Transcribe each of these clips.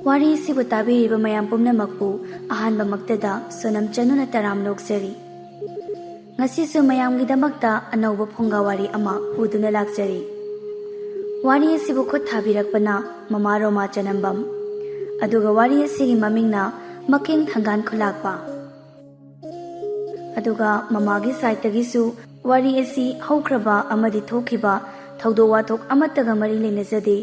ꯋꯥꯔꯤ ꯑꯁꯤꯕꯨ ꯇꯥꯕꯤꯔꯤꯕ ꯃꯌꯥꯝ ꯄꯨꯝꯅꯃꯛꯄꯨ ꯑꯍꯥꯟꯕꯃꯛꯇꯗ ꯁꯣꯅꯝ ꯆꯅꯨꯅ ꯇꯔꯥꯝ ꯅꯣꯛꯆꯔꯤ꯫ ꯉꯁꯤꯁꯨ ꯃꯌꯥꯝꯒꯤꯗꯃꯛꯇ ꯑꯅꯧꯕ ꯐꯨꯡꯒꯥ ꯋꯥꯔꯤ ꯑꯃ ꯄꯨꯗꯨꯅ ꯂꯥꯛꯆꯔꯤ꯫ ꯋꯥꯔꯤ ꯑꯁꯤꯕꯨ ꯈꯨꯠ ꯊꯥꯕꯤꯔꯛꯄꯅ ꯃꯃꯥ ꯔꯣꯃꯥ ꯆꯅꯝꯕꯝ, ꯑꯗꯨꯒ ꯋꯥꯔꯤ ꯑꯁꯤꯒꯤ ꯃꯃꯤꯡꯅ ꯃꯀꯦꯡ ꯊꯪꯒꯥꯟ ꯈꯨꯂꯥꯛꯄ꯫ ꯑꯗꯨꯒ ꯃꯃꯥꯒꯤ ꯁꯥꯏꯠꯇꯒꯤꯁꯨ ꯋꯥꯔꯤ ꯑꯁꯤ ꯍꯧꯈ꯭ꯔꯕ ꯑꯃꯗꯤ ꯊꯣꯛꯈꯤꯕ ꯊꯧꯗꯣꯛ ꯋꯥꯊꯣꯛ ꯑꯃꯠꯇꯒ ꯃꯔꯤ ꯂꯩꯅꯖꯗꯦ,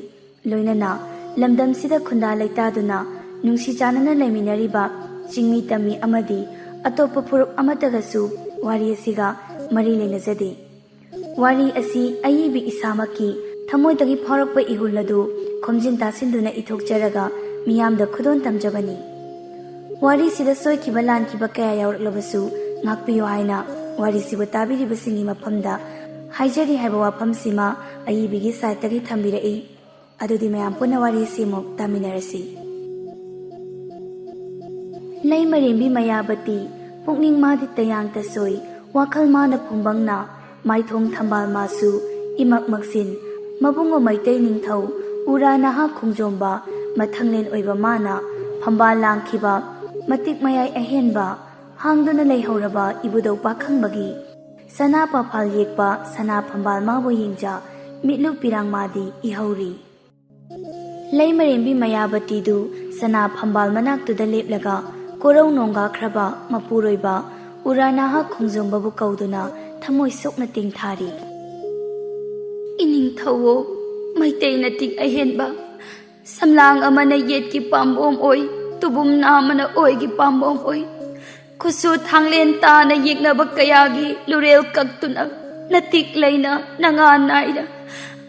ꯂꯣꯏꯅꯅ ꯂꯝꯗꯝꯁꯤꯗ ꯈꯨꯟꯗꯥ ꯂꯩꯇꯥꯗꯨꯅ ꯅꯨꯡꯁꯤ ꯆꯥꯟꯅꯅ ꯂꯩꯃꯤꯟꯅꯔꯤꯕ ꯆꯤꯡꯃꯤ ꯇꯝꯃꯤ ꯑꯃꯗꯤ ꯑꯇꯣꯞꯄ ꯐꯨꯔꯨꯞ ꯑꯃꯠꯇꯒꯁꯨ ꯋꯥꯔꯤ ꯑꯁꯤꯒ ꯃꯔꯤ ꯂꯩꯅꯖꯗꯦ꯫ ꯋꯥꯔꯤ ꯑꯁꯤ ꯑꯏꯕꯤ ꯏꯁꯥꯃꯛꯀꯤ ꯊꯃꯣꯏꯗꯒꯤ ꯐꯥꯎꯔꯛꯄ ꯏꯍꯨꯜ ꯑꯗꯨ ꯈꯣꯝꯖꯤꯟ ꯇꯥꯁꯤꯟꯗꯨꯅ ꯏꯊꯣꯛꯆꯔꯒ ꯃꯤꯌꯥꯝꯗ ꯈꯨꯗꯣꯟ ꯇꯝꯖꯕꯅꯤ꯫ ꯋꯥꯔꯤꯁꯤꯗ ꯁꯣꯏꯈꯤꯕ ꯂꯥꯟꯈꯤꯕ ꯀꯌꯥ ꯌꯥꯎꯔꯛꯂꯕꯁꯨ ꯉꯥꯛꯄꯤꯌꯨ ꯍꯥꯏꯅ ꯋꯥꯔꯤꯁꯤꯕꯨ ꯇꯥꯕꯤꯔꯤꯕꯁꯤꯡꯒꯤ ꯃꯐꯝꯗ ꯍꯥꯏꯖꯔꯤ ꯍꯥꯏꯕ ꯋꯥꯐꯝꯁꯤꯃ ꯑꯏꯕꯤꯒꯤ ꯁꯥꯏꯠꯇꯒꯤ ꯊꯝꯕꯤꯔꯛꯏ꯫ ꯑꯗꯨꯗꯤ ꯃꯌꯥꯝ ꯄꯨꯟꯅ ꯋꯥꯔꯤ ꯑꯁꯤꯃꯨꯛ ꯇꯥꯃꯤꯟꯅꯔꯁꯤ꯫ ꯂꯩꯃꯔꯦꯝꯕꯤ ꯃꯌꯥꯕꯇꯤ ꯄꯨꯛꯅꯤꯡ ꯃꯥꯗꯤ ꯇꯌꯥꯡ ꯇꯁꯣꯏ, ꯋꯥꯈꯜ ꯃꯥꯅ ꯐꯨꯡꯕꯪꯅ, ꯃꯥꯏꯊꯣꯡ ꯊꯝꯕꯥꯜ ꯃꯥꯁꯨ ꯏꯃꯛ ꯃꯛꯁꯤꯟ, ꯃꯕꯨꯡꯉꯣ ꯃꯩꯇꯩ ꯅꯤꯡꯊꯧ ꯎꯔꯥ ꯅꯍꯥ ꯈꯣꯡꯖꯣꯝꯕ ꯃꯊꯪꯂꯦꯟ ꯑꯣꯏꯕ ꯃꯥꯅ ꯐꯝꯕꯥꯜ ꯂꯥꯡꯈꯤꯕ ꯃꯇꯤꯛ ꯃꯌꯥꯏ ꯑꯍꯦꯟꯕ ꯍꯥꯡꯗꯨꯅ ꯂꯩꯍꯧꯔꯕ ꯏꯕꯨꯙꯧ ꯄꯥꯈꯪꯕꯒꯤ ꯁꯅꯥ ꯄꯥꯐꯥꯜ ꯌꯦꯛꯄ ꯁꯅꯥ ꯐꯝꯕꯥꯜ ꯃꯥꯕꯨ ꯌꯦꯡꯖ ꯃꯤꯠꯂꯨ ꯄꯤꯔꯥꯡ ꯃꯥꯗꯤ ꯏꯍꯧꯔꯤ꯫ ꯂꯩꯃꯔꯦꯝꯕꯤ ꯃꯌꯥꯕꯇꯤꯗꯨ ꯁꯅꯥ ꯐꯝꯕꯥꯜ ꯃꯅꯥꯛꯇꯨꯗ ꯂꯦꯞꯂꯒ ꯀꯣꯔꯧ ꯅꯣꯡꯒꯥꯈ꯭ꯔꯕ ꯃꯄꯨꯔꯣꯏꯕ ꯎꯔꯥ ꯅꯍꯥ ꯈꯣꯡꯖꯣꯝꯕꯕꯨ ꯀꯧꯗꯨꯅ ꯊꯃꯣꯏ ꯁꯣꯛꯅ ꯇꯦꯡꯊꯥꯔꯤ꯫ ꯏꯅꯤꯡꯊꯧꯋꯣ, ꯃꯩꯇꯩ ꯅꯇꯤꯛ ꯑꯍꯦꯟꯕ, ꯁꯝꯂꯥꯡ ꯑꯃꯅ ꯌꯦꯠꯀꯤ ꯄꯥꯝꯕꯣꯝ ꯑꯣꯏ, ꯇꯨꯕꯨꯝ ꯅꯥꯝꯃꯅ ꯑꯣꯏꯒꯤ ꯄꯥꯝꯕꯣꯝ ꯑꯣꯏ, ꯈꯨꯠꯁꯨ ꯊꯥꯡꯂꯦꯟ ꯇꯥꯅ ꯌꯦꯛꯅꯕ ꯀꯌꯥꯒꯤ ꯂꯨꯔꯦꯜ ꯀꯛꯇꯨꯅ ꯅꯇꯤꯛ ꯂꯩꯅ ꯅꯉꯥ ꯅꯥꯏꯅ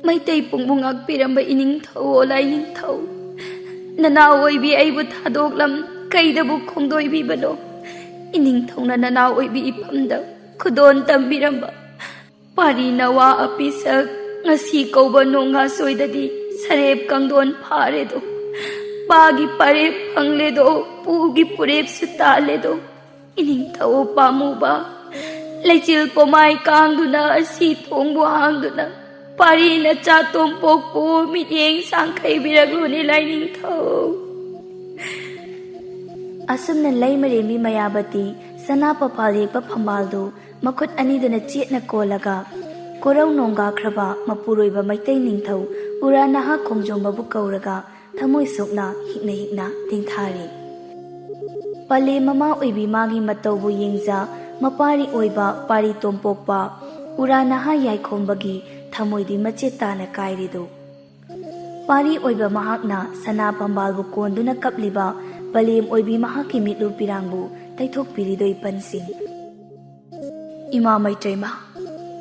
ꯃꯩꯇꯩ ꯄꯨꯡꯕꯨ ꯉꯥꯛꯄꯤꯔꯝꯕ ꯏꯅꯤꯡꯊꯧꯋꯣ ꯂꯥꯏꯅꯤꯡꯊꯧ, ꯅꯅꯥꯎ ꯑꯣꯏꯕꯤ ꯑꯩꯕꯨ ꯊꯥꯗꯣꯛꯂꯝ ꯀꯩꯗꯕꯨ ꯈꯣꯡꯗꯣꯏꯕꯤꯕꯅꯣ? ꯏꯅꯤꯡꯊꯧꯅ ꯅꯅꯥꯎ ꯑꯣꯏꯕꯤ ꯏꯐꯝꯗ ꯈꯨꯗꯣꯟ ꯇꯝꯕꯤꯔꯝꯕ ꯄꯥꯔꯤ ꯅꯋꯥ ꯑꯄꯤꯁꯛ ꯉꯁꯤ ꯀꯧꯕ ꯅꯣꯡꯉꯥ ꯁꯣꯏꯗꯗꯤ ꯁꯔꯦꯞ ꯀꯥꯡꯗꯣꯟ ꯐꯥꯔꯦꯗꯣ, ꯄꯥꯒꯤ ꯄꯥꯔꯦꯞ ꯐꯪꯂꯦꯗꯣ, ꯄꯨꯒꯤ ꯄꯨꯔꯦꯞꯁꯨ ꯇꯥꯜꯂꯦꯗꯣ꯫ ꯏꯅꯤꯡꯊꯧ ꯄꯥꯝꯃꯨꯕ, ꯂꯩꯆꯤꯜ ꯄꯣꯃꯥꯏ ꯀꯥꯡꯗꯨꯅ ꯑꯁꯤ ꯊꯣꯡꯕꯨ ꯍꯥꯡꯗꯨꯅ ꯄꯥꯔꯤꯅ ꯆꯥꯇꯣꯝꯄꯣꯛꯄꯨ ꯃꯤꯠꯌꯦꯡ ꯁꯥꯡꯈꯩꯕꯤꯔꯛꯂꯨꯅꯦ ꯂꯥꯏꯅꯤꯡꯊꯧ꯫ ꯑꯁꯨꯝꯅ ꯂꯩꯃꯔꯦꯝꯕꯤ ꯃꯌꯥꯕꯇꯤ ꯁꯅꯥ ꯄꯥꯐꯥꯜ ꯌꯦꯛꯄ ꯐꯝꯕꯥꯜꯗꯨ ꯃꯈꯨꯠ ꯑꯅꯤꯗꯨꯅ ꯆꯦꯠꯅ ꯀꯣꯜꯂꯒ ꯀꯣꯔꯧ ꯅꯣꯡꯒꯥꯈ꯭ꯔꯕ ꯃꯄꯨꯔꯣꯏꯕ ꯃꯩꯇꯩ ꯅꯤꯡꯊꯧ ꯎꯔꯥ ꯅꯍꯥ ꯈꯣꯡꯖꯣꯝꯕꯕꯨ ꯀꯧꯔꯒ ꯊꯃꯣꯏ ꯁꯣꯛꯅ ꯍꯤꯛꯅ ꯍꯤꯛꯅ ꯇꯦꯡꯊꯥꯔꯤ꯫ ꯄꯂꯦꯝ ꯃꯃꯥ ꯑꯣꯏꯕꯤ ꯃꯥꯒꯤ ꯃꯇꯧꯕꯨ ꯌꯦꯡꯖ ꯃꯄꯥꯔꯤ ꯑꯣꯏꯕ ꯄꯥꯔꯤ ꯇꯣꯝꯄꯣꯛꯄ ꯎꯔꯥ ꯅꯍꯥ ꯌꯥꯏꯈꯣꯝꯕꯒꯤ ꯊꯃꯣꯏꯗꯤ ꯃꯆꯦꯠ ꯇꯥꯅ ꯀꯥꯏꯔꯤꯗꯣ꯫ ꯄꯥꯔꯤ ꯑꯣꯏꯕ ꯃꯍꯥꯛꯅ ꯁꯅꯥ ꯐꯝꯕꯥꯜꯕꯨ ꯀꯣꯟꯗꯨꯅ ꯀꯞꯂꯤꯕ ꯄꯂꯦꯝ ꯑꯣꯏꯕꯤ ꯃꯍꯥꯛꯀꯤ ꯃꯤꯠꯂꯨ ꯄꯤꯔꯥꯡꯕꯨ ꯇꯩꯊꯣꯛꯄꯤꯔꯤꯗꯣ ꯄꯟꯁꯤꯡ꯫ ꯏꯃꯥ ꯃꯩꯇ꯭ꯔꯩꯃꯥ,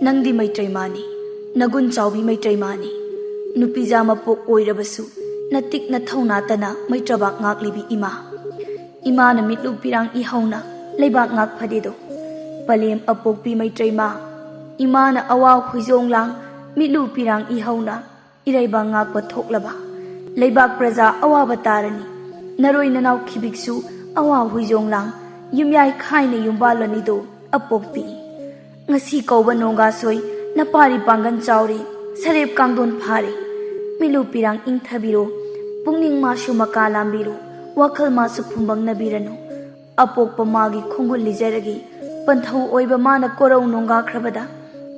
ꯅꯪꯗꯤ ꯃꯩꯇ꯭ꯔꯩꯃꯥꯅꯤ, ꯅꯒꯨꯟ ꯆꯥꯎꯕꯤ ꯃꯩꯇ꯭ꯔꯩꯃꯥꯅꯤ, ꯅꯨꯄꯤꯖꯥ ꯃꯄꯣꯛ ꯑꯣꯏꯔꯕꯁꯨ ꯅꯇꯤꯛ ꯅꯊꯧ ꯅꯥꯇꯅ ꯃꯩꯇ꯭ꯔꯕꯥꯛ ꯉꯥꯛꯂꯤꯕꯤ ꯏꯃꯥ, ꯏꯃꯥꯅ ꯃꯤꯠꯂꯨ ꯄꯤꯔꯥꯡ ꯏꯍꯧꯅ ꯂꯩꯕꯥꯛ ꯉꯥꯛꯐꯗꯦꯗꯣ꯫ ꯄꯂꯦꯝ ꯑꯄꯣꯛꯄꯤ ꯃꯩꯇ꯭ꯔꯩꯃꯥ, ꯏꯃꯥꯅ ꯑꯋꯥ ꯍꯨꯏꯖꯣꯡꯂꯥꯡ ꯃꯤꯠꯂꯨ ꯄꯤꯔꯥꯡ ꯏꯍꯧꯅ ꯏꯔꯩꯕꯥꯛ ꯉꯥꯛꯄ ꯊꯣꯛꯂꯕ ꯂꯩꯕꯥꯛ ꯄ꯭ꯔꯖꯥ ꯑꯋꯥꯕ ꯇꯥꯔꯅꯤ, ꯅꯔꯣꯏ ꯅꯅꯥꯎ ꯈꯤꯕꯤꯛꯁꯨ ꯑꯋꯥ ꯍꯨꯏꯖꯣꯡꯂꯥꯡ ꯌꯨꯝꯌꯥꯏ ꯈꯥꯏꯅ ꯌꯨꯝꯕꯥꯜꯂꯅꯤꯗꯣ ꯑꯄꯣꯛꯄꯤ꯫ ꯉꯁꯤ ꯀꯧꯕ ꯅꯣꯡꯒꯥꯁꯣꯏ ꯅꯄꯥꯔꯤ ꯄꯥꯡꯒꯟ ꯆꯥꯎꯔꯦ, ꯁꯔꯦꯞ ꯀꯥꯡꯗꯣꯟ ꯐꯥꯔꯦ, ꯃꯤꯠꯂꯨ ꯄꯤꯔꯥꯡ ꯏꯪꯊꯕꯤꯔꯣ, ꯄꯨꯛꯅꯤꯡ ꯃꯥꯁꯨ ꯃꯀꯥ ꯂꯥꯝꯕꯤꯔꯣ, ꯋꯥꯈꯜ ꯃꯥꯁꯨ ꯐꯨꯡꯕꯪꯅꯕꯤꯔꯅꯨ꯫ ꯑꯄꯣꯛꯄ ꯃꯥꯒꯤ ꯈꯣꯡꯒꯨꯜ ꯂꯤꯖꯔꯒꯦ, ꯄꯟꯊꯧ ꯑꯣꯏꯕ ꯃꯥꯅ ꯀꯣꯔꯧ ꯅꯣꯡꯒꯥꯈ꯭ꯔꯕꯗ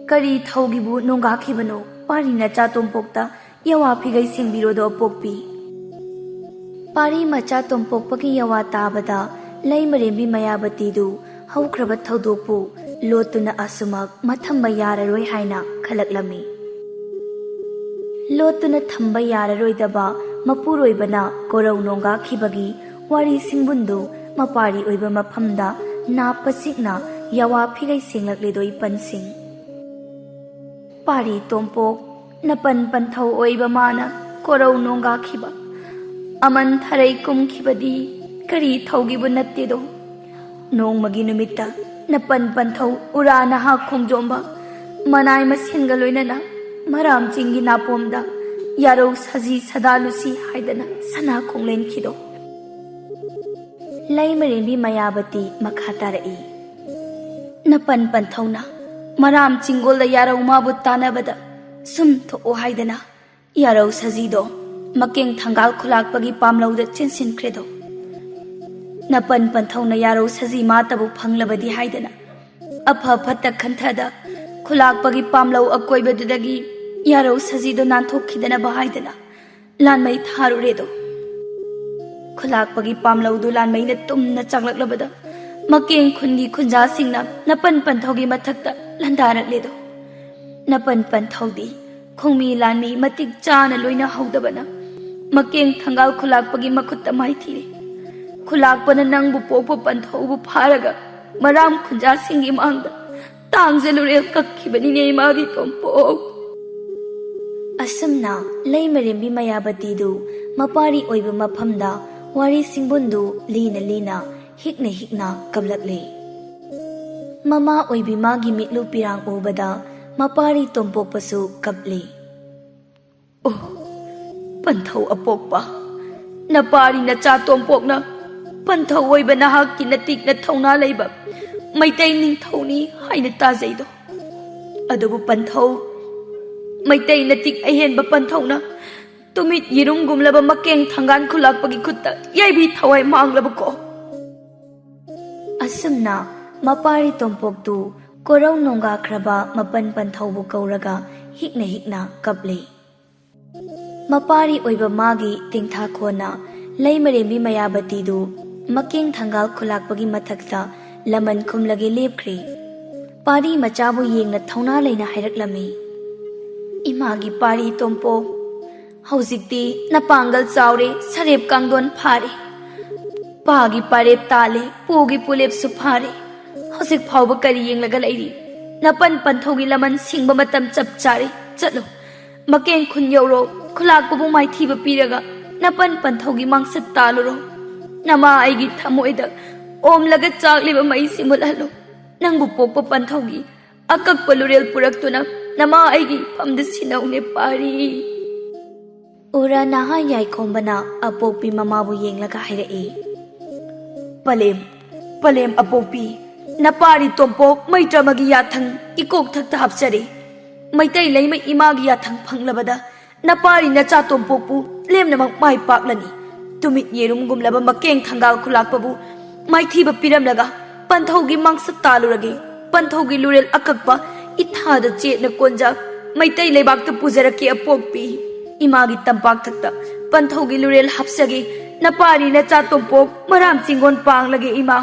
ꯀꯔꯤ ꯊꯧꯒꯤꯕꯨ ꯅꯣꯡꯒꯥꯈꯤꯕꯅꯣ? ꯄꯥꯔꯤꯅ ꯆꯥꯇꯣꯝꯄꯣꯛꯇ ꯌꯥꯋꯥ ꯐꯤꯒꯩ ꯁꯦꯡꯕꯤꯔꯣꯗꯣ ꯑꯄꯣꯛꯄꯤ꯫ ꯄꯥꯔꯤ ꯃꯆꯥ ꯇꯣꯝꯄꯣꯛꯄꯒꯤ ꯌꯥꯋꯥ ꯇꯥꯕꯗ ꯂꯩꯃꯔꯦꯝꯕꯤ ꯃꯌꯥꯕꯇꯤꯗꯨ ꯍꯧꯈ꯭ꯔꯕ ꯊꯧꯗꯣꯛꯄꯨ ꯂꯣꯠꯇꯨꯅ ꯑꯁꯨꯃꯛ ꯃꯊꯝꯕ ꯌꯥꯔꯔꯣꯏ ꯍꯥꯏꯅ ꯈꯜꯂꯛꯂꯝꯃꯤ꯫ ꯂꯣꯠꯇꯨꯅ ꯊꯝꯕ ꯌꯥꯔꯔꯣꯏꯗꯕ ꯃꯄꯨꯔꯣꯏꯕꯅ ꯀꯣꯔꯧ ꯅꯣꯡꯒꯥꯈꯤꯕꯒꯤ ꯋꯥꯔꯤ ꯁꯤꯡꯕꯨꯟꯗꯨ ꯃꯄꯥꯔꯤ ꯑꯣꯏꯕ ꯃꯐꯝꯗ ꯅꯥꯞꯄ ꯆꯤꯛꯅ ꯌꯥꯋꯥ ꯐꯤꯒꯩ ꯁꯦꯡꯂꯛꯂꯤꯗꯣ ꯄꯟꯁꯤꯡ꯫ ꯄꯥꯔꯤ ꯇꯣꯝꯄꯣꯛ, ꯅꯄꯟ ꯄꯟꯊꯧ ꯑꯣꯏꯕ ꯃꯥꯅ ꯀꯣꯔꯧ ꯅꯣꯡꯒꯥꯈꯤꯕ ꯑꯃꯟ ꯊꯔꯩ ꯀꯨꯝꯈꯤꯕꯗꯤ ꯀꯔꯤ ꯊꯧꯒꯤꯕꯨ ꯅꯠꯇꯦꯗꯣ꯫ ꯅꯣꯡꯃꯒꯤ ꯅꯨꯃꯤꯠꯇ ꯅꯄꯟ ꯄꯟꯊꯧ ꯎꯔꯥ ꯅꯍꯥ ꯈꯣꯡꯖꯣꯝꯕ ꯃꯅꯥꯏ ꯃꯁꯦꯟꯒ ꯂꯣꯏꯅꯅ ꯃꯔꯥꯝ ꯆꯤꯡꯒꯤ ꯅꯥꯄꯣꯝꯗ ꯌꯥꯔꯧ ꯁꯖꯤ ꯁꯗꯥꯂꯨꯁꯤ ꯍꯥꯏꯗꯅ ꯁꯅꯥ ꯈꯣꯡꯂꯦꯟꯈꯤꯗꯣ꯫ ꯂꯩꯃꯔꯦꯝꯕꯤ ꯃꯌꯥꯕꯇꯤ ꯃꯈꯥ ꯇꯥꯔꯛꯏ꯫ ꯅꯄꯟ ꯄꯟꯊꯧꯅ ꯃꯔꯥꯝ ꯆꯤꯡꯒꯣꯜꯗ ꯌꯥꯔꯧ ꯃꯥꯕꯨ ꯇꯥꯟꯅꯕꯗ ꯁꯨꯝ ꯊꯣꯛꯑꯣ ꯍꯥꯏꯗꯅ ꯌꯥꯔꯧ ꯁꯖꯤꯗꯣ मकेंग थंगाल खुलाकपगी पामलौद चिनसिनख्रेदो नपन पंथौना यारो सजी मातबु फंगलबदी हाइदना अफा फत्त खंथदा खुलाकपगी पामलौ अकोइबदुदगी यारो सजीदो नानथोखिदना बहाइदना लानमै थारुरेदो खुलाकपगी पामलौदो लानमैना तुमना चांगलकलबदा मकेंग खुनगी खुंजासिंगना नपन पंथौगी मथक्ता लंदारकलेदो नपन पंथौदी खोंमी लानमी मतिक चाना लोइना हौदबना मकेंग थंगाल खुलाकपगी मखुत्ता माइथीरे खुलाकपना नंगबु पोकपा पंथौबु फारगा मराम खुंजासिंगी मांगदा तांगजलुरे कक्खिबनिने इमागी तोंपोक असमना लैमरेंबी मयाबतीदु मपारी ओइबा मफमदा वारी सिंगबुंदु लीना लीना हिकना हिकना कबलकले ममा ओइबी मागी मिटलु पिरांग ओबदा मपारी तोंपोकपसु कबले ओ पंथौ अपोकपा नपारी नचा तोंपोकना पंथौ ओइबा नहाकी नतिक नथौना लैबा मैतै निंथौनी हाइना ताजैदो अदुबु पंथौ मैतै नतिक अहेनबा पंथौना तुमित यिरुंगुमलबा मकेंग थंगान खुलाकपगी खुत्ता याइबी थवाई मांगलबको असमना मपारी तोंपोकतु कोरौ नोंगाख्रबा मपन पंथौबु कौरगा हिकना हिकना कबले मपारी ओइबा मागी तिंथाखोना लैमरेंबी मयाबतीदु मकेंग थंगाल खुलाकपगी मथक्ता लमन खुमलगे लेपख्रे पारी मचाबु येंगना थौना लैना हाइरकलमी इमागी पारी तोंपो हौजिकती नपांगल चावरे सरेप कांगदोन फारे पागी पारेप ताले पूगी पुलेप सुफारे हौजिक फावबा करी येंगलगा लैरी नपन पंथौगी लमन सिंगबा मतम चप चारे चलो मकेंग खुन यौरो खुलाकपबु माइथीबा पीरगा नपन पंथौगी मांगसत तालुरो नमा आइगी थमोइदा ओम लगा चाकलिबा मई मुलहलो नंगबु पोकपा पंथौगी अकक्पा लुरेल पुरक्तुना नमा आइगी फमदा सिनौने पारी उरा नहा याइखोंबना अपोकपी ममाबु येंगलगा हाइरए पलेम पलेम अपोकपी नपारी तोंपोक मैत्रमगी याथंग इकोक थक्ता हापचरे मैतै लैमै इमागी याथंग फंगलबदा नपारी नचा तोंपोकपु लेमनमक माइ पाकलनी तुमित येरुमगुमलबा मकेंग थंगाल खुलाकपबु माइथीबा पिरमलगा पंथौगी मांगसत तालुरगे पंथौगी लुरेल अकक्पा इथादा चेतना कोंजा मैतै लेबाकता पुजरके अपोकपी इमागी तंपाक थक्ता पंथौगी लुरेल हापसगे नपारी नचा तोंपोक मराम चिंगोन पांगलगे इमा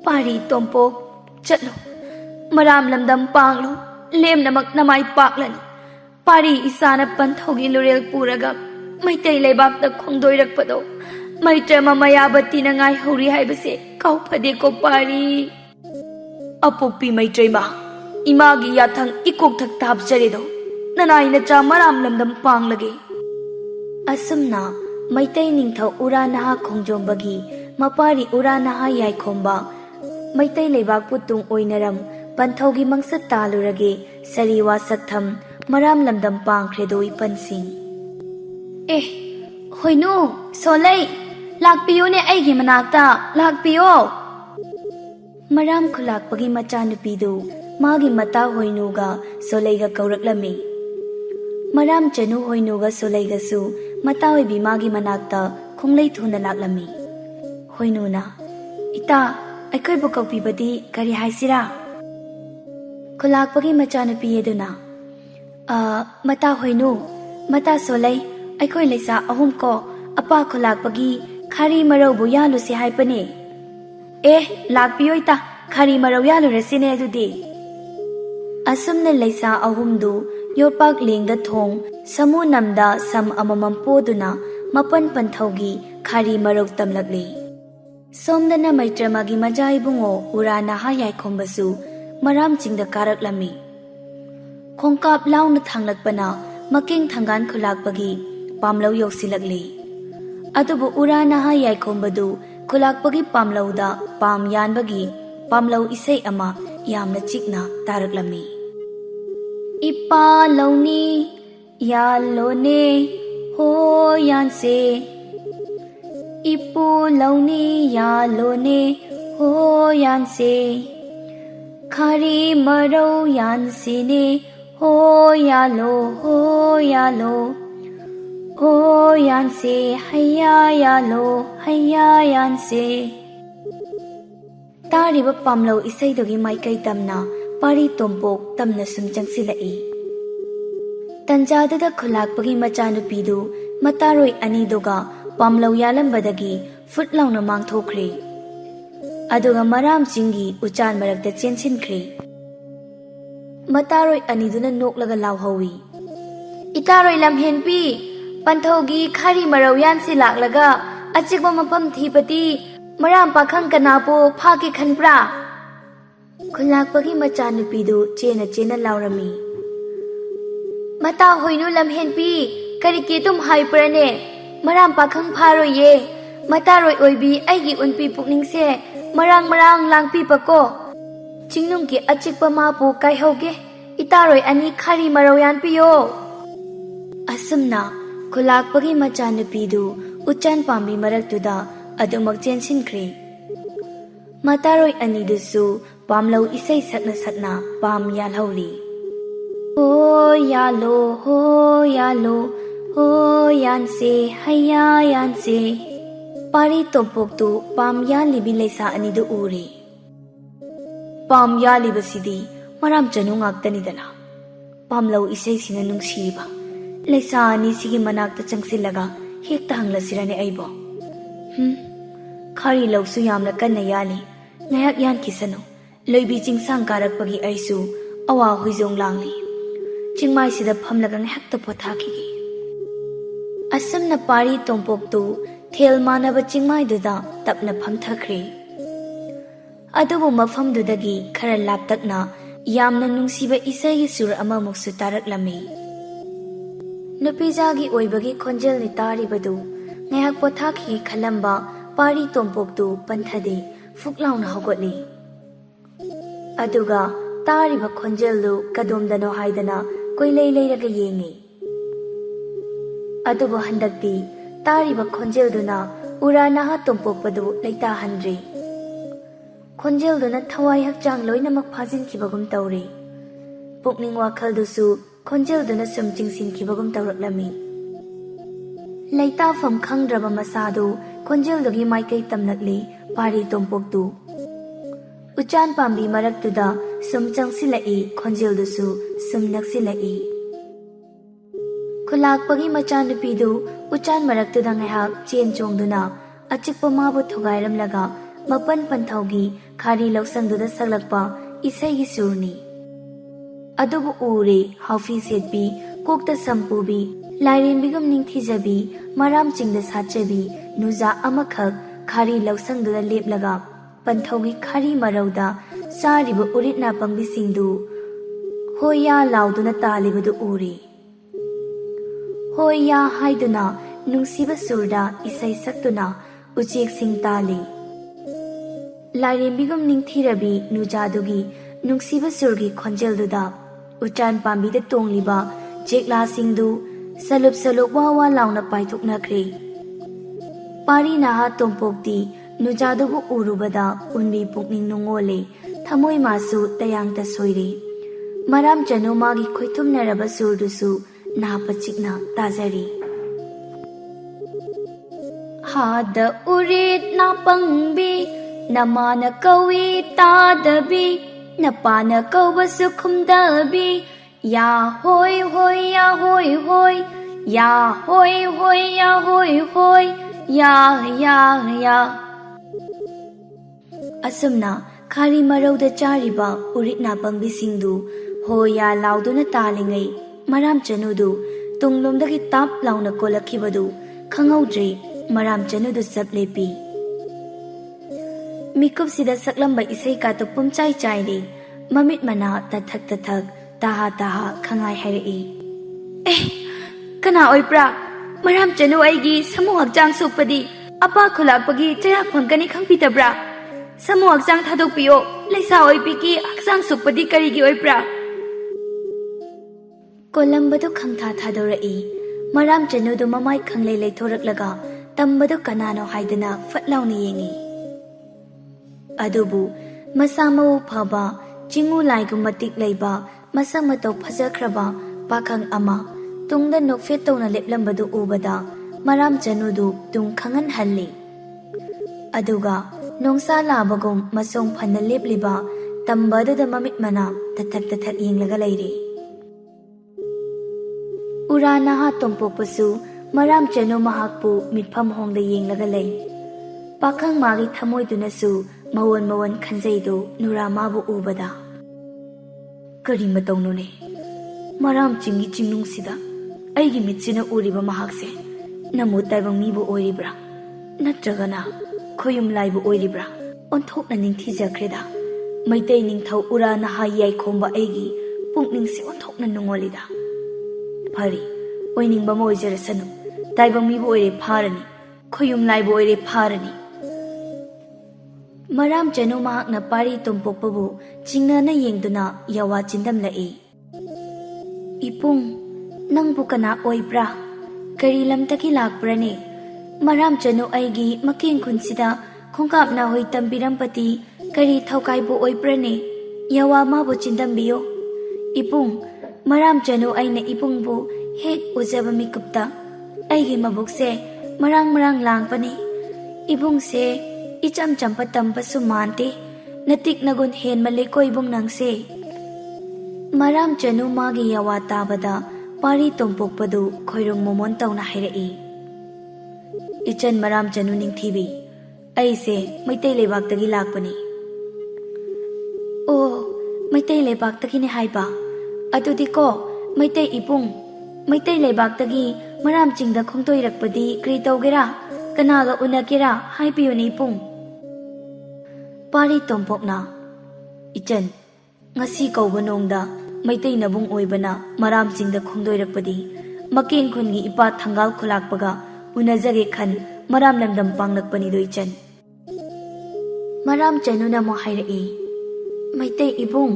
पारी तोंपोक चलो मराम लमदम पांगलो लेमनमक नमाई पाकलनी पारी इसाना पंथौगी लुरेल पुरगा मैतै लेबाकता खोंदोइरकपदो मैत्रम मयाबती नंगाई हौरी हाइबसे काउफदे को पारी अपोकपी मैत्रैमा इमागी याथंग इकोक थक्ता हापचरेदो ननाई नचा मराम लमदम पांगलगे असमना मैतै निंथौ उरा नहा खोंजोंबगी मपारी उरा नहा याइखोंबा मैतै लेबाक पुतुंग ओइनरम पंथौगी मंगसत तालुरगे सरीवा सकथम मराम लमदम पांगख्रेदो इपनसिंग ए होइनु सोलै लाकपियोने आइगी मनाक्ता लाकपियो मराम खुलाकपगी मचानुपीदु मागी मता होइनुगा सोलैगा कौरकलमी मराम चनु होइनुगा सोलैगसु मता होइबी मागी मनाक्ता खोंलै थुना लाकलमी होइनुना इता अखोइबु कौपीबदी करी हाइसिरा खुलाकपगी मचानुपी एदुना मता होइनु मता सोलै अखोइ लैसा अहुम को अपा खुलाकपगी खारी मरौबु यालुसे हाइपने ए लाकपियोइता खारी मरौ यालुरसिने अदुदी असुमने लैसा अहुमदु योपाक लेंगदा थोंग समु नमदा सम अममम पोदुना मपन पंथौगी खारी मरौ तमलगले सोमदना मैत्रमगी मजाइबुंगो उराना हा याइखोंबसु मराम चिंगदा कारकलमी खोंकाप लाउना थांगलकपना मकेंग थंगान खुलाकपगी पामलौ योक्सिलगले अदुबु उरा नहा याइखोंबदु खुलाकपगी पामलौदा पाम यानबगी पामलौ इसै अमा यामना चिकना तारकलमी इपा लौनी यालोने हो यानसे इपु लौनी यालोने हो यानसे खारी मरौ यानसेने हो यालो โฮยานเซให้ยายาโลให้ยายานเซตาริบปามโลอิไซดกิไมไกตำนาปารีตมปกตำนาสุมจังสิละอีตันจาดดขลักปกิมาจานุปีดูมาตารอยอันนี้ดูกาปามโลยาลัมบดกีฟุตลาวนามังโทครีอดูกามารามจิงกีอุจานมารักเดเจนสินครีมาตารอยอันนี้ดูนันนกละกลาวฮาวีอิตารอยลำเห็นปีปันโทกีคารีมารายานสิลักละกะอาจิกมาพัมทีปตีมารามปะขังกันนาโปพากิขันปราคนลักปกิมาจานุปีดูเจนลาวรามีมาตาหอยนูลำเห็นปีกะริกีตุมไฮปราเนมารามปะขังพารอยเยมาตารอยออยบีไอกีอุนปีปุกนิงเซมารางลางปีปะโกจิงนุงกีอาจิกปะมาปูไกเฮาเกอิตารอยอันนี้คารีมารายานปีโยอาสมนาคนลักปกิมาจานุปีดูอุจานปามีมารักตุดาอดุมักเจนสินครีมาตารอยอันนี้ดูสูปามเลาอิเซสักนาปามยาลาวลีโฮยาโลโฮยาโลโฮยานเซให้ยายานเซปารีตบปกตูปามยาลีบิเลสาอันนี้ดูอูรีปามยาลีบสิดีมารามจนุงักตันิดนะปามเลาอิเซสินนุงชีบะเลสาอันนี้สิกิมานักตะจังสิลกะเฮกตังละสิระเนไอบ่คารีเลาสุยามละกันนายาลีงายักยานคิสนุเลยบีจิงสังการักปกีไอซูอวาหุยจงลางลีจิงไม่สิดพัมละกันหักตะพอทากีอาสมนปารีตงปกตูเทลมานาบจิงไม่ดูดาตับนพัมทักรีอดูบุมาฟัมดูดกีคาร์ลับตักนายามนันนุงสีบอิเซยิสุรอามามุกสุตารักลามีนปีจากีโอยบกีคอนเจลนิตารีบดูงายักพอทากีขลัมบาปารีตงปกตูปันทะดีฟุกลาวนาฮกลีอดูกาตาริบคอนเจลลูกระดมดานอไฮดนากุยเลยระกเยงีอดูบหันดักดีตาริบคอนเจลดูนาอุรานาฮตุมปกปดูไลตาฮันรีคอนเจลดูนาทวายฮักจังลอยนมักพาจินขีบกุมเตารีปุกนิงวาคัลดูสูคอนเจลดูนาสมจิงสินขีบกุมเตารักลามีไลตาฟมขังดรบมาซาดูคอนเจลดูกีไมเกยตำนักลีปารีตมปกตูอุจานปามบีมารักตุดาสมจังสิละอีคอนเจลดูสูสมนักสิละอีคนลักปกิมาจานุปีดูอุจานมารักตุดาไงฮักเจียนจงดูนาอาจิกปมาบุทกายรำละกะมาปันเทากีคารีลกสังดูดาสักลักปาอิเซกิสูนีอดูบุอูรีฮาฟิเซตบีกุกตะสัมปูบีลายเรียนบิกมนิงทิจบีมารามจิงดาสัจบีนูซาอมะคักคารีลกสังดูดาเล็บละกะปันทวีคารีมาราดาซาริบอุรินาปังบิสิงดูโฮยาลาวดุนาตาลิบดูอูรีโฮยาไฮดุนานุงสิบสุรดาอิไซสักดุนาอุจิกสิงตาลีลายเรียนบิกมนิงทีรบีนูจาดุกีนุงสิบสุรกีคอนเจลดูดาอุจานปามบิดตงลิบาเจกลาสิงดูสลุบว่าลาวนาไปทุกนักรีปารีนาฮาตงปกตีนูจาดูบุอูรุบดาอุนบีปุกนิงนงโอเลทำมวยมาสูตยังตะสวยรีมารามจันโนมากิคุยทุมเนรบสูดุสูนาปจิกนาตาเจรีฮาดอุริดนาปังบีนามานกวีตาดบีนปานกวสุขุมดบียาโฮยโฮยยาโฮยโฮยยาโฮยโฮยยาโฮยโฮยยาอาสมนาคารีมาราดจาริบาอุรินาปังบิสิงดูโฮยาลาวดุนตาลิงไงมารามจนุดูตุงลมดกิตับลาวนโกลคิบดูขังเอาใจมารามจนุดูสับเลปีมีกุบสิดาสักลำใบอิเซกาตุปุ่มใจดีมามิดมานาตัดทักตาหาขังไงให้รีขณะอ้อยปรามารามจนุไอกีสมุหักจางสุปดีอปาขลักปกีจะรักพังกันในขังพิตาบราสมุหักจางทัดปิโอเลยสาวไอปีกีอักจางสุปดีการิกิอ้อยปราโกลัมบดุขังทาดระอีมารามจนุดูมาไม่ขังเลยทรักละกาตัมบดุกนาโนไฮดนาฟัดลาวนี่ยังไงอดูบุมาสามูพาบาจิงูไลกุมติกเลยบามาสังมาตกพะเจคราบาปาคังอามา ꯇꯨꯡꯗ ꯅꯣꯛꯐꯦꯠ ꯇꯧꯅ ꯂꯦꯞꯂꯝꯕꯗꯨ ꯎꯕꯗ ꯃꯔꯥꯝ ꯆꯅꯨꯗꯨ ꯇꯨꯡ ꯈꯪꯍꯟꯍꯜꯂꯤ꯫ ꯑꯗꯨꯒ ꯅꯣꯡꯁꯥ ꯂꯥꯕꯒꯨꯝ ꯃꯁꯣꯡ ꯐꯟꯅ ꯂꯦꯞꯂꯤꯕ ꯇꯝꯕ ꯑꯗꯨꯗ ꯃꯃꯤꯠ ꯃꯅꯥ ꯇꯊꯛ ꯌꯦꯡꯂꯒ ꯂꯩꯔꯤ꯫ ꯎꯔꯥ ꯅꯍꯥ ꯇꯣꯝꯄꯣꯛꯄꯁꯨ ꯃꯔꯥꯝ ꯆꯅꯨ ꯃꯍꯥꯛꯄꯨ ꯃꯤꯠꯐꯝ ꯍꯣꯡꯗ ꯌꯦꯡꯂꯒ ꯂꯩ꯫ ꯄꯥꯈꯪ ꯃꯥꯒꯤ ꯊꯃꯣꯏꯗꯨꯅꯁꯨ ꯃꯋꯣꯟ ꯈꯟꯖꯩꯗꯨ ꯅꯨꯔꯥꯃꯥꯕꯨ ꯎꯕꯗ꯫ ꯀꯔꯤ ꯃꯇꯧꯅꯣꯅꯦ? ꯃꯔꯥꯝ ꯆꯤꯡꯒꯤ ꯆꯤꯡꯅꯨꯡꯁꯤꯗ ꯑꯩꯒꯤ ꯃꯤꯠꯁꯤꯅ ꯎꯔꯤꯕ ꯃꯍꯥꯛꯁꯦ ꯅꯃꯨ ꯇꯥꯏꯕꯪ ꯃꯤꯕꯨ ꯑꯣꯏꯔꯤꯕ꯭ꯔꯥ ꯅꯠꯇ꯭ꯔꯒꯅ ꯈꯣꯌꯨꯝ ꯂꯥꯏꯕꯨ ꯑꯣꯏꯔꯤꯕ꯭ꯔꯥ? ꯑꯣꯟꯊꯣꯛꯅ ꯅꯤꯡꯊꯤꯖꯈ꯭ꯔꯦꯗ꯫ ꯃꯩꯇꯩ ꯅꯤꯡꯊꯧ ꯎꯔꯥ ꯅꯍꯥ ꯌꯥꯏꯈꯣꯝꯕ ꯑꯩꯒꯤ ꯄꯨꯛꯅꯤꯡꯁꯤ ꯑꯣꯟꯊꯣꯛꯅ ꯅꯨꯡꯉꯣꯜꯂꯤꯗ꯫ ꯐꯔꯤ, ꯑꯣꯏꯅꯤꯡꯕ ꯑꯃ ꯑꯣꯏꯖꯔꯁꯅꯨ꯫ ꯇꯥꯏꯕꯪ ꯃꯤꯕꯨ ꯑꯣꯏꯔꯦ ꯐꯥꯔꯅꯤ, ꯈꯣꯌꯨꯝ ꯂꯥꯏꯕꯨ ꯑꯣꯏꯔꯦ ꯐꯥꯔꯅꯤ꯫ ꯃꯔꯥꯝ ꯆꯅꯨ ꯃꯍꯥꯛꯅ ꯄꯥꯔꯤ ꯇꯣꯝꯄꯣꯛꯄꯕꯨ ꯆꯤꯡꯅꯅ ꯌꯦꯡꯗꯨꯅ ꯌꯥꯋꯥ ꯆꯤꯟꯗꯝꯂꯛꯏ꯫ ꯏꯄꯨꯡ, ꯅꯪꯕꯨ ꯀꯅꯥ ꯑꯣꯏꯕ꯭ꯔꯥ? ꯀꯔꯤ ꯂꯝꯗꯒꯤ ꯂꯥꯛꯄ꯭ꯔꯅꯦ? ꯃꯔꯥꯝ ꯆꯅꯨ ꯑꯩꯒꯤ ꯃꯀꯦꯡ ꯈꯨꯟꯁꯤꯗ ꯈꯣꯡꯀꯥꯞ ꯅꯥꯍꯣꯏ ꯇꯝꯕꯤꯔꯝꯕꯗꯤ ꯀꯔꯤ ꯊꯧꯀꯥꯏꯕꯨ ꯑꯣꯏꯕ꯭ꯔꯅꯦ? ꯌꯥꯋꯥ ꯃꯥꯕꯨ ꯆꯤꯟꯗꯝꯕꯤꯌꯣ꯫ ꯏꯄꯨꯡ, ꯃꯔꯥꯝ ꯆꯅꯨ ꯑꯩꯅ ꯏꯄꯨꯡꯕꯨ ꯍꯦꯛ ꯎꯖꯕ ꯃꯤꯀꯨꯞꯇ ꯑꯩꯒꯤ ꯃꯕꯨꯛꯁꯦ ꯃꯔꯥꯡ ꯂꯥꯡꯕꯅꯤ꯫ ꯏꯕꯨꯡꯁꯦ ꯏꯆꯝ ꯆꯝꯄ ꯇꯝꯕꯁꯨ ꯃꯥꯟꯗꯦ, ꯅꯇꯤꯛ ꯅꯒꯨꯟ ꯍꯦꯟꯃꯜꯂꯦꯀꯣ ꯏꯕꯨꯡ ꯅꯪꯁꯦ꯫ ꯃꯔꯥꯝ ꯆꯅꯨ ꯃꯥꯒꯤ ꯌꯥꯋꯥ ꯇꯥꯕꯗ ꯄꯥꯔꯤ ꯇꯣꯝꯄꯣꯛꯄꯗꯨ ꯈꯣꯏꯔꯣꯡ ꯃꯣꯃꯣꯟ ꯇꯧꯅ ꯍꯥꯏꯔꯛꯏ꯫ ꯏꯆꯟ ꯃꯔꯥꯝ ꯆꯅꯨ ꯅꯤꯡꯊꯤꯕꯤ, ꯑꯩꯁꯦ ꯃꯩꯇꯩ ꯂꯩꯕꯥꯛꯇꯒꯤ ꯂꯥꯛꯄꯅꯤ꯫ ꯑꯣ, ꯃꯩꯇꯩ ꯂꯩꯕꯥꯛꯇꯒꯤꯅꯦ ꯍꯥꯏꯕ? ꯑꯗꯨꯗꯤꯀꯣ ꯃꯩꯇꯩ ꯏꯄꯨꯡ, ꯃꯩꯇꯩ ꯂꯩꯕꯥꯛꯇꯒꯤ ꯃꯔꯥꯝ ꯆꯤꯡꯗ ꯈꯣꯡꯗꯣꯏꯔꯛꯄꯗꯤ ꯀꯔꯤ ꯇꯧꯒꯦꯔꯥ? ꯀꯅꯥꯒ ꯎꯅꯒꯦꯔꯥ? ꯍꯥꯏꯕꯤꯌꯨꯅꯦ ꯏꯄꯨꯡ꯫ ꯄꯥꯔꯤ ꯇꯣꯝꯄꯣꯛꯅ, ꯏꯆꯟ, ꯉꯁꯤ ꯀꯧꯕ ꯅꯣꯡꯗ ꯃꯩꯇꯩ ꯅꯕꯨꯡ ꯑꯣꯏꯕꯅ ꯃꯔꯥꯝ ꯆꯤꯡꯗ ꯈꯣꯡꯗꯣꯏꯔꯛꯄꯗꯤ ꯃꯀꯦꯡ ꯈꯨꯟꯒꯤ ꯏꯄꯥ ꯊꯪꯒꯥꯜ ꯈꯨꯂꯥꯛꯄꯒ ꯎꯅꯖꯒꯦ ꯈꯟ ꯃꯔꯥꯝ ꯂꯝꯗꯝ ꯄꯥꯡꯂꯛꯄꯅꯤꯗꯣ ꯏꯆꯟ꯫ ꯃꯔꯥꯝ ꯆꯅꯨꯅ ꯑꯃꯨꯛ ꯍꯥꯏꯔꯛꯏ, ꯃꯩꯇꯩ ꯏꯕꯨꯡ,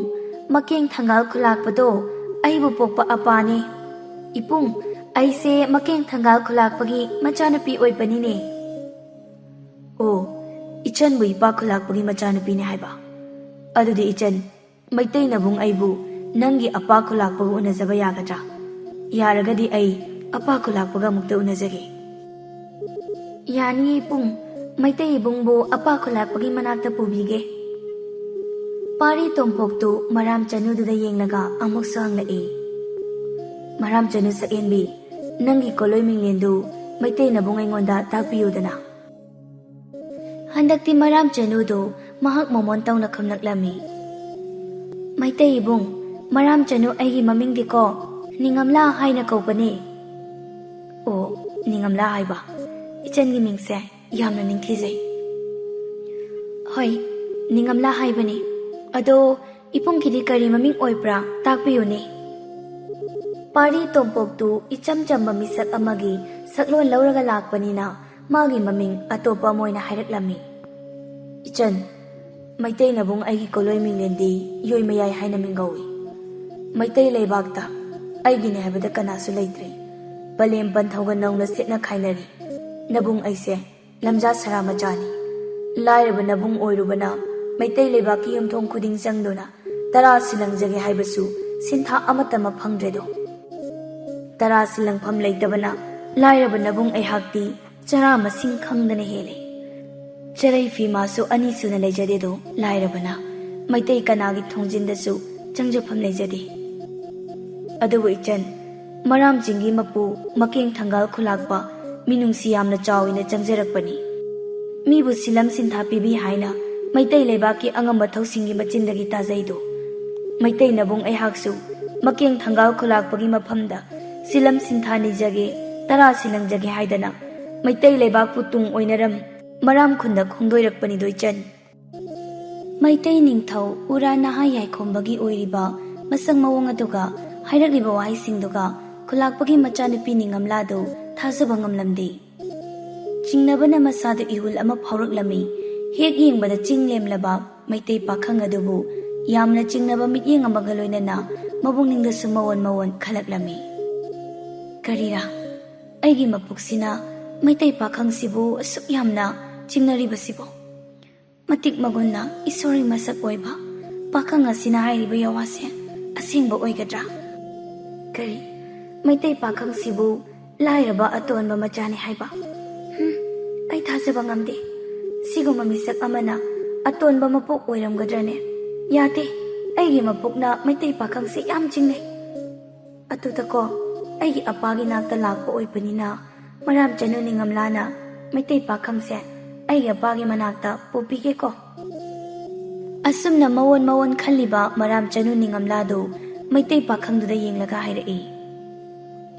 ꯃꯀꯦꯡ ꯊꯪꯒꯥꯜ ꯈꯨꯂꯥꯛꯄꯗꯣ ꯑꯩꯕꯨ ꯄꯣꯛꯄ ꯑꯄꯥꯅꯦ꯫ ꯏꯄꯨꯡ, ꯑꯩꯁꯦ ꯃꯀꯦꯡ ꯊꯪꯒꯥꯜ ꯈꯨꯂꯥꯛꯄꯒꯤ ꯃꯆꯥꯅꯨꯄꯤ ꯑꯣꯏꯕꯅꯤꯅꯦ꯫ ꯑꯣ, ꯏꯆꯟꯕꯨ ꯏꯄꯥ ꯈꯨꯂꯥꯛꯄꯒꯤ ꯃꯆꯥꯅꯨꯄꯤꯅꯦ ꯍꯥꯏꯕ? ꯑꯗꯨꯗꯤ ꯏꯆꯟ, ꯃꯩꯇꯩ ꯅꯕꯨꯡ ꯑꯩꯕꯨ ꯅꯪꯒꯤ ꯑꯄꯥ ꯈꯨꯂꯥꯛꯄꯒ ꯎꯅꯖꯕ ꯌꯥꯒꯗ꯭ꯔꯥ? ꯌꯥꯔꯒꯗꯤ ꯑꯩ ꯑꯄꯥ ꯈꯨꯂꯥꯛꯄꯒ ꯑꯃꯨꯛꯇ ꯎꯅꯖꯒꯦ꯫ ꯌꯥꯅꯤꯌꯦ ꯏꯄꯨꯡ, ꯃꯩꯇꯩ ꯏꯕꯨꯡꯕꯨ ꯑꯄꯥ ꯈꯨꯂꯥꯛꯄꯒꯤ ꯃꯅꯥꯛꯇ ꯄꯨꯕꯤꯒꯦ꯫ ꯄꯥꯔꯤ ꯇꯣꯝꯄꯣꯛꯇꯨ ꯃꯔꯥꯝ ꯆꯅꯨꯗꯨꯗ ꯌꯦꯡꯂꯒ ꯑꯃꯨꯛꯁꯨ ꯍꯪꯂꯛꯏ, ꯃꯔꯥꯝ ꯆꯅꯨ ꯁꯛꯍꯦꯟꯕꯤ, ꯅꯪꯒꯤ ꯀꯣꯂꯣꯏ ꯃꯤꯡꯂꯦꯟꯗꯨ ꯃꯩꯇꯩ ꯅꯕꯨꯡ ꯑꯩꯉꯣꯟꯗ ꯇꯥꯛꯄꯤꯌꯨꯗꯅ꯫ ꯍꯟꯗꯛꯇꯤ ꯃꯔꯥꯝ ꯆꯅꯨꯗꯨ ꯃꯍꯥꯛ ꯃꯣꯃꯣꯟ ꯇꯧꯅ ꯈꯨꯝꯂꯛꯂꯝꯃꯤ꯫ ꯃꯩꯇꯩ ꯏꯕꯨꯡ, ꯃꯔꯥꯝ ꯆꯅꯨ ꯑꯩꯒꯤ ꯃꯃꯤꯡꯗꯤꯀꯣ ꯅꯤꯡꯉꯝꯂꯥ ꯍꯥꯏꯅ ꯀꯧꯕꯅꯤ꯫ ꯑꯣ, ꯅꯤꯡꯉꯝꯂꯥ ꯍꯥꯏꯕ? ꯏꯆꯟꯒꯤ ꯃꯤꯡꯁꯦ ꯌꯥꯝꯅ ꯅꯤꯡꯊꯤꯖꯩ꯫ ꯍꯣꯏ, ꯅꯤꯡꯉꯝꯂꯥ ꯍꯥꯏꯕꯅꯤ꯫ ꯑꯗꯣ ꯏꯄꯨꯡꯒꯤꯗꯤ ꯀꯔꯤ ꯃꯃꯤꯡ ꯑꯣꯏꯕ꯭ꯔꯥ ꯇꯥꯛꯄꯤꯌꯨꯅꯦ꯫ ꯄꯥꯔꯤ ꯇꯣꯝꯄꯣꯛꯇꯨ ꯏꯆꯝ ꯆꯝꯕ ꯃꯤꯁꯛ ꯑꯃꯒꯤ ꯁꯛꯂꯣꯟ ꯂꯧꯔꯒ ꯂꯥꯛꯄꯅꯤꯅ ꯃꯥꯒꯤ ꯃꯃꯤꯡ ꯑꯇꯣꯞꯄ ꯑꯃ ꯑꯣꯏꯅ ꯍꯥꯏꯔꯛꯂꯝꯃꯤ꯫ ꯏꯆꯟ, ꯃꯩꯇꯩ ꯅꯕꯨꯡ ꯑꯩꯒꯤ ꯀꯣꯂꯣꯏ ꯃꯤꯡꯂꯦꯟꯗꯤ ꯌꯣꯏꯃꯌꯥꯏ ꯍꯥꯏꯅ ꯃꯤꯡꯒꯧꯏ꯫ ꯃꯩꯇꯩ ꯂꯩꯕꯥꯛꯇ ꯑꯩꯒꯤꯅꯦ ꯍꯥꯏꯕꯗ ꯀꯅꯥꯁꯨ ꯂꯩꯇ꯭ꯔꯤ꯫ ꯄꯂꯦꯝ ꯄꯟꯊꯧꯒ ꯅꯧꯅ ꯁꯦꯠꯅ ꯈꯥꯏꯅꯔꯤ꯫ ꯅꯕꯨꯡ ꯑꯩꯁꯦ ꯂꯝꯖꯥ ꯁꯔꯥ ꯃꯆꯥꯅꯤ꯫ ꯂꯥꯏꯔꯕ ꯅꯕꯨꯡ ꯑꯣꯏꯔꯨꯕꯅ ꯃꯩꯇꯩ ꯂꯩꯕꯥꯛꯀꯤ ꯌꯨꯝꯊꯣꯡ ꯈꯨꯗꯤꯡ ꯆꯪꯗꯨꯅ ꯇꯔꯥ ꯁꯤꯜꯂꯪꯖꯒꯦ ꯍꯥꯏꯕꯁꯨ ꯁꯤꯟꯊꯥ ꯑꯃꯠꯇꯃꯛ ꯐꯪꯗ꯭ꯔꯦꯗꯣ꯫ ꯇꯔꯥ ꯁꯤꯜꯂꯪꯐꯝ ꯂꯩꯇꯕꯅ ꯂꯥꯏꯔꯕ ꯅꯕꯨꯡ ꯑꯩꯍꯥꯛꯇꯤ ꯆꯔꯥ ꯃꯁꯤꯡ ꯈꯪꯗꯅ ꯍꯦꯜꯂꯦ꯫ ꯆꯔꯩ ꯐꯤꯃꯥꯁꯨ ꯑꯅꯤ ꯁꯨꯅ ꯂꯩꯖꯗꯦꯗꯣ ꯂꯥꯏꯔꯕꯅ ꯃꯩꯇꯩ ꯀꯅꯥꯒꯤ ꯊꯣꯡꯖꯤꯟꯗꯁꯨ ꯆꯪꯖꯐꯝ ꯂꯩꯖꯗꯦ꯫ ꯑꯗꯨꯕꯨ ꯏꯆꯟ, ꯃꯔꯥꯝ ꯆꯤꯡꯒꯤ ꯃꯄꯨ ꯃꯀꯦꯡ ꯊꯪꯒꯥꯜ ꯈꯨꯂꯥꯛꯄ ꯃꯤꯅꯨꯡꯁꯤ ꯌꯥꯝꯅ ꯆꯥꯎꯏꯅ ꯆꯪꯖꯔꯛꯄꯅꯤ꯫ ꯃꯤꯕꯨ ꯁꯤꯜꯂꯝ ꯁꯤꯟꯊꯥ ꯄꯤꯕꯤ ꯍꯥꯏꯅ ꯃꯩꯇꯩ ꯂꯩꯕꯥꯛꯀꯤ ꯑꯉꯝꯕ ꯊꯧꯁꯤꯡꯒꯤ ꯃꯆꯤꯟꯗꯒꯤ ꯇꯥꯖꯩꯗꯣ꯫ ꯃꯩꯇꯩ ꯅꯕꯨꯡ ꯑꯩꯍꯥꯛꯁꯨ ꯃꯀꯦꯡ ꯊꯪꯒꯥꯜ ꯈꯨꯂꯥꯛꯄꯒꯤ ꯃꯐꯝꯗ ꯁꯤꯜꯂꯝ ꯁꯤꯟꯊꯥ ꯅꯤꯖꯒꯦ, ꯇꯔꯥ ꯁꯤꯜꯂꯪꯖꯒꯦ ꯍꯥꯏꯗꯅ ꯃꯩꯇꯩ ꯂꯩꯕꯥꯛꯄꯨ ꯇꯨꯡ ꯑꯣꯏꯅꯔꯝ ꯃꯔꯥꯝ ꯈꯨꯟꯗ ꯈꯣꯡꯗꯣꯏꯔꯛꯄꯅꯤꯗꯣ ꯏꯆꯟ꯫ ꯃꯩꯇꯩ ꯅꯤꯡꯊꯧ ꯎꯔꯥ ꯅꯍꯥ ꯌꯥꯏꯈꯣꯝꯕꯒꯤ ꯑꯣꯏꯔꯤꯕ ꯃꯁꯛ ꯃꯑꯣꯡ ꯑꯗꯨꯒ ꯍꯥꯏꯔꯛꯂꯤꯕ ꯋꯥꯍꯩꯁꯤꯡꯗꯨꯒ ꯈꯨꯂꯥꯛꯄꯒꯤ ꯃꯆꯥꯅꯨꯄꯤ ꯅꯤꯡꯉꯝꯂꯥꯗꯨ ꯊꯥꯖꯕ ꯉꯝꯂꯝꯗꯦ꯫ ꯆꯤꯡꯅꯕꯅ ꯃꯁꯥꯗ ꯏꯍꯨꯜ ꯑꯃ ꯐꯥꯎꯔꯛꯂꯝꯃꯤ꯫ ꯍꯦꯛ ꯌꯦꯡꯕꯗ ꯆꯤꯡ ꯂꯦꯝꯂꯕ ꯃꯩꯇꯩ ꯄꯥꯈꯪ ꯑꯗꯨꯕꯨ ꯌꯥꯝꯅ ꯆꯤꯡꯅꯕ ꯃꯤꯠꯌꯦꯡ ꯑꯃꯒ ꯂꯣꯏꯅꯅ ꯃꯕꯨꯛꯅꯤꯡꯗꯁꯨ ꯃꯋꯣꯟ ꯈꯜꯂꯛꯂꯝꯃꯤ꯫ ꯀꯔꯤꯔꯥ, ꯑꯩꯒꯤ ꯃꯄꯨꯛꯁꯤꯅ ꯃꯩꯇꯩ ꯄꯥꯈꯪꯁꯤꯕꯨ ꯑꯁꯨꯛ ꯌꯥꯝꯅ ꯆꯤꯡꯅꯔꯤꯕꯁꯤꯕꯨ? ꯃꯇꯤꯛ ꯃꯒꯨꯟꯅ ꯏꯁꯣꯔꯒꯤ ꯃꯁꯛ ꯑꯣꯏꯕ ꯄꯥꯈꯪ ꯑꯁꯤꯅ ꯍꯥꯏꯔꯤꯕ ꯌꯥꯋꯥꯁꯦ ꯑꯁꯦꯡꯕ ꯑꯣꯏꯒꯗ꯭ꯔꯥ? ꯀꯔꯤ, ꯃꯩꯇꯩ ꯄꯥꯈꯪꯁꯤꯕꯨ ꯂꯥꯏꯔꯕ ꯑꯇꯣꯟꯕ ꯃꯆꯥꯅꯤ ꯍꯥꯏꯕ? ꯑꯩ ꯊꯥꯖꯕ ꯉꯝꯗꯦ꯫ ꯁꯤꯒꯨꯝꯕ ꯃꯤꯁꯛ ꯑꯃꯅ ꯑꯇꯣꯟꯕ ꯃꯄꯣꯛ ꯑꯣꯏꯔꯝꯒꯗ꯭ꯔꯅꯦ? ꯌꯥꯗꯦ, ꯑꯩꯒꯤ ꯃꯄꯣꯛꯅ ꯃꯩꯇꯩ ꯄꯥꯈꯪꯁꯦ ꯌꯥꯝ ꯆꯤꯡꯅꯩ꯫ ꯑꯗꯨꯗꯀꯣ ꯑꯩꯒꯤ ꯑꯄꯥꯒꯤ ꯅꯥꯛꯇ ꯂꯥꯛꯄ ꯑꯣꯏꯕꯅꯤꯅ ꯃꯔꯥꯝꯆꯅꯨ ꯅꯤꯡꯉꯝꯂꯥꯅ ꯃꯩꯇꯩ ꯄꯥꯈꯪꯁꯦ ꯑꯩꯒꯤ ꯑꯄꯥꯒꯤ ꯃꯅꯥꯛꯇ ꯄꯨꯕꯤꯒꯦꯀꯣ꯫ ꯑꯁꯨꯝꯅ ꯃꯋꯣꯟ ꯈꯜꯂꯤꯕ ꯃꯔꯥꯝꯆꯅꯨ ꯅꯤꯡꯉꯝꯂꯥꯗꯨ ꯃꯩꯇꯩ ꯄꯥꯈꯪꯗꯨꯗ ꯌꯦꯡꯂꯒ ꯍꯥꯏꯔꯛꯏ,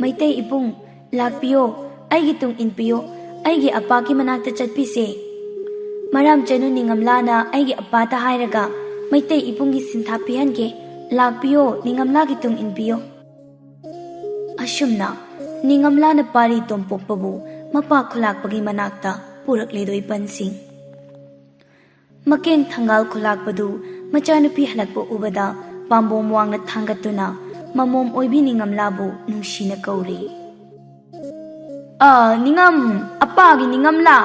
ꯃꯩꯇꯩ ꯏꯕꯨꯡ, ꯂꯥꯛꯄꯤꯌꯣ, ꯑꯩꯒꯤ ꯇꯨꯡ ꯏꯟꯕꯤꯌꯣ, ꯑꯩꯒꯤ ꯑꯄꯥꯒꯤ ꯃꯅꯥꯛꯇ ꯆꯠꯄꯤꯁꯦ꯫ ꯃꯔꯥꯝꯆꯅꯨ ꯅꯤꯡꯉꯝꯂꯥꯅ ꯑꯩꯒꯤ ꯑꯄꯥꯗ ꯍꯥꯏꯔꯒ ꯃꯩꯇꯩ ꯏꯕꯨꯡꯒꯤ ꯁꯤꯟꯊꯥ ꯄꯤꯍꯟꯒꯦ, ꯂꯥꯛꯄꯤꯌꯣ, ꯅꯤꯡꯉꯝꯂꯥꯒꯤ ꯇꯨꯡ ꯏꯟꯕꯤꯌꯣ꯫ ꯑꯁꯨꯝꯅ ꯅꯤꯡꯉꯝꯂꯥꯅ ꯄꯥꯔꯤ ꯇꯣꯝꯄꯣꯛꯄꯕꯨ ꯃꯄꯥ ꯈꯨꯂꯥꯛꯄꯒꯤ ꯃꯅꯥꯛꯇ ꯄꯨꯔꯛꯂꯦꯗꯣꯏ ꯄꯟꯁꯤꯡ꯫ ꯃꯀꯦꯡ ꯊꯪꯒꯥꯜ ꯈꯨꯂꯥꯛꯄꯗꯨ ꯃꯆꯥꯅꯨꯄꯤ ꯍꯜꯂꯛꯄ ꯎꯕꯗ ꯄꯥꯝꯕꯣꯝ ꯋꯥꯡꯅ ꯊꯥꯡꯒꯠꯇꯨꯅ ꯃꯃꯣꯝ ꯑꯣꯏꯕꯤ ꯅꯤꯡꯉꯝꯂꯥꯕꯨ ꯅꯨꯡꯁꯤꯅ ꯀꯧꯔꯤ꯫ ꯅꯤꯡꯉꯝ, ꯑꯄꯥꯒꯤ ꯅꯤꯡꯉꯝꯂꯥ,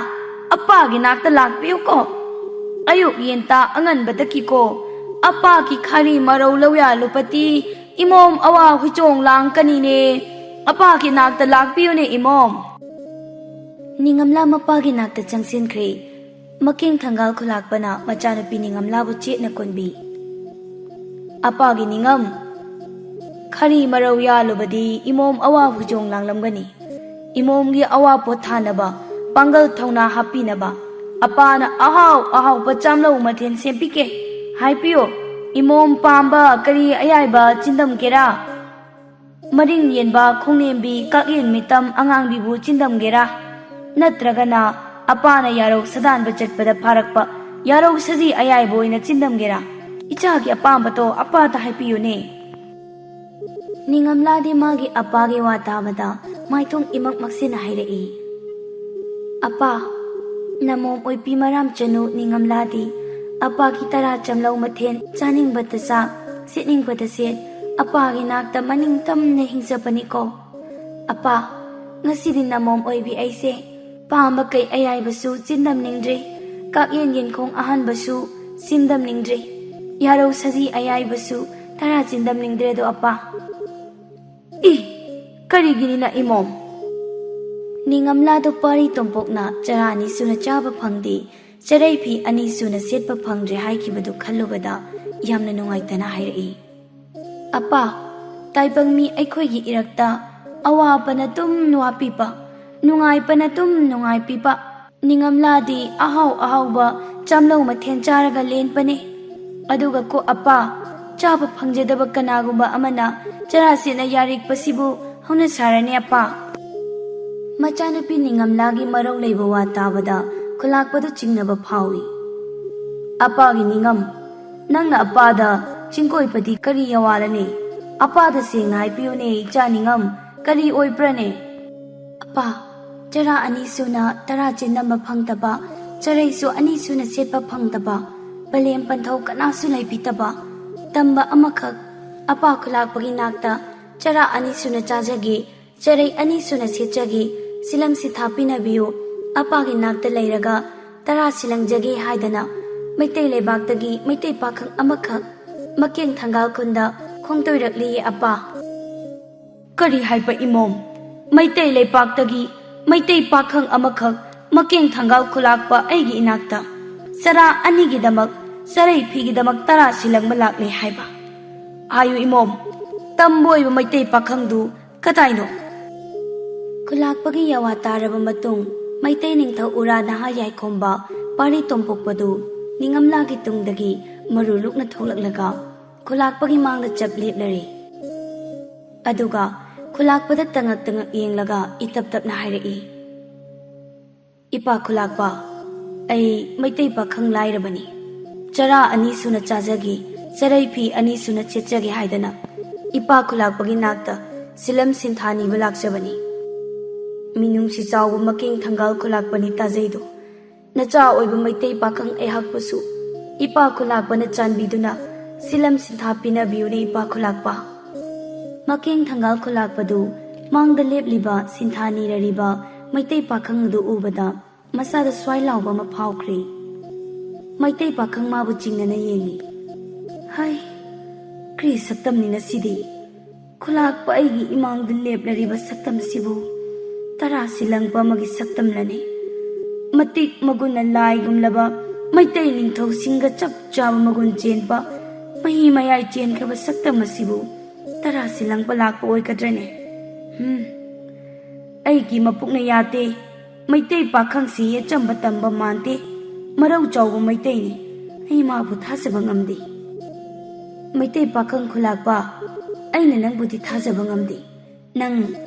ꯑꯄꯥꯒꯤ ꯅꯥꯛꯇ ꯂꯥꯛꯄꯤꯌꯨꯀꯣ꯫ ꯑꯌꯨꯛ ꯌꯦꯟꯇꯥ ꯑꯉꯟꯕꯗꯒꯤꯀꯣ ꯑꯄꯥꯒꯤ ꯈꯥꯔꯤ ꯃꯔꯧ ꯂꯧꯌꯥ ꯂꯨꯄꯇꯤ ꯏꯃꯣꯝ ꯑꯋꯥ ꯍꯨꯏꯆꯣꯡ ꯂꯥꯡꯀꯅꯤꯅꯦ, ꯑꯄꯥꯒꯤ ꯅꯥꯛꯇ ꯂꯥꯛꯄꯤꯌꯨꯅꯦ ꯏꯃꯣꯝ꯫ ꯅꯤꯡꯉꯝꯂꯥ ꯃꯄꯥꯒꯤ ꯅꯥꯛꯇ ꯆꯪꯁꯤꯟꯈ꯭ꯔꯦ꯫ ꯃꯀꯦꯡ ꯊꯪꯒꯥꯜ ꯈꯨꯂꯥꯛꯄꯅ ꯃꯆꯥꯅꯨꯄꯤ ꯅꯤꯡꯉꯝꯂꯥꯕꯨ ꯆꯦꯠꯅ ꯀꯣꯟꯕꯤ꯫ ꯑꯄꯥꯒꯤ ꯅꯤꯡꯉꯝ, ꯈꯥꯔꯤ ꯃꯔꯧ ꯌꯥꯜꯂꯨꯕꯗꯤ ꯏꯃꯣꯝ ꯑꯋꯥ ꯍꯨꯏꯆꯣꯡ ꯂꯥꯡꯂꯝꯒꯅꯤ꯫ ꯏꯃꯣꯝꯒꯤ ꯑꯋꯥ ꯄꯣꯠꯊꯥꯅꯕ, ꯄꯥꯡꯒꯜ ꯊꯧꯅꯥ ꯍꯥꯞꯄꯤꯅꯕ ꯑꯄꯥꯅ ꯑꯍꯥꯎꯕ ꯆꯥꯝꯂꯧ ꯃꯊꯦꯜ ꯁꯦꯝꯕꯤꯒꯦ, ꯍꯥꯏꯕꯤꯌꯣ꯫ ꯏꯃꯣꯝ ꯄꯥꯝꯕ ꯀꯔꯤ ꯑꯌꯥꯏꯕ ꯆꯤꯟꯗꯝꯒꯦꯔꯥ? ꯃꯔꯤꯡ ꯌꯦꯟꯕ ꯈꯣꯡꯅꯦꯝꯕꯤ ꯀꯥꯛꯌꯦꯟ ꯃꯤꯇꯝ ꯑꯉꯥꯡꯕꯤꯕꯨ ꯆꯤꯟꯗꯝꯒꯦꯔꯥ? ꯅꯠꯇ꯭ꯔꯒꯅ ꯑꯄꯥꯅ ꯌꯥꯔꯧ ꯁꯗꯥꯟꯕ ꯆꯠꯄꯗ ꯐꯥꯔꯛꯄ ꯌꯥꯔꯧ ꯁꯖꯤ ꯑꯌꯥꯏꯕ ꯑꯣꯏꯅ ꯆꯤꯟꯗꯝꯒꯦꯔꯥ? ꯏꯆꯥꯒꯤ ꯑꯄꯥꯝꯕꯗꯣ ꯑꯄꯥꯗ ꯍꯥꯏꯕꯤꯌꯨꯅꯦ꯫ ꯅꯤꯡꯉꯝꯂꯥꯗꯤ ꯃꯥꯒꯤ ꯑꯄꯥꯒꯤ ꯋꯥ ꯇꯥꯕꯗ ꯃꯥꯏꯊꯣꯡ ꯏꯃꯛꯃꯛꯁꯤꯅ ꯍꯥꯏꯔꯛꯏ, ꯑꯄꯥ, ꯅꯃꯣꯝ ꯑꯣꯏꯕꯤ ꯃꯔꯥꯝꯆꯅꯨ ꯅꯤꯡꯉꯝꯂꯥꯗꯤ ꯑꯄꯥꯒꯤ ꯇꯔꯥ ꯆꯝꯂꯧ ꯃꯊꯦꯜ ꯆꯥꯅꯤꯡꯕꯗ ꯆꯥ, ꯁꯦꯠꯅꯤꯡꯕꯗ ꯁꯦꯠ, ꯑꯄꯥꯒꯤ ꯅꯥꯛꯇ ꯃꯅꯤꯡ ꯇꯝꯅ ꯍꯤꯡꯖꯕꯅꯤꯀꯣ꯫ ꯑꯄꯥ, ꯉꯁꯤꯗꯤ ꯅꯃꯣꯝ ꯑꯣꯏꯕꯤ ꯑꯩꯁꯦ ꯄꯥꯝꯕ ꯀꯩ ꯑꯌꯥꯏꯕꯁꯨ ꯆꯤꯟꯗꯝꯅꯤꯡꯗ꯭ꯔꯤ, ꯀꯥꯛꯌꯦꯟ ꯌꯦꯟꯈꯣꯡ ꯑꯍꯥꯟꯕꯁꯨ ꯆꯤꯟꯗꯝꯅꯤꯡꯗ꯭ꯔꯤ, ꯌꯥꯔꯧ ꯁꯖꯤ ꯑꯌꯥꯏꯕꯁꯨ ꯇꯔꯥ ꯆꯤꯟꯗꯝꯅꯤꯡꯗ꯭ꯔꯦꯗꯣ ꯑꯄꯥ꯫ ꯀꯔꯤꯒꯤꯅꯤꯅ ꯏꯃꯣꯝ? ꯅꯤꯡꯉꯝꯂꯥꯗꯣ ꯄꯥꯔꯤ ꯇꯣꯝꯄꯣꯛꯅ ꯆꯔꯥ 2 ꯁꯨꯅ ꯆꯥꯕ ꯐꯪꯗꯦ, ꯆꯔꯩ ꯐꯤ 2 ꯁꯨꯅ ꯁꯦꯠꯄ ꯐꯪꯗ꯭ꯔꯦ ꯍꯥꯏꯈꯤꯕꯗꯨ ꯈꯜꯂꯨꯕꯗ ꯌꯥꯝꯅ ꯅꯨꯡꯉꯥꯏꯇꯅ ꯍꯥꯏꯔꯛꯏ, ꯑꯄꯥ, ꯇꯥꯏꯕꯪ ꯃꯤ ꯑꯩꯈꯣꯏꯒꯤ ꯏꯔꯛꯇ ꯑꯋꯥꯕꯅ ꯇꯨꯝ ꯋꯥꯄꯤꯕ, ꯅꯨꯡꯉꯥꯏꯕꯅ ꯇꯨꯝ ꯅꯨꯡꯉꯥꯏꯄꯤꯕ ꯅꯤꯡꯉꯝꯂꯥꯗꯤ ꯑꯍꯥꯎꯕ ꯆꯥꯝꯂꯧ ꯃꯊꯦꯜ ꯆꯥꯔꯒ ꯂꯦꯟꯕꯅꯦ꯫ ꯑꯗꯨꯒ ꯀꯣ ꯑꯄꯥ, ꯆꯥꯕ ꯐꯪꯖꯗꯕ ꯀꯅꯥꯒꯨꯝꯕ ꯑꯃꯅ ꯆꯔꯥ ꯁꯦꯠꯅ ꯌꯥꯔꯤꯛꯄꯁꯤꯕꯨ ꯍꯧꯅ ꯁꯥꯔꯅꯤ ꯑꯄꯥ꯫ ꯃꯆꯥꯅꯨꯄꯤ ꯅꯤꯡꯉꯝꯂꯥꯒꯤ ꯃꯔꯧ ꯂꯩꯕ ꯋꯥ ꯇꯥꯕꯗ ꯈꯨꯂꯥꯛꯄꯗꯨ ꯆꯤꯡꯅꯕ ꯐꯥꯎꯏ꯫ ꯑꯄꯥꯒꯤ ꯅꯤꯡꯉꯝ, ꯅꯪꯅ ꯑꯄꯥꯗ ꯆꯤꯡꯀꯣꯏꯕꯗꯤ ꯀꯔꯤ ꯌꯥꯋꯥꯂꯅꯦ? ꯑꯄꯥꯗ ꯁꯦꯡꯅ ꯍꯥꯏꯕꯤꯌꯨꯅꯦ ꯏꯆꯥ ꯅꯤꯡꯉꯝ, ꯀꯔꯤ ꯑꯣꯏꯕ꯭ꯔꯅꯦ? ꯑꯄꯥ, ꯆꯔꯥ 2 ꯁꯨꯅ ꯇꯔꯥ ꯆꯤꯟꯗꯝꯕ ꯐꯪꯗꯕ, ꯆꯔꯩꯁꯨ 2 ꯁꯨꯅ ꯁꯦꯠꯄ ꯐꯪꯗꯕ, ꯄꯂꯦꯝ ꯄꯟꯊꯧ ꯀꯅꯥꯁꯨ ꯂꯩꯕꯤꯗꯕ ꯇꯝꯕ ꯑꯃꯈꯛ ꯑꯄꯥ ꯈꯨꯂꯥꯛꯄꯒꯤ ꯅꯥꯛꯇ ꯆꯔꯥ 2 ꯁꯨꯅ ꯆꯥꯖꯒꯦ, ꯆꯔꯩ 2 ꯁꯨꯅ ꯁꯦꯠꯆꯒꯦ, ꯁꯤꯂꯝ ꯁꯤꯊꯥ ꯄꯤꯅꯕꯤꯌꯨ, ꯑꯄꯥꯒꯤ ꯅꯥꯛꯇ ꯂꯩꯔꯒ ꯇꯔꯥ ꯁꯤꯂꯪꯖꯒꯦ ꯍꯥꯏꯗꯅ ꯃꯩꯇꯩ ꯂꯩꯕꯥꯛꯇꯒꯤ ꯃꯩꯇꯩ ꯄꯥꯈꯪ ꯑꯃꯈꯛ ꯃꯀꯦꯡ ꯊꯪꯒꯥꯜ ꯈꯨꯟꯗ ꯈꯣꯡꯇꯣꯏꯔꯛꯂꯤꯌꯦ ꯑꯄꯥ꯫ ꯀꯔꯤ ꯍꯥꯏꯕ ꯏꯃꯣꯝ? ꯃꯩꯇꯩ ꯂꯩꯄꯥꯛꯇꯒꯤ ꯃꯩꯇꯩ ꯄꯥꯈꯪ ꯑꯃꯈꯛ ꯃꯀꯦꯡ ꯊꯪꯒꯥꯜ ꯈꯨꯂꯥꯛꯄ ꯑꯩꯒꯤ ꯏꯅꯥꯛꯇ ꯆꯔꯥ 2ꯒꯤꯗꯃꯛ, ꯆꯔꯩ ꯐꯤꯒꯤꯗꯃꯛ 10 ꯁꯤꯂꯪꯕ ꯂꯥꯛꯂꯦ ꯍꯥꯏꯕ? ꯍꯥꯏꯌꯨ ꯏꯃꯣꯝ, ꯇꯝꯕ ꯑꯣꯏꯕ ꯃꯩꯇꯩ ꯄꯥꯈꯪꯗꯨ ꯀꯗꯥꯏꯅꯣ? ꯈꯨꯂꯥꯛꯄꯒꯤ ꯌꯥꯋꯥ ꯇꯥꯔꯕ ꯃꯇꯨꯡ ꯃꯩꯇꯩ ꯅꯤꯡꯊꯧ ꯎꯔꯥ ꯅꯍꯥ ꯌꯥꯏꯈꯣꯝꯕ ꯄꯥꯔꯤ ꯇꯣꯝꯄꯣꯛꯄꯗꯨ ꯅꯤꯡꯉꯝꯂꯥꯒꯤ ꯇꯨꯡꯗꯒꯤ ꯃꯔꯨ ꯂꯨꯛꯅ ꯊꯣꯛꯂꯛꯂꯒ ꯈꯨꯂꯥꯛꯄꯒꯤ ꯃꯥꯡꯗ ꯆꯞ ꯂꯦꯞꯂꯔꯦ꯫ ꯑꯗꯨꯒ ꯈꯨꯂꯥꯛꯄꯗ ꯇꯉꯛ ꯌꯦꯡꯂꯒ ꯏꯇꯞ ꯇꯞꯅ ꯍꯥꯏꯔꯛꯏ, ꯏꯄꯥ ꯈꯨꯂꯥꯛꯄ, ꯑꯩ ꯃꯩꯇꯩ パꯈꯪ ꯂꯥꯏꯔꯕꯅꯤ, ꯆꯔꯥ 2 ꯁꯨꯅ ꯆꯥꯖꯒꯦ, ꯆꯔꯩ ꯐꯤ 2 ꯁꯨꯅ ꯁꯦꯠꯆꯒꯦ ꯍꯥꯏꯗꯅ ꯏꯄꯥ ꯈꯨꯂꯥꯛꯄꯒꯤ ꯅꯥꯛꯇ ꯁꯤꯂꯝ ꯁꯤꯟꯊꯥ ꯅꯤꯕ ꯂꯥꯛꯆꯕꯅꯤ꯫ ꯃꯤꯅꯨꯡꯁꯤ ꯆꯥꯎꯕ ꯃꯀꯦꯡ ꯊꯪꯒꯥꯜ ꯈꯨꯂꯥꯛꯄꯅꯤ ꯇꯥꯖꯩꯗꯣ, ꯅꯆꯥ ꯑꯣꯏꯕ ꯃꯩꯇꯩ ꯄꯥꯈꯪ ꯑꯩꯍꯥꯛꯄꯨꯁꯨ ꯏꯄꯥ ꯈꯨꯂꯥꯛꯄꯅ ꯆꯥꯟꯕꯤꯗꯨꯅ ꯁꯤꯂꯝ ꯁꯤꯟꯊꯥ ꯄꯤꯅꯕꯤꯌꯨꯅꯦ ꯏꯄꯥ ꯈꯨꯂꯥꯛꯄ꯫ ꯃꯀꯦꯡ ꯊꯪꯒꯥꯜ ꯈꯨꯂꯥꯛꯄꯗꯨ ꯃꯥꯡꯗ ꯂꯦꯞꯂꯤꯕ ꯁꯤꯟꯊꯥ ꯅꯤꯔꯔꯤꯕ ꯃꯩꯇꯩ ꯄꯥꯈꯪ ꯑꯗꯨ ꯎꯕꯗ ꯃꯁꯥꯗ ꯁ꯭ꯋꯥꯏ ꯂꯥꯎꯕ ꯑꯃ ꯐꯥꯎꯈ꯭ꯔꯦ꯫ ꯃꯩꯇꯩ ꯄꯥꯈꯪ ꯃꯥꯕꯨ ꯆꯤꯡꯅꯅ ꯌꯦꯡꯉꯤ꯫ ꯍꯥꯏ, ꯀ꯭ꯔꯤ ꯁꯛꯇꯝꯅꯤ ꯉꯁꯤꯗꯤ? ꯈꯨꯂꯥꯛꯄ ꯑꯩꯒꯤ ꯏꯃꯥꯡꯗ ꯂꯦꯞꯂꯤꯕ ꯁꯛꯇꯝꯁꯤꯕꯨ ꯇꯔꯥꯁꯤ ꯂꯪꯕ ꯑꯃꯒꯤ ꯁꯛꯇꯝꯂꯅꯤ꯫ ꯃꯇꯤꯛ ꯃꯒꯨꯟꯅ ꯂꯥꯏꯒꯨꯝꯂꯕ ꯃꯩꯇꯩ ꯅꯤꯡꯊꯧꯁꯤꯡꯒ ꯆꯞ ꯆꯥꯕ ꯃꯒꯨꯟ ꯆꯦꯟꯕ ꯃꯍꯤ ꯃꯌꯥꯏ ꯆꯦꯟꯈ꯭ꯔꯕ ꯁꯛꯇꯝ ꯑꯁꯤꯕꯨ ꯇꯔꯥꯁꯤ ꯂꯪꯕ ꯂꯥꯛꯄ ꯑꯣꯏꯒꯗ꯭ꯔꯅꯦ? ꯑꯩꯒꯤ ꯃꯄꯨꯛꯅ ꯌꯥꯗꯦ꯫ ꯃꯩꯇꯩ ꯄꯥꯈꯪꯁꯤ ꯑꯆꯝꯕ ꯇꯝꯕ ꯃꯥꯟꯗꯦ, ꯃꯔꯧ ꯆꯥꯎꯕ ꯃꯩꯇꯩꯅꯤ, ꯑꯩ ꯃꯥꯕꯨ ꯊꯥꯖꯕ ꯉꯝꯗꯦ꯫ ꯃꯩꯇꯩ ꯄꯥꯈꯪ ꯈꯨꯂꯥꯛꯄ, ꯑꯩꯅ ꯅꯪꯕꯨꯗꯤ ꯊꯥꯖꯕ ꯉꯝꯗꯦ, ꯅꯪ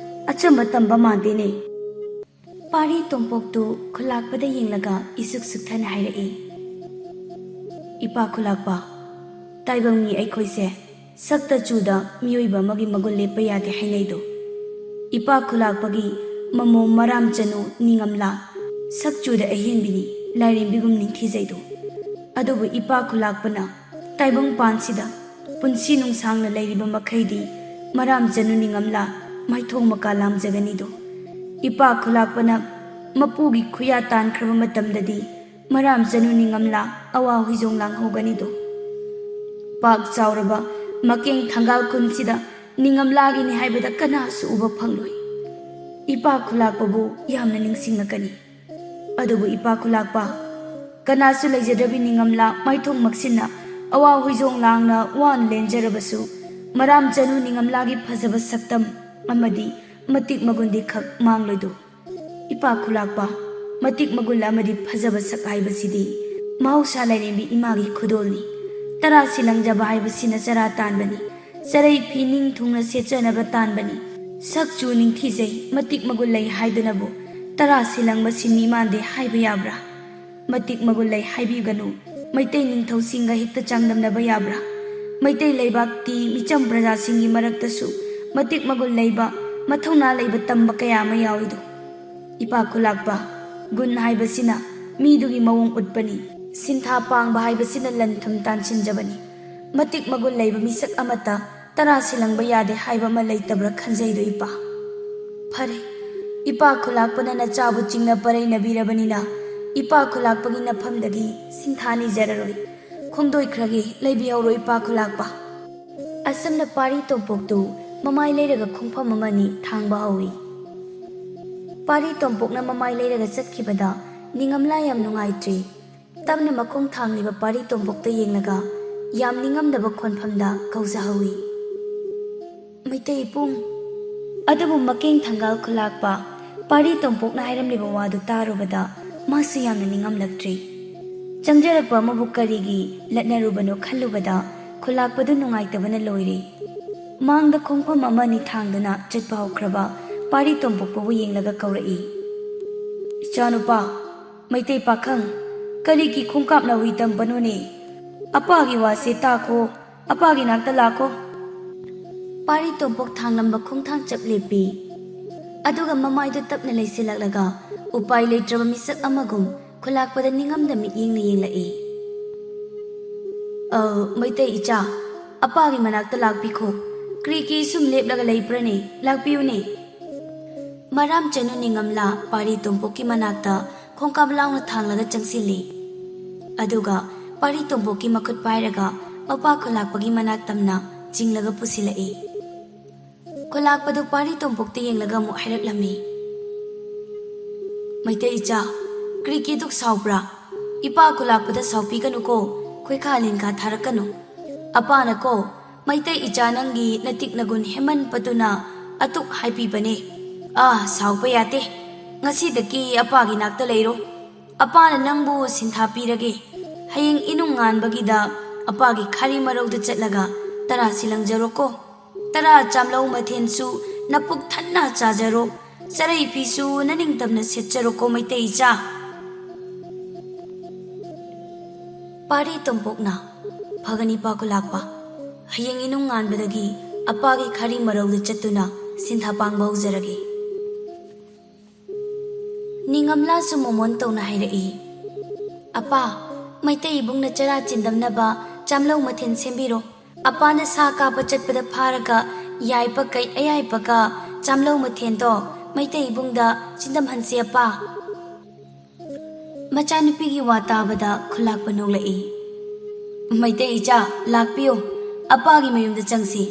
ꯑꯆꯝꯕ ꯇꯝꯕ ꯃꯥꯟꯗꯦꯅꯦ꯫ ꯄꯥꯔꯤ ꯇꯣꯝꯄꯣꯛꯇꯨ ꯈꯨꯂꯥꯛꯄꯗ ꯌꯦꯡꯂꯒ ꯏꯁꯨꯛ ꯁꯨꯛꯊꯅ ꯍꯥꯏꯔꯛꯏ꯫ ꯏꯄꯥ ꯈꯨꯂꯥꯛꯄ, ꯇꯥꯏꯕꯪ ꯃꯤ ꯑꯩꯈꯣꯏꯁꯦ ꯁꯛꯇ ꯆꯨꯗ ꯃꯤꯑꯣꯏꯕ ꯑꯃꯒꯤ ꯃꯒꯨꯟ ꯂꯦꯞꯄ ꯌꯥꯗꯦ ꯍꯥꯏꯅꯩꯗꯣ꯫ ꯏꯄꯥ ꯈꯨꯂꯥꯛꯄꯒꯤ ꯃꯃꯣꯝ ꯃꯔꯥꯝꯆꯅꯨ ꯅꯤꯡꯉꯝꯂꯥ ꯁꯛ ꯆꯨꯗ ꯑꯍꯦꯟꯕꯤꯅꯤ, ꯂꯥꯏꯔꯦꯝꯕꯤꯒꯨꯝ ꯅꯤꯡꯊꯤꯖꯩꯗꯣ꯫ ꯑꯗꯨꯕꯨ ꯏꯄꯥ ꯈꯨꯂꯥꯛꯄꯅ ꯇꯥꯏꯕꯪ ꯄꯥꯟꯁꯤꯗ ꯄꯨꯟꯁꯤ ꯅꯨꯡꯁꯥꯡꯅ ꯂꯩꯔꯤꯕ ꯃꯈꯩꯗꯤ ꯃꯔꯥꯝꯆꯅꯨ ꯅꯤꯡꯉꯝꯂꯥ ꯃꯥꯏꯊꯣꯡ ꯃꯀꯥ ꯂꯥꯝꯖꯒꯅꯤꯗꯣ꯫ ꯏꯄꯥ ꯈꯨꯂꯥꯛꯄꯅ ꯃꯄꯨꯒꯤ ꯈꯨꯌꯥ ꯇꯥꯟꯈ꯭ꯔꯕ ꯃꯇꯝꯗꯗꯤ ꯃꯔꯥꯝꯆꯅꯨ ꯅꯤꯡꯉꯝꯂꯥ ꯑꯋꯥ ꯍꯨꯏꯖꯣꯡ ꯂꯥꯡꯍꯧꯒꯅꯤꯗꯣ꯫ ꯄꯥꯛ ꯆꯥꯎꯔꯕ ꯃꯀꯦꯡ ꯊꯪꯒꯥꯜ ꯈꯨꯟꯁꯤꯗ ꯅꯤꯡꯉꯝꯂꯥꯒꯤꯅꯤ ꯍꯥꯏꯕꯗ ꯀꯅꯥꯁꯨ ꯎꯕ ꯐꯪꯂꯣꯏ꯫ ꯏꯄꯥ ꯈꯨꯂꯥꯛꯄꯕꯨ ꯌꯥꯝꯅ ꯅꯤꯡꯁꯤꯡꯂꯛꯀꯅꯤ꯫ ꯑꯗꯨꯕꯨ ꯏꯄꯥ ꯈꯨꯂꯥꯛꯄ, ꯀꯅꯥꯁꯨ ꯂꯩꯖꯗ꯭ꯔꯕꯤ ꯅꯤꯡꯉꯝꯂꯥ ꯃꯥꯏꯊꯣꯡ ꯃꯛꯁꯤꯟꯅ ꯑꯋꯥ ꯍꯨꯏꯖꯣꯡ ꯂꯥꯡꯅ ꯋꯥꯅ ꯂꯦꯟꯖꯔꯕꯁꯨ ꯃꯔꯥꯝꯆꯅꯨ ꯅꯤꯡꯉꯝꯂꯥꯒꯤ ꯐꯖꯕ ꯁꯛꯇꯝ ꯑꯃꯗꯤ ꯃꯇꯤꯛ ꯃꯒꯨꯟꯗꯤ ꯈꯛ ꯃꯥꯡꯂꯣꯏꯗꯣ꯫ ꯏꯄꯥ ꯈꯨꯂꯥꯛꯄ, ꯃꯇꯤꯛ ꯃꯒꯨꯟ ꯑꯃꯗꯤ ꯐꯖꯕ ꯁꯛ ꯍꯥꯏꯕꯁꯤꯗꯤ ꯃꯍꯧꯁꯥ ꯂꯥꯏꯔꯦꯝꯕꯤ ꯏꯃꯥꯒꯤ ꯈꯨꯗꯣꯜꯅꯤ꯫ ꯇꯔꯥꯁꯤ ꯂꯪꯖꯕ ꯍꯥꯏꯕꯁꯤꯅ ꯆꯔꯥ ꯇꯥꯟꯕꯅꯤ, ꯆꯔꯩ ꯐꯤ ꯅꯤꯡ ꯊꯨꯡꯅ ꯁꯦꯠꯆꯅꯕ ꯇꯥꯟꯕꯅꯤ꯫ ꯁꯛ ꯆꯨ ꯅꯤꯡꯊꯤꯖꯩ, ꯃꯇꯤꯛ ꯃꯒꯨꯟ ꯂꯩ ꯍꯥꯏꯗꯨꯅꯕꯨ ꯇꯔꯥꯁꯤ ꯂꯪꯕꯁꯤ ꯃꯤ ꯃꯥꯟꯗꯦ ꯍꯥꯏꯕ ꯌꯥꯕ꯭ꯔꯥ? ꯃꯇꯤꯛ ꯃꯒꯨꯟ ꯂꯩ ꯍꯥꯏꯕꯤꯒꯅꯨ, ꯃꯩꯇꯩ ꯅꯤꯡꯊꯧꯁꯤꯡꯒ ꯍꯦꯛꯇ ꯆꯥꯡꯗꯝꯅꯕ ꯌꯥꯕ꯭ꯔꯥ? ꯃꯩꯇꯩ ꯂꯩꯕꯥꯛꯀꯤ ꯃꯤꯆꯝ ꯄ꯭ꯔꯖꯥꯁꯤꯡꯒꯤ ꯃꯔꯛꯇꯁꯨ ꯃꯇꯤꯛ ꯃꯒꯨꯟ ꯂꯩꯕ, ꯃꯊꯧꯅꯥ ꯂꯩꯕ ꯇꯝꯕ ꯀꯌా ꯑꯃ ꯌꯥꯎꯏꯗꯣ꯫ ꯏꯄꯥ ꯈꯨꯂꯥꯛꯄ, ꯒꯨꯟ ꯍꯥꯏꯕꯁꯤꯅ ꯃꯤꯗꯨꯒꯤ ꯃꯑꯣꯡ ꯎꯠꯄꯅꯤ, ꯁꯤꯟꯊꯥ ꯄꯥꯡꯕ ꯍꯥꯏꯕꯁꯤꯅ ꯂꯟ ꯊꯨꯝ ꯇꯥꯟꯁꯤꯟꯖꯕꯅꯤ꯫ ꯃꯇꯤꯛ ꯃꯒꯨꯟ ꯂꯩꯕ ꯃꯤꯁꯛ ꯑꯃꯠꯇ ꯇꯔꯥꯁꯤ ꯂꯪꯕ ꯌꯥꯗꯦ ꯍꯥꯏꯕ ꯑꯃ ꯂꯩꯇꯕ꯭ꯔꯥ ꯈꯟꯖꯩꯗꯣ ꯏꯄꯥ꯫ ꯐꯔꯦ, ꯏꯄꯥ ꯈꯨꯂꯥꯛꯄꯅ ꯅꯆꯥꯕꯨ ꯆꯤꯡꯅ ꯄꯔꯩꯅꯕꯤꯔꯕꯅꯤꯅ ꯏꯄꯥ ꯈꯨꯂꯥꯛꯄꯒꯤ ꯅꯐꯝꯗꯒꯤ ꯁꯤꯟꯊꯥ ꯅꯤꯖꯔꯔꯣꯏ, ꯈꯣꯡꯗꯣꯏꯈ꯭ꯔꯒꯦ, ꯂꯩꯕꯤꯍꯧꯔꯣ ꯏꯄꯥ ꯈꯨꯂꯥꯛꯄ꯫ ꯑꯁꯨꯝꯅ ꯄꯥꯔꯤ ꯇꯣꯝꯄꯣꯛꯇꯨ ꯃꯃꯥꯏ ꯂꯩꯔꯒ ꯈꯣꯡꯐꯝ ꯑꯃꯅꯤ ꯊꯥꯡꯕ ꯍꯧꯏ꯫ ꯄꯥꯔꯤ ꯇꯣꯝꯄꯣꯛꯅ ꯃꯃꯥꯏ ꯂꯩꯔꯒ ꯆꯠꯈꯤꯕꯗ ꯅꯤꯡꯉꯝꯂꯥ ꯌꯥꯝ ꯅꯨꯡꯉꯥꯏꯇ꯭ꯔꯦ꯫ ꯇꯞꯅ ꯃꯈꯣꯡ ꯊꯥꯡꯂꯤꯕ ꯄꯥꯔꯤ ꯇꯣꯝꯄꯣꯛꯇ ꯌꯦꯡꯂꯒ ꯌꯥꯝ ꯅꯤꯡꯉꯝꯗꯕ ꯈꯣꯟꯐꯝꯗ ꯀꯧꯖꯍꯧꯏ꯫ ꯃꯩꯇꯩ ꯏꯄꯨꯡ! ꯑꯗꯨꯕꯨ ꯃꯀꯦꯡ ꯊꯪꯒꯥꯜ ꯈꯨꯂꯥꯛꯄ ꯄꯥꯔꯤ ꯇꯣꯝꯄꯣꯛꯅ ꯍꯥꯏꯔꯝꯂꯤꯕ ꯋꯥꯗꯨ ꯇꯥꯔꯨꯕꯗ ꯃꯥꯁꯨ ꯌꯥꯝꯅ ꯅꯤꯡꯉꯝꯂꯛꯇ꯭ꯔꯦ꯫ ꯆꯪꯖꯔꯛꯄ ꯑꯃꯕꯨ ꯀꯔꯤꯒꯤ ꯂꯠꯅꯔꯨꯕꯅꯣ ꯈꯜꯂꯨꯕꯗ ꯈꯨꯂꯥꯛꯄꯗꯨ ꯅꯨꯡꯉꯥꯏꯇꯕꯅ ꯂꯣꯏꯔꯦ꯫ ꯃꯥꯡꯗ ꯈꯣꯡꯐꯝ ꯑꯃꯅꯤ ꯊꯥꯡꯗꯨꯅ ꯆꯠꯄ ꯍꯧꯈ꯭ꯔꯕ ꯄꯥꯔꯤ ꯇꯣꯝꯄꯣꯛꯄꯕꯨ ꯌꯦꯡꯂꯒ ꯀꯧꯔꯛꯏ꯫ ꯏꯆꯥꯅꯨꯄꯥ, ꯃꯩꯇꯩ ꯄꯥꯈꯪ, ꯀꯔꯤꯒꯤ ꯈꯣꯡꯀꯥꯞꯅ ꯍꯨꯏ ꯇꯝꯕꯅꯣꯅꯦ? ꯑꯄꯥꯒꯤ ꯋꯥꯁꯦ ꯇꯥꯈꯣ, ꯑꯄꯥꯒꯤ ꯅꯥꯛꯇ ꯂꯥꯛꯈꯣ꯫ ꯄꯥꯔꯤ ꯇꯣꯝꯄꯣꯛ ꯊꯥꯡꯂꯝꯕ ꯈꯣꯡꯊꯥꯡ ꯆꯞ ꯂꯦꯞꯄꯤ꯫ ꯑꯗꯨꯒ ꯃꯃꯥꯏꯗꯨ ꯇꯞꯅ ꯂꯩꯁꯤꯜꯂꯛꯂꯒ ꯎꯄꯥꯏ ꯂꯩꯇ꯭ꯔꯕ ꯃꯤꯁꯛ ꯑꯃꯒꯨꯝ ꯈꯨꯂꯥꯛꯄꯗ ꯅꯤꯡꯉꯝꯗ ꯃꯤꯠꯌꯦꯡꯅ ꯌꯦꯡꯂꯛꯏ꯫ ꯃꯩꯇꯩ ꯏꯆꯥ, ꯑꯄꯥꯒꯤ ꯃꯅꯥꯛꯇ ꯂꯥꯛꯄꯤꯈꯣ, ꯀ꯭ꯔꯤꯒꯤ ꯁꯨꯝ ꯂꯦꯞꯂꯒ ꯂꯩꯕ꯭ꯔꯅꯦ? ꯂꯥꯛꯄꯤꯌꯨꯅꯦ꯫ ꯃꯔꯥꯝꯆꯅꯨ ꯅꯤꯡꯉꯝꯂꯥ ꯄꯥꯔꯤ ꯇꯣꯝꯄꯣꯛꯀꯤ ꯃꯅꯥꯛꯇ ꯈꯣꯡꯀꯥꯞ ꯂꯥꯎꯅ ꯊꯥꯡꯂꯒ ꯆꯪꯁꯤꯜꯂꯤ꯫ ꯑꯗꯨꯒ ꯄꯥꯔꯤ ꯇꯣꯝꯄꯣꯛꯀꯤ ꯃꯈꯨꯠ ꯄꯥꯏꯔꯒ ꯃꯄꯥ ꯈꯨꯂꯥꯛꯄꯒꯤ ꯃꯅꯥꯛ ꯇꯝꯅ ꯆꯤꯡꯂꯒ ꯄꯨꯁꯤꯜꯂꯛꯏ꯫ ꯈꯨꯂꯥꯛꯄꯗꯨ ꯄꯥꯔꯤ ꯇꯣꯝꯄꯣꯛꯇ ꯌꯦꯡꯂꯒ ꯑꯃꯨꯛ ꯍꯥꯏꯔꯛꯂꯝꯃꯤ꯫ ꯃꯩꯇꯩ ꯏꯆꯥ, ꯀ꯭ꯔꯤꯒꯤ ꯗꯨꯛ ꯁꯥꯎꯕ꯭ꯔꯥ? ꯏꯄꯥ ꯈꯨꯂꯥꯛꯄꯗ ꯁꯥꯎꯄꯤꯒꯅꯨꯀꯣ, ꯈꯣꯏꯈꯥ ꯂꯤꯟꯈꯥ ꯊꯥꯔꯛꯀꯅꯨ꯫ ꯑꯄꯥꯅꯀꯣ ꯃꯩꯇꯩ ꯏꯆꯥ ꯅꯪꯒꯤ ꯅꯇꯤꯛ ꯅꯒꯨꯟ ꯍꯦꯃꯟꯄꯗꯨꯅ ꯑꯇꯨꯛ ꯍꯥꯏꯕꯤꯕꯅꯦ꯫ ꯁꯥꯎꯕ ꯌꯥꯗꯦ, ꯉꯁꯤꯗꯒꯤ ꯑꯄꯥꯒꯤ ꯅꯥꯛꯇ ꯂꯩꯔꯣ, ꯑꯄꯥꯅ ꯅꯪꯕꯨ ꯁꯤꯟꯊꯥ ꯄꯤꯔꯒꯦ꯫ ꯍꯌꯦꯡ ꯏꯅꯨꯡ ꯉꯥꯟꯕꯒꯤꯗ ꯑꯄꯥꯒꯤ ꯈꯥꯔꯤ ꯃꯔꯧꯗ ꯆꯠꯂꯒ ꯇꯔꯥꯁꯤ ꯂꯪꯖꯔꯣꯀꯣ, ꯇꯔꯥ ꯆꯥꯝꯂꯧ ꯃꯊꯦꯟꯁꯨ ꯅꯄꯨꯛ ꯊꯟꯅ ꯆꯥꯖꯔꯣ, ꯆꯔꯩ ꯐꯤꯁꯨ ꯅꯅꯤꯡꯇꯝꯅ ꯁꯦꯠꯆꯔꯣꯀꯣ ꯃꯩꯇꯩ ꯏꯆꯥ꯫ ꯄꯥꯔꯤ ꯇꯣꯝꯄꯣꯛꯅ ꯐꯒꯅꯤ ꯏꯄꯥ ꯈꯨꯂꯥꯛꯄ, ꯍꯌꯦꯡ ꯏꯅꯨꯡ ꯉꯥꯟꯕꯗꯒꯤ ꯑꯄꯥꯒꯤ ꯈꯥꯔꯤ ꯃꯔꯧꯗ ꯆꯠꯇꯨꯅ ꯁꯤꯟꯊꯥ ꯄꯥꯡꯕ ꯍꯧꯖꯔꯒꯦ꯫ ꯅꯤꯡꯉꯝꯂꯥꯁꯨ ꯃꯣꯃꯣꯟ ꯇꯧꯅ ꯍꯥꯏꯔꯛꯏ꯫ ꯑꯄꯥ, ꯃꯩꯇꯩ ꯏꯕꯨꯡꯅ ꯆꯔꯥ ꯆꯤꯟꯗꯝꯅꯕ ꯆꯥꯝꯂꯧ ꯃꯊꯦꯟ ꯁꯦꯝꯕꯤꯔꯣ꯫ ꯑꯄꯥꯅ ꯁꯥ ꯀꯥꯞꯄ ꯆꯠꯄꯗ ꯐꯥꯔꯒ ꯌꯥꯏꯄ ꯀꯩ ꯑꯌꯥꯏꯄꯒ ꯆꯥꯝꯂꯧ ꯃꯊꯦꯟꯗꯣ ꯃꯩꯇꯩ ꯏꯕꯨꯡꯗ ꯆꯤꯟꯗꯝꯍꯟꯁꯤ ꯑꯄꯥ꯫ ꯃꯆꯥꯅꯨꯄꯤꯒꯤ ꯋꯥ ꯇꯥꯕꯗ ꯈꯨꯂꯥꯛꯄ ꯅꯣꯛꯂꯛꯏ꯫ ꯃꯩꯇꯩ ꯏꯆꯥ, ꯂꯥꯛꯄꯤꯌꯨ, ꯑꯄꯥꯒꯤ ꯃꯌꯨꯝꯗ ꯆꯪꯁꯤ꯫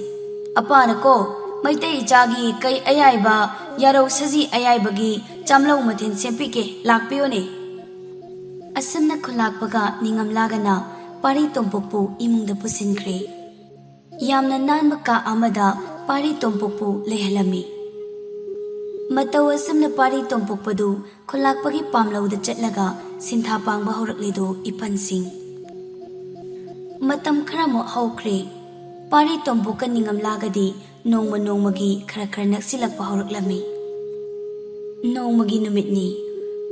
ꯑꯄꯥꯅꯀꯣ ꯃꯩꯇꯩ ꯏꯆꯥꯒꯤ ꯀꯩ ꯑꯌꯥꯏꯕ ꯌꯥꯔꯧ ꯁꯖꯤ ꯑꯌꯥꯏꯕꯒꯤ ꯆꯥꯝꯂꯧ ꯃꯊꯦꯜ ꯁꯦꯝꯕꯤꯒꯦ, ꯂꯥꯛꯄꯤꯌꯣꯅꯦ꯫ ꯑꯁꯨꯝꯅ ꯈꯨꯜꯂꯥꯛꯄꯒ ꯅꯤꯡꯉꯝꯂꯥꯒꯅ ꯄꯥꯔꯤ ꯇꯣꯝꯄꯣꯛꯄꯨ ꯏꯃꯨꯡꯗ ꯄꯨꯁꯤꯟꯈ꯭ꯔꯦ꯫ ꯌꯥꯝꯅ ꯅꯥꯟꯕ ꯀꯥ ꯑꯃꯗ ꯄꯥꯔꯤ ꯇꯣꯝꯄꯣꯛꯄꯨ ꯂꯩꯍꯜꯂꯝꯃꯤ꯫ ꯃꯇꯧ ꯑꯁꯨꯝꯅ ꯄꯥꯔꯤ ꯇꯣꯝꯄꯣꯛꯄꯗꯨ ꯈꯨꯜꯂꯥꯛꯄꯒꯤ ꯄꯥꯝꯂꯧꯗ ꯆꯠꯂꯒ ꯁꯤꯟꯊꯥ ꯄꯥꯡꯕ ꯍꯧꯔꯛꯂꯤꯗꯣ ꯏꯄꯟꯁꯤꯡ꯫ ꯃꯇꯝ ꯈꯔꯃꯨꯛ ꯍꯧꯈ꯭ꯔꯦ꯫ ꯄꯥꯔꯤ ꯇꯣꯝꯄꯣꯛꯀ ꯅꯤꯡꯉꯝꯂꯥꯒꯗꯤ ꯅꯣꯡꯃ ꯅꯣꯡꯃꯒꯤ ꯈꯔ ꯅꯛꯁꯤꯜꯂꯛꯄ ꯍꯧꯔꯛꯂꯝꯃꯤ꯫ ꯅꯣꯡꯃꯒꯤ ꯅꯨꯃꯤꯠꯅꯤ꯫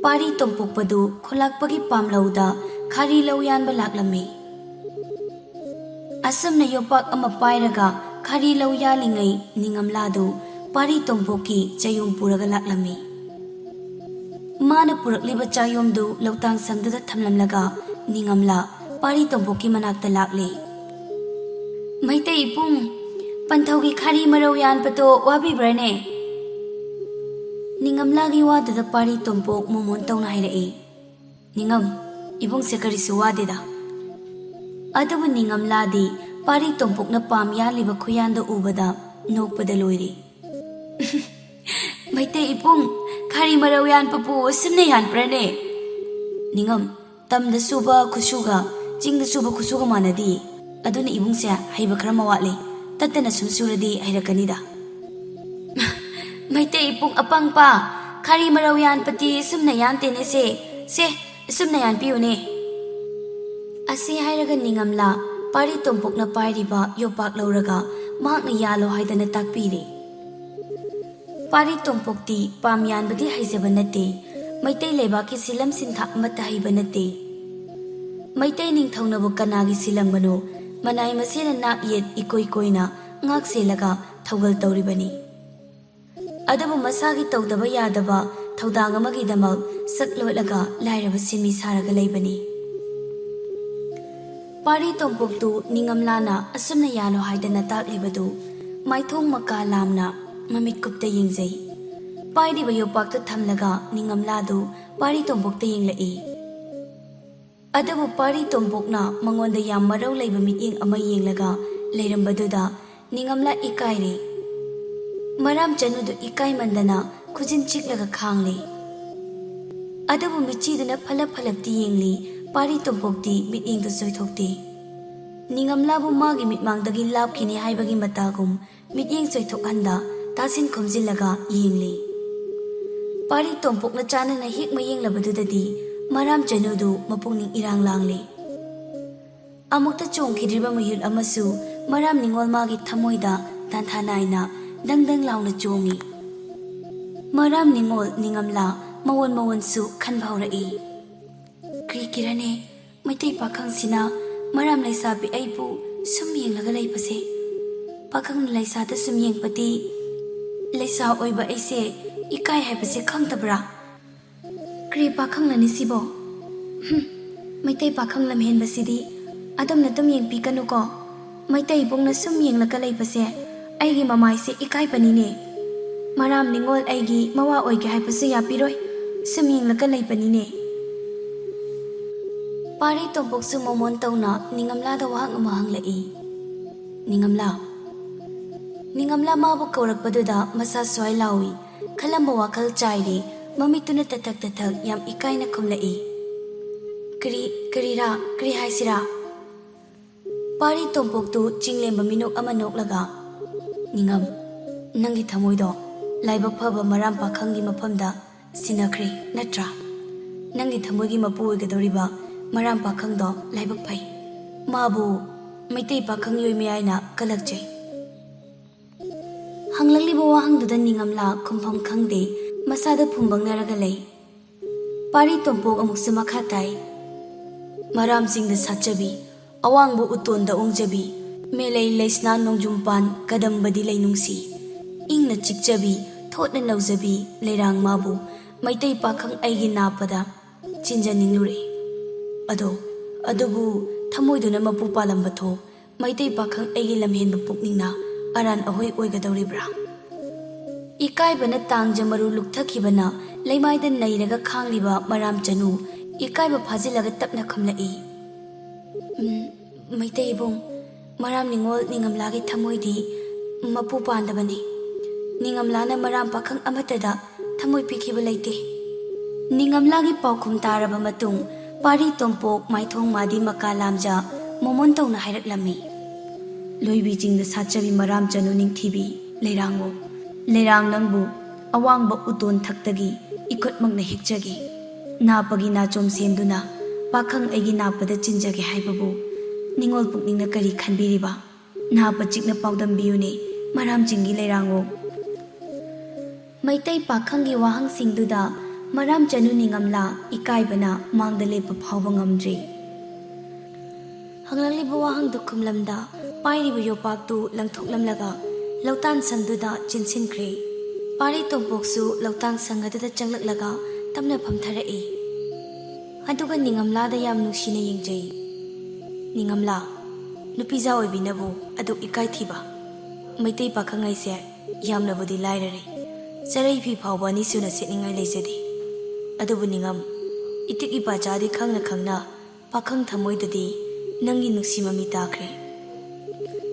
ꯄꯥꯔꯤ ꯇꯣꯝꯄꯣꯛꯄꯗꯨ ꯈꯨꯜꯂꯥꯛꯄꯒꯤ ꯄꯥꯝꯂꯧꯗ ꯈꯥꯔꯤ ꯂꯧ ꯌꯥꯟꯕ ꯂꯥꯛꯂꯝꯃꯤ꯫ ꯑꯁꯨꯝꯅ ꯌꯣꯄꯥꯛ ꯑꯃ ꯄꯥꯏꯔꯒ ꯈꯥꯔꯤ ꯂꯧ ꯌꯥꯜꯂꯤꯉꯩ ꯅꯤꯡꯉꯝꯂꯥꯗꯨ ꯄꯥꯔꯤ ꯇꯣꯝꯄꯣꯛꯀꯤ ꯆꯌꯣꯝ ꯄꯨꯔꯒ ꯂꯥꯛꯂꯝꯃꯤ꯫ ꯃꯥꯅ ꯄꯨꯔꯛꯂꯤꯕ ꯆꯥꯌꯣꯝꯗꯨ ꯂꯧꯇꯥꯡ ꯁꯪꯗꯨꯗ ꯊꯝꯂꯝꯂꯒ ꯅꯤꯡꯉꯝꯂꯥ ꯄꯥꯔꯤ ꯇꯣꯝꯄꯣꯛꯀꯤ ꯃꯅꯥꯛꯇ ꯂꯥꯛꯂꯤ꯫ ꯃꯩꯇꯩ ꯏꯄꯨꯡ, ꯄꯟꯊꯧꯒꯤ ꯈꯥꯔꯤ ꯃꯔꯧ ꯌꯥꯟꯕꯗꯣ ꯋꯥꯕꯤꯕ꯭ꯔꯅꯦ? ꯅꯤꯡꯉꯝꯂꯥꯒꯤ ꯋꯥꯗꯨꯗ ꯄꯥꯔꯤ ꯇꯣꯝꯄꯣꯛ ꯃꯣꯃꯣꯟ ꯇꯧꯅ ꯍꯥꯏꯔꯛꯏ꯫ ꯅꯤꯡꯉꯝ, ꯏꯕꯨꯡꯁꯦ ꯀꯔꯤꯁꯨ ꯋꯥꯗꯦꯗ꯫ ꯑꯗꯨꯕꯨ ꯅꯤꯡꯉꯝꯂꯥꯗꯤ ꯄꯥꯔꯤ ꯇꯣꯝꯄꯣꯛꯅ ꯄꯥꯝ ꯌꯥꯜꯂꯤꯕ ꯈꯨꯌꯥꯟꯗꯨ ꯎꯕꯗ ꯅꯣꯛꯄꯗ ꯂꯣꯏꯔꯤ꯫ ꯃꯩꯇꯩ ꯏꯄꯨꯡ, ꯈꯥꯔꯤ ꯃꯔꯧ ꯌꯥꯟꯕꯕꯨ ꯑꯁꯨꯝꯅ ꯌꯥꯟꯕ꯭ꯔꯅꯦ? ꯅꯤꯡꯉꯝ, ꯇꯝꯗ ꯁꯨꯕ ꯈꯨꯠꯁꯨꯒ ꯆꯤꯡꯗ ꯁꯨꯕ ꯈꯨꯠꯁꯨꯒ ꯃꯥꯟꯅꯗꯦ꯫ ꯑꯗꯨꯅ ꯏꯕꯨꯡꯁꯦ ꯍꯩꯕ ꯈꯔ ꯃꯋꯥꯠꯂꯤ꯫ ꯇꯠꯇꯅ ꯁꯨꯝ ꯁꯨꯔꯗꯤ ꯍꯩꯔꯛꯀꯅꯤꯗ꯫ ꯃꯩꯇꯩ ꯏꯄꯨꯡ ꯑꯄꯪꯄꯥ, ꯈꯥꯔꯤ ꯃꯔꯧ ꯌꯥꯟꯕꯗꯤ ꯁꯨꯝꯅ ꯌꯥꯟꯗꯦꯅꯦ ꯁꯦ ꯑꯁꯨꯝꯅ ꯌꯥꯟꯕꯤꯌꯨꯅꯦ꯫ ꯑꯁꯤ ꯍꯥꯏꯔꯒ ꯅꯤꯡꯉꯝꯂꯥ ꯄꯥꯔꯤ ꯇꯣꯝꯄꯣꯛꯅ ꯄꯥꯏꯔꯤꯕ ꯌꯣꯄꯥꯛ ꯂꯧꯔꯒ ꯃꯍꯥꯛꯅ ꯌꯥꯜꯂꯣ ꯍꯥꯏꯗꯅ ꯇꯥꯛꯄꯤꯔꯦ꯫ ꯄꯥꯔꯤ ꯇꯣꯝꯄꯣꯛꯇꯤ ꯄꯥꯝ ꯌꯥꯟꯕꯗꯤ ꯍꯩꯖꯕ ꯅꯠꯇꯦ, ꯃꯩꯇꯩ ꯂꯩꯕꯥꯛꯀꯤ ꯁꯤꯂꯝ ꯁꯤꯟꯊꯥ ꯑꯃꯠꯇ ꯍꯩꯕ ꯅꯠꯇꯦ꯫ ꯃꯩꯇꯩ ꯅꯤꯡꯊꯧꯅꯕꯨ ꯀꯅꯥꯒꯤ ꯁꯤꯂꯝꯕꯅꯣ? ꯃꯅꯥꯏ ꯃꯁꯦꯅ ꯅꯥꯛ ꯌꯦꯠ ꯏꯀꯣꯏ ꯀꯣꯏꯅ ꯉꯥꯛ ꯁꯦꯜꯂꯒ ꯊꯧꯒꯜ ꯇꯧꯔꯤꯕꯅꯤ꯫ ꯑꯗꯨꯕꯨ ꯃꯁꯥꯒꯤ ꯇꯧꯗꯕ ꯌꯥꯗꯕ ꯊꯧꯗꯥꯡ ꯑꯃꯒꯤꯗꯃꯛ ꯁꯛ ꯂꯣꯠꯂꯒ ꯂꯥꯏꯔꯕ ꯁꯤꯟꯃꯤ ꯁꯥꯔꯒ ꯂꯩꯕꯅꯤ꯫ ꯄꯥꯔꯤ ꯇꯣꯝꯄꯣꯛꯇꯨ ꯅꯤꯡꯉꯝꯂꯥꯅ ꯑꯁꯨꯝꯅ ꯌꯥꯜꯂꯣ ꯍꯥꯏꯗꯅ ꯇꯥꯛꯂꯤꯕꯗꯨ ꯃꯥꯏꯊꯣꯡ ꯃꯀꯥ ꯂꯥꯝꯅ ꯃꯃꯤꯠ ꯀꯨꯞꯇ ꯌꯦꯡꯖꯩ꯫ ꯄꯥꯏꯔꯤꯕ ꯌꯣꯄꯥꯛꯇꯨ ꯊꯝꯂꯒ ꯅꯤꯡꯉꯝꯂꯥꯗꯨ ꯄꯥꯔꯤ ꯇꯣꯝꯄꯣꯛꯇ ꯌꯦꯡꯂꯛꯏ꯫ ꯑꯗꯨꯕꯨ ꯄꯥꯔꯤ ꯇꯣꯝꯄꯣꯛꯅ ꯃꯉꯣꯟꯗ ꯌꯥꯝ ꯃꯔꯧ ꯂꯩꯕ ꯃꯤꯠꯌꯦꯡ ꯑꯃ ꯌꯦꯡꯂꯒ ꯂꯩꯔꯝꯕꯗꯨꯗ ꯅꯤꯡꯉꯝꯂꯥ ꯏꯀꯥꯏꯔꯦ꯫ ꯃꯔꯥꯝ ꯆꯅꯨꯗꯨ ꯏꯀꯥꯏꯃꯟꯗꯅ ꯈꯨꯖꯤꯟ ꯆꯤꯛꯂꯒ ꯈꯥꯡꯂꯤ꯫ ꯑꯗꯨꯕꯨ ꯃꯤꯠꯆꯤꯗꯨꯅ ꯐꯂꯞꯇꯤ ꯌꯦꯡꯂꯤ, ꯄꯥꯔꯤ ꯇꯣꯝꯄꯣꯛꯇꯤ ꯃꯤꯠꯌꯦꯡꯗꯨ ꯆꯣꯏꯊꯣꯛꯇꯦ꯫ ꯅꯤꯡꯉꯝꯂꯥꯕꯨ ꯃꯥꯒꯤ ꯃꯤꯠꯃꯥꯡꯗꯒꯤ ꯂꯥꯞꯈꯤꯅꯤ ꯍꯥꯏꯕꯒꯤ ꯃꯇꯥꯒꯨꯝ ꯃꯤꯠꯌꯦꯡ ꯆꯣꯏꯊꯣꯛꯍꯟꯗ ꯇꯥꯁꯤꯟ ꯈꯣꯝꯖꯤꯜꯂꯒ ꯌꯦꯡꯂꯤ꯫ ꯄꯥꯔꯤ ꯇꯣꯝꯄꯣꯛꯅ ꯆꯥꯟꯅꯅ ꯍꯦꯛ ꯃꯌꯦꯡꯂꯕꯗꯨꯗꯗꯤ ꯃꯔꯥꯝ ꯆꯅꯨꯗꯨ ꯃꯄꯨꯛꯅꯤꯡ ꯏꯔꯥꯡ ꯂꯥꯡꯂꯤ꯫ ꯑꯃꯨꯛꯇ ꯆꯣꯡꯈꯤꯗ꯭ꯔꯤꯕ ꯃꯌꯨꯜ ꯑꯃꯁꯨ ꯃꯔꯥꯝ ꯅꯤꯡꯉꯣꯜ ꯃꯥꯒꯤ ꯊꯃꯣꯏꯗ ꯇꯥꯟꯊꯥ ꯅꯥꯏꯅ ꯗꯪ ꯂꯥꯎꯅ ꯆꯣꯡꯉꯤ꯫ ꯃꯔꯥꯝ ꯅꯤꯡꯉꯣꯜ ꯅꯤꯡꯉꯝꯂꯥ ꯃꯋꯣꯟꯁꯨ ꯈꯟꯕ ꯍꯧꯔꯛꯏ꯫ ꯀꯔꯤꯒꯤꯔꯅꯦ ꯃꯩꯇꯩ ꯄꯥꯈꯪꯁꯤꯅ ꯃꯔꯥꯝ ꯂꯩꯁꯥꯕꯤ ꯑꯩꯕꯨ ꯁꯨꯝ ꯌꯦꯡꯂꯒ ꯂꯩꯕꯁꯦ? ꯄꯥꯈꯪꯅ ꯂꯩꯁꯥꯗ ꯁꯨꯝ ꯌꯦꯡꯕꯗꯤ ꯂꯩꯁꯥ ꯑꯣꯏꯕ ꯑꯩꯁꯦ ꯏꯀꯥꯏ ꯍꯥꯏꯕꯁꯦ ꯈꯪꯗꯕ꯭ꯔꯥ? ꯀꯔꯤ ꯄꯥꯈꯪꯂꯅꯤ ꯁꯤꯕꯣ? ꯃꯩꯇꯩ パꯈꯪ ꯂꯝꯍꯦꯟꯕꯁꯤꯗꯤ ꯑꯗꯨꯝꯅ ꯌꯦꯡꯕꯤꯒꯅꯨꯀꯣ꯫ ꯃꯩꯇꯩ ꯏꯕꯨꯡꯅ ꯁꯨꯝ ꯌꯦꯡꯂꯒ ꯂꯩꯕꯁꯦ ꯑꯩꯒꯤ ꯃꯃꯥꯏꯁꯦ ꯏꯀꯥꯏꯕꯅꯤꯅꯦ꯫ ꯃꯔꯥꯝ ꯅꯤꯡꯉꯣꯜ ꯑꯩꯒꯤ ꯃꯋꯥ ꯑꯣꯏꯒꯦ ꯍꯥꯏꯕꯁꯨ ꯌꯥꯕꯤꯔꯣꯏ, ꯁꯨꯝ ꯌꯦꯡꯂꯒ ꯂꯩꯕꯅꯤꯅꯦ꯫ ꯄꯥꯔꯤ ꯇꯣꯝꯄꯣꯛꯁꯨ ꯃꯣꯃꯣꯟ ꯇꯧꯅ ꯅꯤꯡꯉꯝꯂꯥꯗ ꯋꯥꯍꯪ ꯑꯃ ꯍꯪꯂꯛꯏ꯫ ꯅꯤꯡꯉꯝꯂꯥ ꯃꯥꯕꯨ ꯀꯧꯔꯛꯄꯗꯨꯗ ꯃꯁꯥ ꯁ꯭ꯋꯥꯏ ꯂꯥꯎꯏ, ꯈꯜꯂꯝꯕ ꯋꯥꯈꯜ ꯆꯥꯏꯔꯦ, ꯃꯃꯤꯠꯇꯨꯅ ꯇꯊꯛ ꯌꯥꯝ ꯏꯀꯥꯏꯅ ꯈꯨꯝꯂꯛꯏ꯫ ꯀꯔꯤ ꯍꯥꯏꯁꯤꯔꯥ? ꯄꯥꯔꯤ ꯇꯣꯝꯄꯣꯛꯇꯨ ꯆꯤꯡꯂꯦꯝꯕ ꯃꯤꯅꯣꯛ ꯑꯃ ꯅꯣꯛꯂꯒ, ꯅꯤꯡꯉꯝ, ꯅꯪꯒꯤ ꯊꯃꯣꯏꯗꯣ ꯂꯥꯏꯕꯛ ꯐꯕ ꯃꯔꯥꯝ ꯄꯥꯈꯪꯒꯤ ꯃꯐꯝꯗ ꯁꯤꯟꯅꯈ꯭ꯔꯦ ꯅꯠꯇ꯭ꯔꯥ? ꯅꯪꯒꯤ ꯊꯃꯣꯏꯒꯤ ꯃꯄꯨ ꯑꯣꯏꯒꯗꯧꯔꯤꯕ ꯃꯔꯥꯝ ꯄꯥꯈꯪꯗꯣ ꯂꯥꯏꯕꯛ ꯐꯩ, ꯃꯥꯕꯨ ꯃꯩꯇꯩ ꯄꯥꯈꯪ ꯌꯣꯏꯃꯌꯥꯏꯅ ꯀꯂꯛꯆꯩ꯫ ꯍꯪꯂꯛꯂꯤꯕ ꯋꯥꯍꯪꯗꯨꯗ ꯅꯤꯡꯉꯝꯂꯥ ꯈꯨꯝꯐꯝ ꯈꯪꯗꯦ, ꯃꯁꯥꯗ ꯐꯨꯝꯕꯪꯅꯔꯒ ꯂꯩ꯫ ꯄꯥꯔꯤ ꯇꯣꯝꯄꯣꯛ ꯑꯃꯨꯛꯁꯨ ꯃꯈꯥ ꯇꯥꯏ꯫ ꯃꯔꯥꯝꯁꯤꯡꯗ ꯁꯥꯠꯆꯕꯤ, ꯑꯋꯥꯡꯕ ꯎꯇꯣꯟꯗ ꯑꯣꯡꯖꯕꯤ, ꯃꯦꯂꯩ ꯂꯩꯁꯅꯥ ꯅꯣꯡꯖꯨꯝꯄꯥꯟ ꯀꯗꯝꯕꯗꯤ ꯂꯩꯅꯨꯡꯁꯤ, ꯏꯪꯅ ꯆꯤꯛꯆꯕꯤ ꯊꯣꯠꯅ ꯅꯧꯖꯕꯤ ꯂꯩꯔꯥꯡ ꯃꯥꯕꯨ ꯃꯩꯇꯩ ꯄꯥꯈꯪ ꯑꯩꯒꯤ ꯅꯥꯞꯄꯗ ꯆꯤꯟꯖꯅꯤꯡꯂꯨꯔꯦ꯫ ꯑꯗꯨꯕꯨ ꯊꯃꯣꯏꯗꯨꯅ ꯃꯄꯨ ꯄꯥꯜꯂꯝꯕ ꯊꯣ ꯃꯩꯇꯩ ꯄꯥꯈꯪ ꯑꯩꯒꯤ ꯂꯝꯍꯦꯟꯕ ꯄꯨꯛꯅꯤꯡꯅ ꯑꯔꯥꯟ ꯑꯍꯣꯏ ꯑꯣꯏꯒꯗꯧꯔꯤꯕ꯭ꯔꯥ? ꯏꯀꯥꯏꯕꯅ ꯇꯥꯡꯖ ꯃꯔꯨ ꯂꯨꯛꯊꯈꯤꯕꯅ ꯂꯩꯃꯥꯏꯗ ꯅꯩꯔꯒ ꯈꯥꯡꯂꯤꯕ ꯃꯔꯥꯝ ꯆꯅꯨ ꯏꯀꯥꯏꯕ ꯐꯥꯖꯤꯜꯂꯒ ꯇꯞꯅ ꯈꯨꯝꯂꯛꯏ꯫ ꯃꯩꯇꯩ ꯏꯕꯨꯡ, ꯃꯔꯥꯝ ꯅꯤꯡꯉꯣꯜ ꯅꯤꯡꯉꯝꯂꯥꯒꯤ ꯊꯃꯣꯏꯗꯤ ꯃꯄꯨ ꯄꯥꯟꯗꯕꯅꯤ꯫ ꯅꯤꯡꯉꯝꯂꯥꯅ ꯃꯔꯥꯝ ꯄꯥꯈꯪ ꯑꯃꯠꯇꯗ ꯊꯃꯣꯏ ꯄꯤꯈꯤꯕ ꯂꯩꯇꯦ꯫ ꯅꯤꯡꯉꯝꯂꯥꯒꯤ ꯄꯥꯎꯈꯨꯝ ꯇꯥꯔꯕ ꯃꯇꯨꯡ ꯄꯥꯔꯤ ꯇꯣꯝꯄꯣꯛ ꯃꯥꯏꯊꯣꯡ ꯃꯥꯗꯤ ꯃꯀꯥ ꯂꯥꯝꯖ ꯃꯣꯃꯣꯟ ꯇꯧꯅ ꯍꯥꯏꯔꯛꯂꯝꯃꯤ꯫ ꯂꯣꯏꯕꯤ ꯆꯤꯡꯗ ꯁꯥꯠꯆꯕꯤ ꯃꯔꯥꯝ ꯆꯅꯨ ꯅꯤꯡꯊꯤꯕꯤ ꯂꯩꯔꯥꯡꯉꯣ, ꯂꯩꯔꯥꯡ ꯅꯪꯕꯨ ꯑꯋꯥꯡꯕ ꯎꯇꯣꯟ ꯊꯛꯇꯒꯤ ꯏꯈꯨꯠꯃꯛꯅ ꯍꯦꯛꯆꯒꯦ꯫ ꯅꯥꯞꯄꯒꯤ ꯅꯥꯆꯣꯝ ꯁꯦꯝꯗꯨꯅ ꯄꯥꯈꯪ ꯑꯩꯒꯤ ꯅꯥꯞꯄꯗ ꯆꯤꯟꯖꯒꯦ ꯍꯥꯏꯕꯕꯨ ꯅꯤꯡꯉꯣꯜ ꯄꯨꯛꯅꯤꯡꯅ ꯀꯔꯤ ꯈꯟꯕꯤꯔꯤꯕ? ꯅꯥꯞꯄ ꯆꯤꯛꯅ ꯄꯥꯎꯗꯝꯕꯤꯌꯨꯅꯦ ꯃꯔꯥꯝ ꯆꯤꯡꯒꯤ ꯂꯩꯔꯥꯡꯉꯣ꯫ ꯃꯩꯇꯩ ꯄꯥꯈꯪꯒꯤ ꯋꯥꯍꯪꯁꯤꯡꯗꯨꯗ ꯃꯔꯥꯝ ꯆꯅꯨ ꯅꯤꯡꯉꯝꯂꯥ ꯏꯀꯥꯏꯕꯅ ꯃꯥꯡꯗ ꯂꯦꯞꯄ ꯐꯥꯎꯕ ꯉꯝꯗ꯭ꯔꯤ꯫ ꯍꯪꯂꯛꯂꯤꯕ ꯋꯥꯍꯪꯗꯨ ꯈꯨꯝꯂꯝꯗ ꯄꯥꯏꯔꯤꯕ ꯌꯣꯄꯥꯛꯇꯨ ꯂꯪꯊꯣꯛꯂꯝꯂꯒ ꯂꯧꯇꯥꯟ ꯁꯪꯗꯨꯗ ꯆꯤꯟꯁꯤꯟꯈ꯭ꯔꯦ꯫ ꯄꯥꯔꯤ ꯇꯣꯝꯄꯣꯛꯁꯨ ꯂꯧꯇꯥꯟ ꯁꯪ ꯑꯗꯨꯗ ꯆꯪꯂꯛꯂꯒ ꯇꯞꯅ ꯐꯝꯊꯔꯛꯏ꯫ ꯑꯗꯨꯒ ꯅꯤꯡꯉꯝꯂꯥꯗ ꯌꯥꯝ ꯅꯨꯡꯁꯤꯅ ꯌꯦꯡꯖꯩ꯫ ꯅꯤꯡꯉꯝꯂꯥ, ꯅꯨꯄꯤꯖꯥ ꯑꯣꯏꯕꯤꯅꯕꯨ ꯑꯗꯨꯛ ꯏꯀꯥꯏꯊꯤꯕ? ꯃꯩꯇꯩ ꯄꯥꯈꯪ ꯑꯩꯁꯦ ꯌꯥꯝꯅꯕꯨꯗꯤ ꯂꯥꯏꯔꯔꯦ, ꯆꯔꯩ ꯐꯤ ꯐꯥꯎꯕ ꯑꯅꯤ ꯁꯨꯅ ꯁꯦꯠꯅꯤꯡꯉꯥꯏ ꯂꯩꯖꯗꯦ꯫ ꯑꯗꯨꯕꯨ ꯅꯤꯡꯉꯝ, ꯏꯇꯤꯛ ꯏꯄꯥꯆꯥꯗꯤ ꯈꯪꯅ ꯈꯪꯅ ꯄꯥꯈꯪ ꯊꯃꯣꯏꯗꯗꯤ ꯅꯪꯒꯤ ꯅꯨꯡꯁꯤ ꯃꯃꯤ ꯇꯥꯈ꯭ꯔꯦ꯫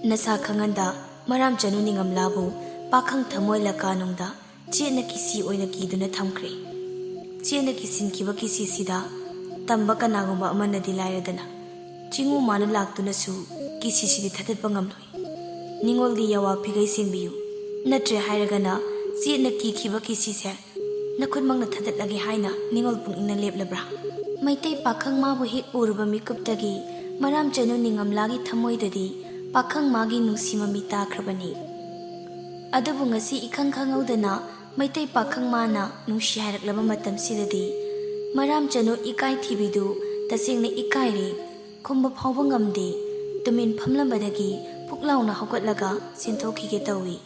ꯅꯁꯥ ꯈꯪꯍꯟꯗ ꯃꯔꯥꯝ ꯆꯅꯨ ꯅꯤꯡꯉꯝꯂꯥꯕꯨ ꯄꯥꯈꯪ ꯊꯃꯣꯏ ꯂꯀꯥꯅꯨꯡꯗ ꯆꯦꯠꯅ ꯀꯤꯁꯤ ꯑꯣꯏꯅ ꯀꯤꯗꯨꯅ ꯊꯝꯈ꯭ꯔꯦ꯫ ꯆꯦꯠꯅ ꯀꯤꯁꯤꯟꯈꯤꯕ ꯀꯤꯁꯤꯁꯤꯗ ꯇꯝꯕ ꯀꯅꯥꯒꯨꯝꯕ ꯑꯃꯅꯗꯤ ꯂꯥꯏꯔꯗꯅ ꯆꯤꯡꯉꯨ ꯃꯥꯅ ꯂꯥꯛꯇꯨꯅꯁꯨ ꯀꯤꯁꯤꯁꯤꯗꯤ ꯊꯥꯗꯠꯄ ꯉꯝꯂꯣꯏ꯫ ꯅꯤꯡꯉꯣꯜꯒꯤ ꯌꯥꯋꯥ ꯐꯤꯒꯩ ꯁꯦꯡꯕꯤꯌꯨ, ꯅꯠꯇ꯭ꯔꯦ ꯍꯥꯏꯔꯒꯅ ꯆꯦꯠꯅ ꯀꯤꯈꯤꯕ ꯀꯤꯁꯤꯁꯦ ꯅꯈꯨꯠꯃꯛꯅ ꯊꯥꯗꯠꯂꯒꯦ ꯍꯥꯏꯅ ꯅꯤꯡꯉꯣꯜ ꯄꯨꯛꯅꯤꯡꯅ ꯂꯦꯞꯂꯕ꯭ꯔꯥ? ꯃꯩꯇꯩ ꯄꯥꯈꯪ ꯃꯥꯕꯨ ꯍꯦꯛ ꯎꯔꯨꯕ ꯃꯤꯀꯨꯞꯇꯒꯤ ꯃꯔꯥꯝ ꯆꯅꯨ ꯅꯤꯡꯉꯝꯂꯥꯒꯤ ꯊꯃꯣꯏꯗꯗꯤ ꯄꯥꯈꯪ ꯃꯥꯒꯤ ꯅꯨꯡꯁꯤ ꯃꯃꯤ ꯇꯥꯈ꯭ꯔꯕꯅꯤ꯫ ꯑꯗꯨꯕꯨ ꯉꯁꯤ ꯏꯈꯪ ꯈꯪꯍꯧꯗꯅ ꯃꯩꯇꯩ ꯄꯥꯈꯪ ꯃꯥꯅ ꯅꯨꯡꯁꯤ ꯍꯥꯏꯔꯛꯂꯕ ꯃꯇꯝꯁꯤꯗꯗꯤ ꯃꯔꯥꯝ ꯆꯅꯨ ꯏꯀꯥꯏꯊꯤꯕꯤꯗꯨ ꯇꯁꯦꯡꯅ ꯏꯀꯥꯏꯔꯦ, ꯈꯨꯝꯕ ꯐꯥꯎꯕ ꯉꯝꯗꯦ꯫ ꯇꯨꯃꯤꯟ ꯐꯝꯂꯝꯕꯗꯒꯤ ꯄꯨꯛ ꯂꯥꯎꯅ ꯍꯧꯒꯠꯂꯒ ꯆꯦꯟꯊꯣꯛꯈꯤꯒꯦ ꯇꯧꯏ꯫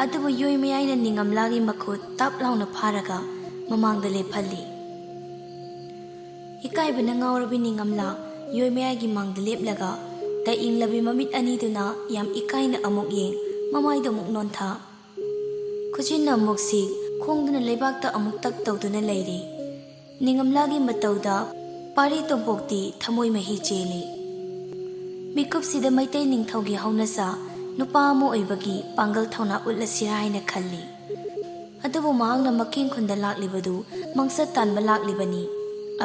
ꯑꯗꯨꯕꯨ ꯌꯣꯏ ꯃꯌꯥꯏꯅ ꯅꯤꯡꯉꯝꯂꯥꯒꯤ ꯃꯈꯨꯠ ꯇꯥꯞ ꯂꯥꯎꯅ ꯐꯥꯔꯒ ꯃꯃꯥꯡꯗ ꯂꯦꯞꯍꯜꯂꯤ꯫ ꯏꯀꯥꯏꯕꯅ ꯉꯥꯎꯔꯕꯤ ꯅꯤꯡꯉꯝꯂꯥ ꯌꯣꯏ ꯃꯌꯥꯏꯒꯤ ꯃꯥꯡꯗ ꯂꯦꯞꯂꯒ ꯇꯥꯏꯏꯡꯂꯕꯤ ꯃꯃꯤꯠ ꯑꯅꯤꯗꯨꯅ ꯌꯥꯝ ꯏꯀꯥꯏꯅ ꯑꯃꯨꯛ ꯌꯦꯡ, ꯃꯃꯥꯏꯗ ꯑꯃꯨꯛ ꯅꯣꯟꯊ, ꯈꯨꯖꯤꯟꯅ ꯑꯃꯨꯛ ꯁꯤꯛ, ꯈꯣꯡꯗꯨꯅ ꯂꯩꯕꯥꯛꯇ ꯑꯃꯨꯛ ꯇꯛ ꯇꯧꯗꯨꯅ ꯂꯩꯔꯤ꯫ ꯅꯤꯡꯉꯝꯂꯥꯒꯤ ꯃꯇꯧꯗ ꯄꯥꯔꯤ ꯇꯣꯝꯄꯣꯛꯇꯤ ꯊꯃꯣꯏ ꯃꯍꯤ ꯆꯦꯜꯂꯤ꯫ ꯃꯤꯀꯨꯞꯁꯤꯗ ꯃꯩꯇꯩ ꯅꯤꯡꯊꯧꯒꯤ ꯍꯧꯅꯁꯥ ꯅꯨꯄꯥ ꯑꯃ ꯑꯣꯏꯕꯒꯤ ꯄꯥꯡꯒꯜ ꯊꯧꯅꯥ ꯎꯠꯂꯁꯤꯔꯥ ꯍꯥꯏꯅ ꯈꯜꯂꯤ꯫ ꯑꯗꯨꯕꯨ ꯃꯍꯥꯛꯅ ꯃꯀꯦꯡ ꯈꯨꯟꯗ ꯂꯥꯛꯂꯤꯕꯗꯨ ꯃꯪꯁꯠ ꯇꯥꯟꯕ ꯂꯥꯛꯂꯤꯕꯅꯤ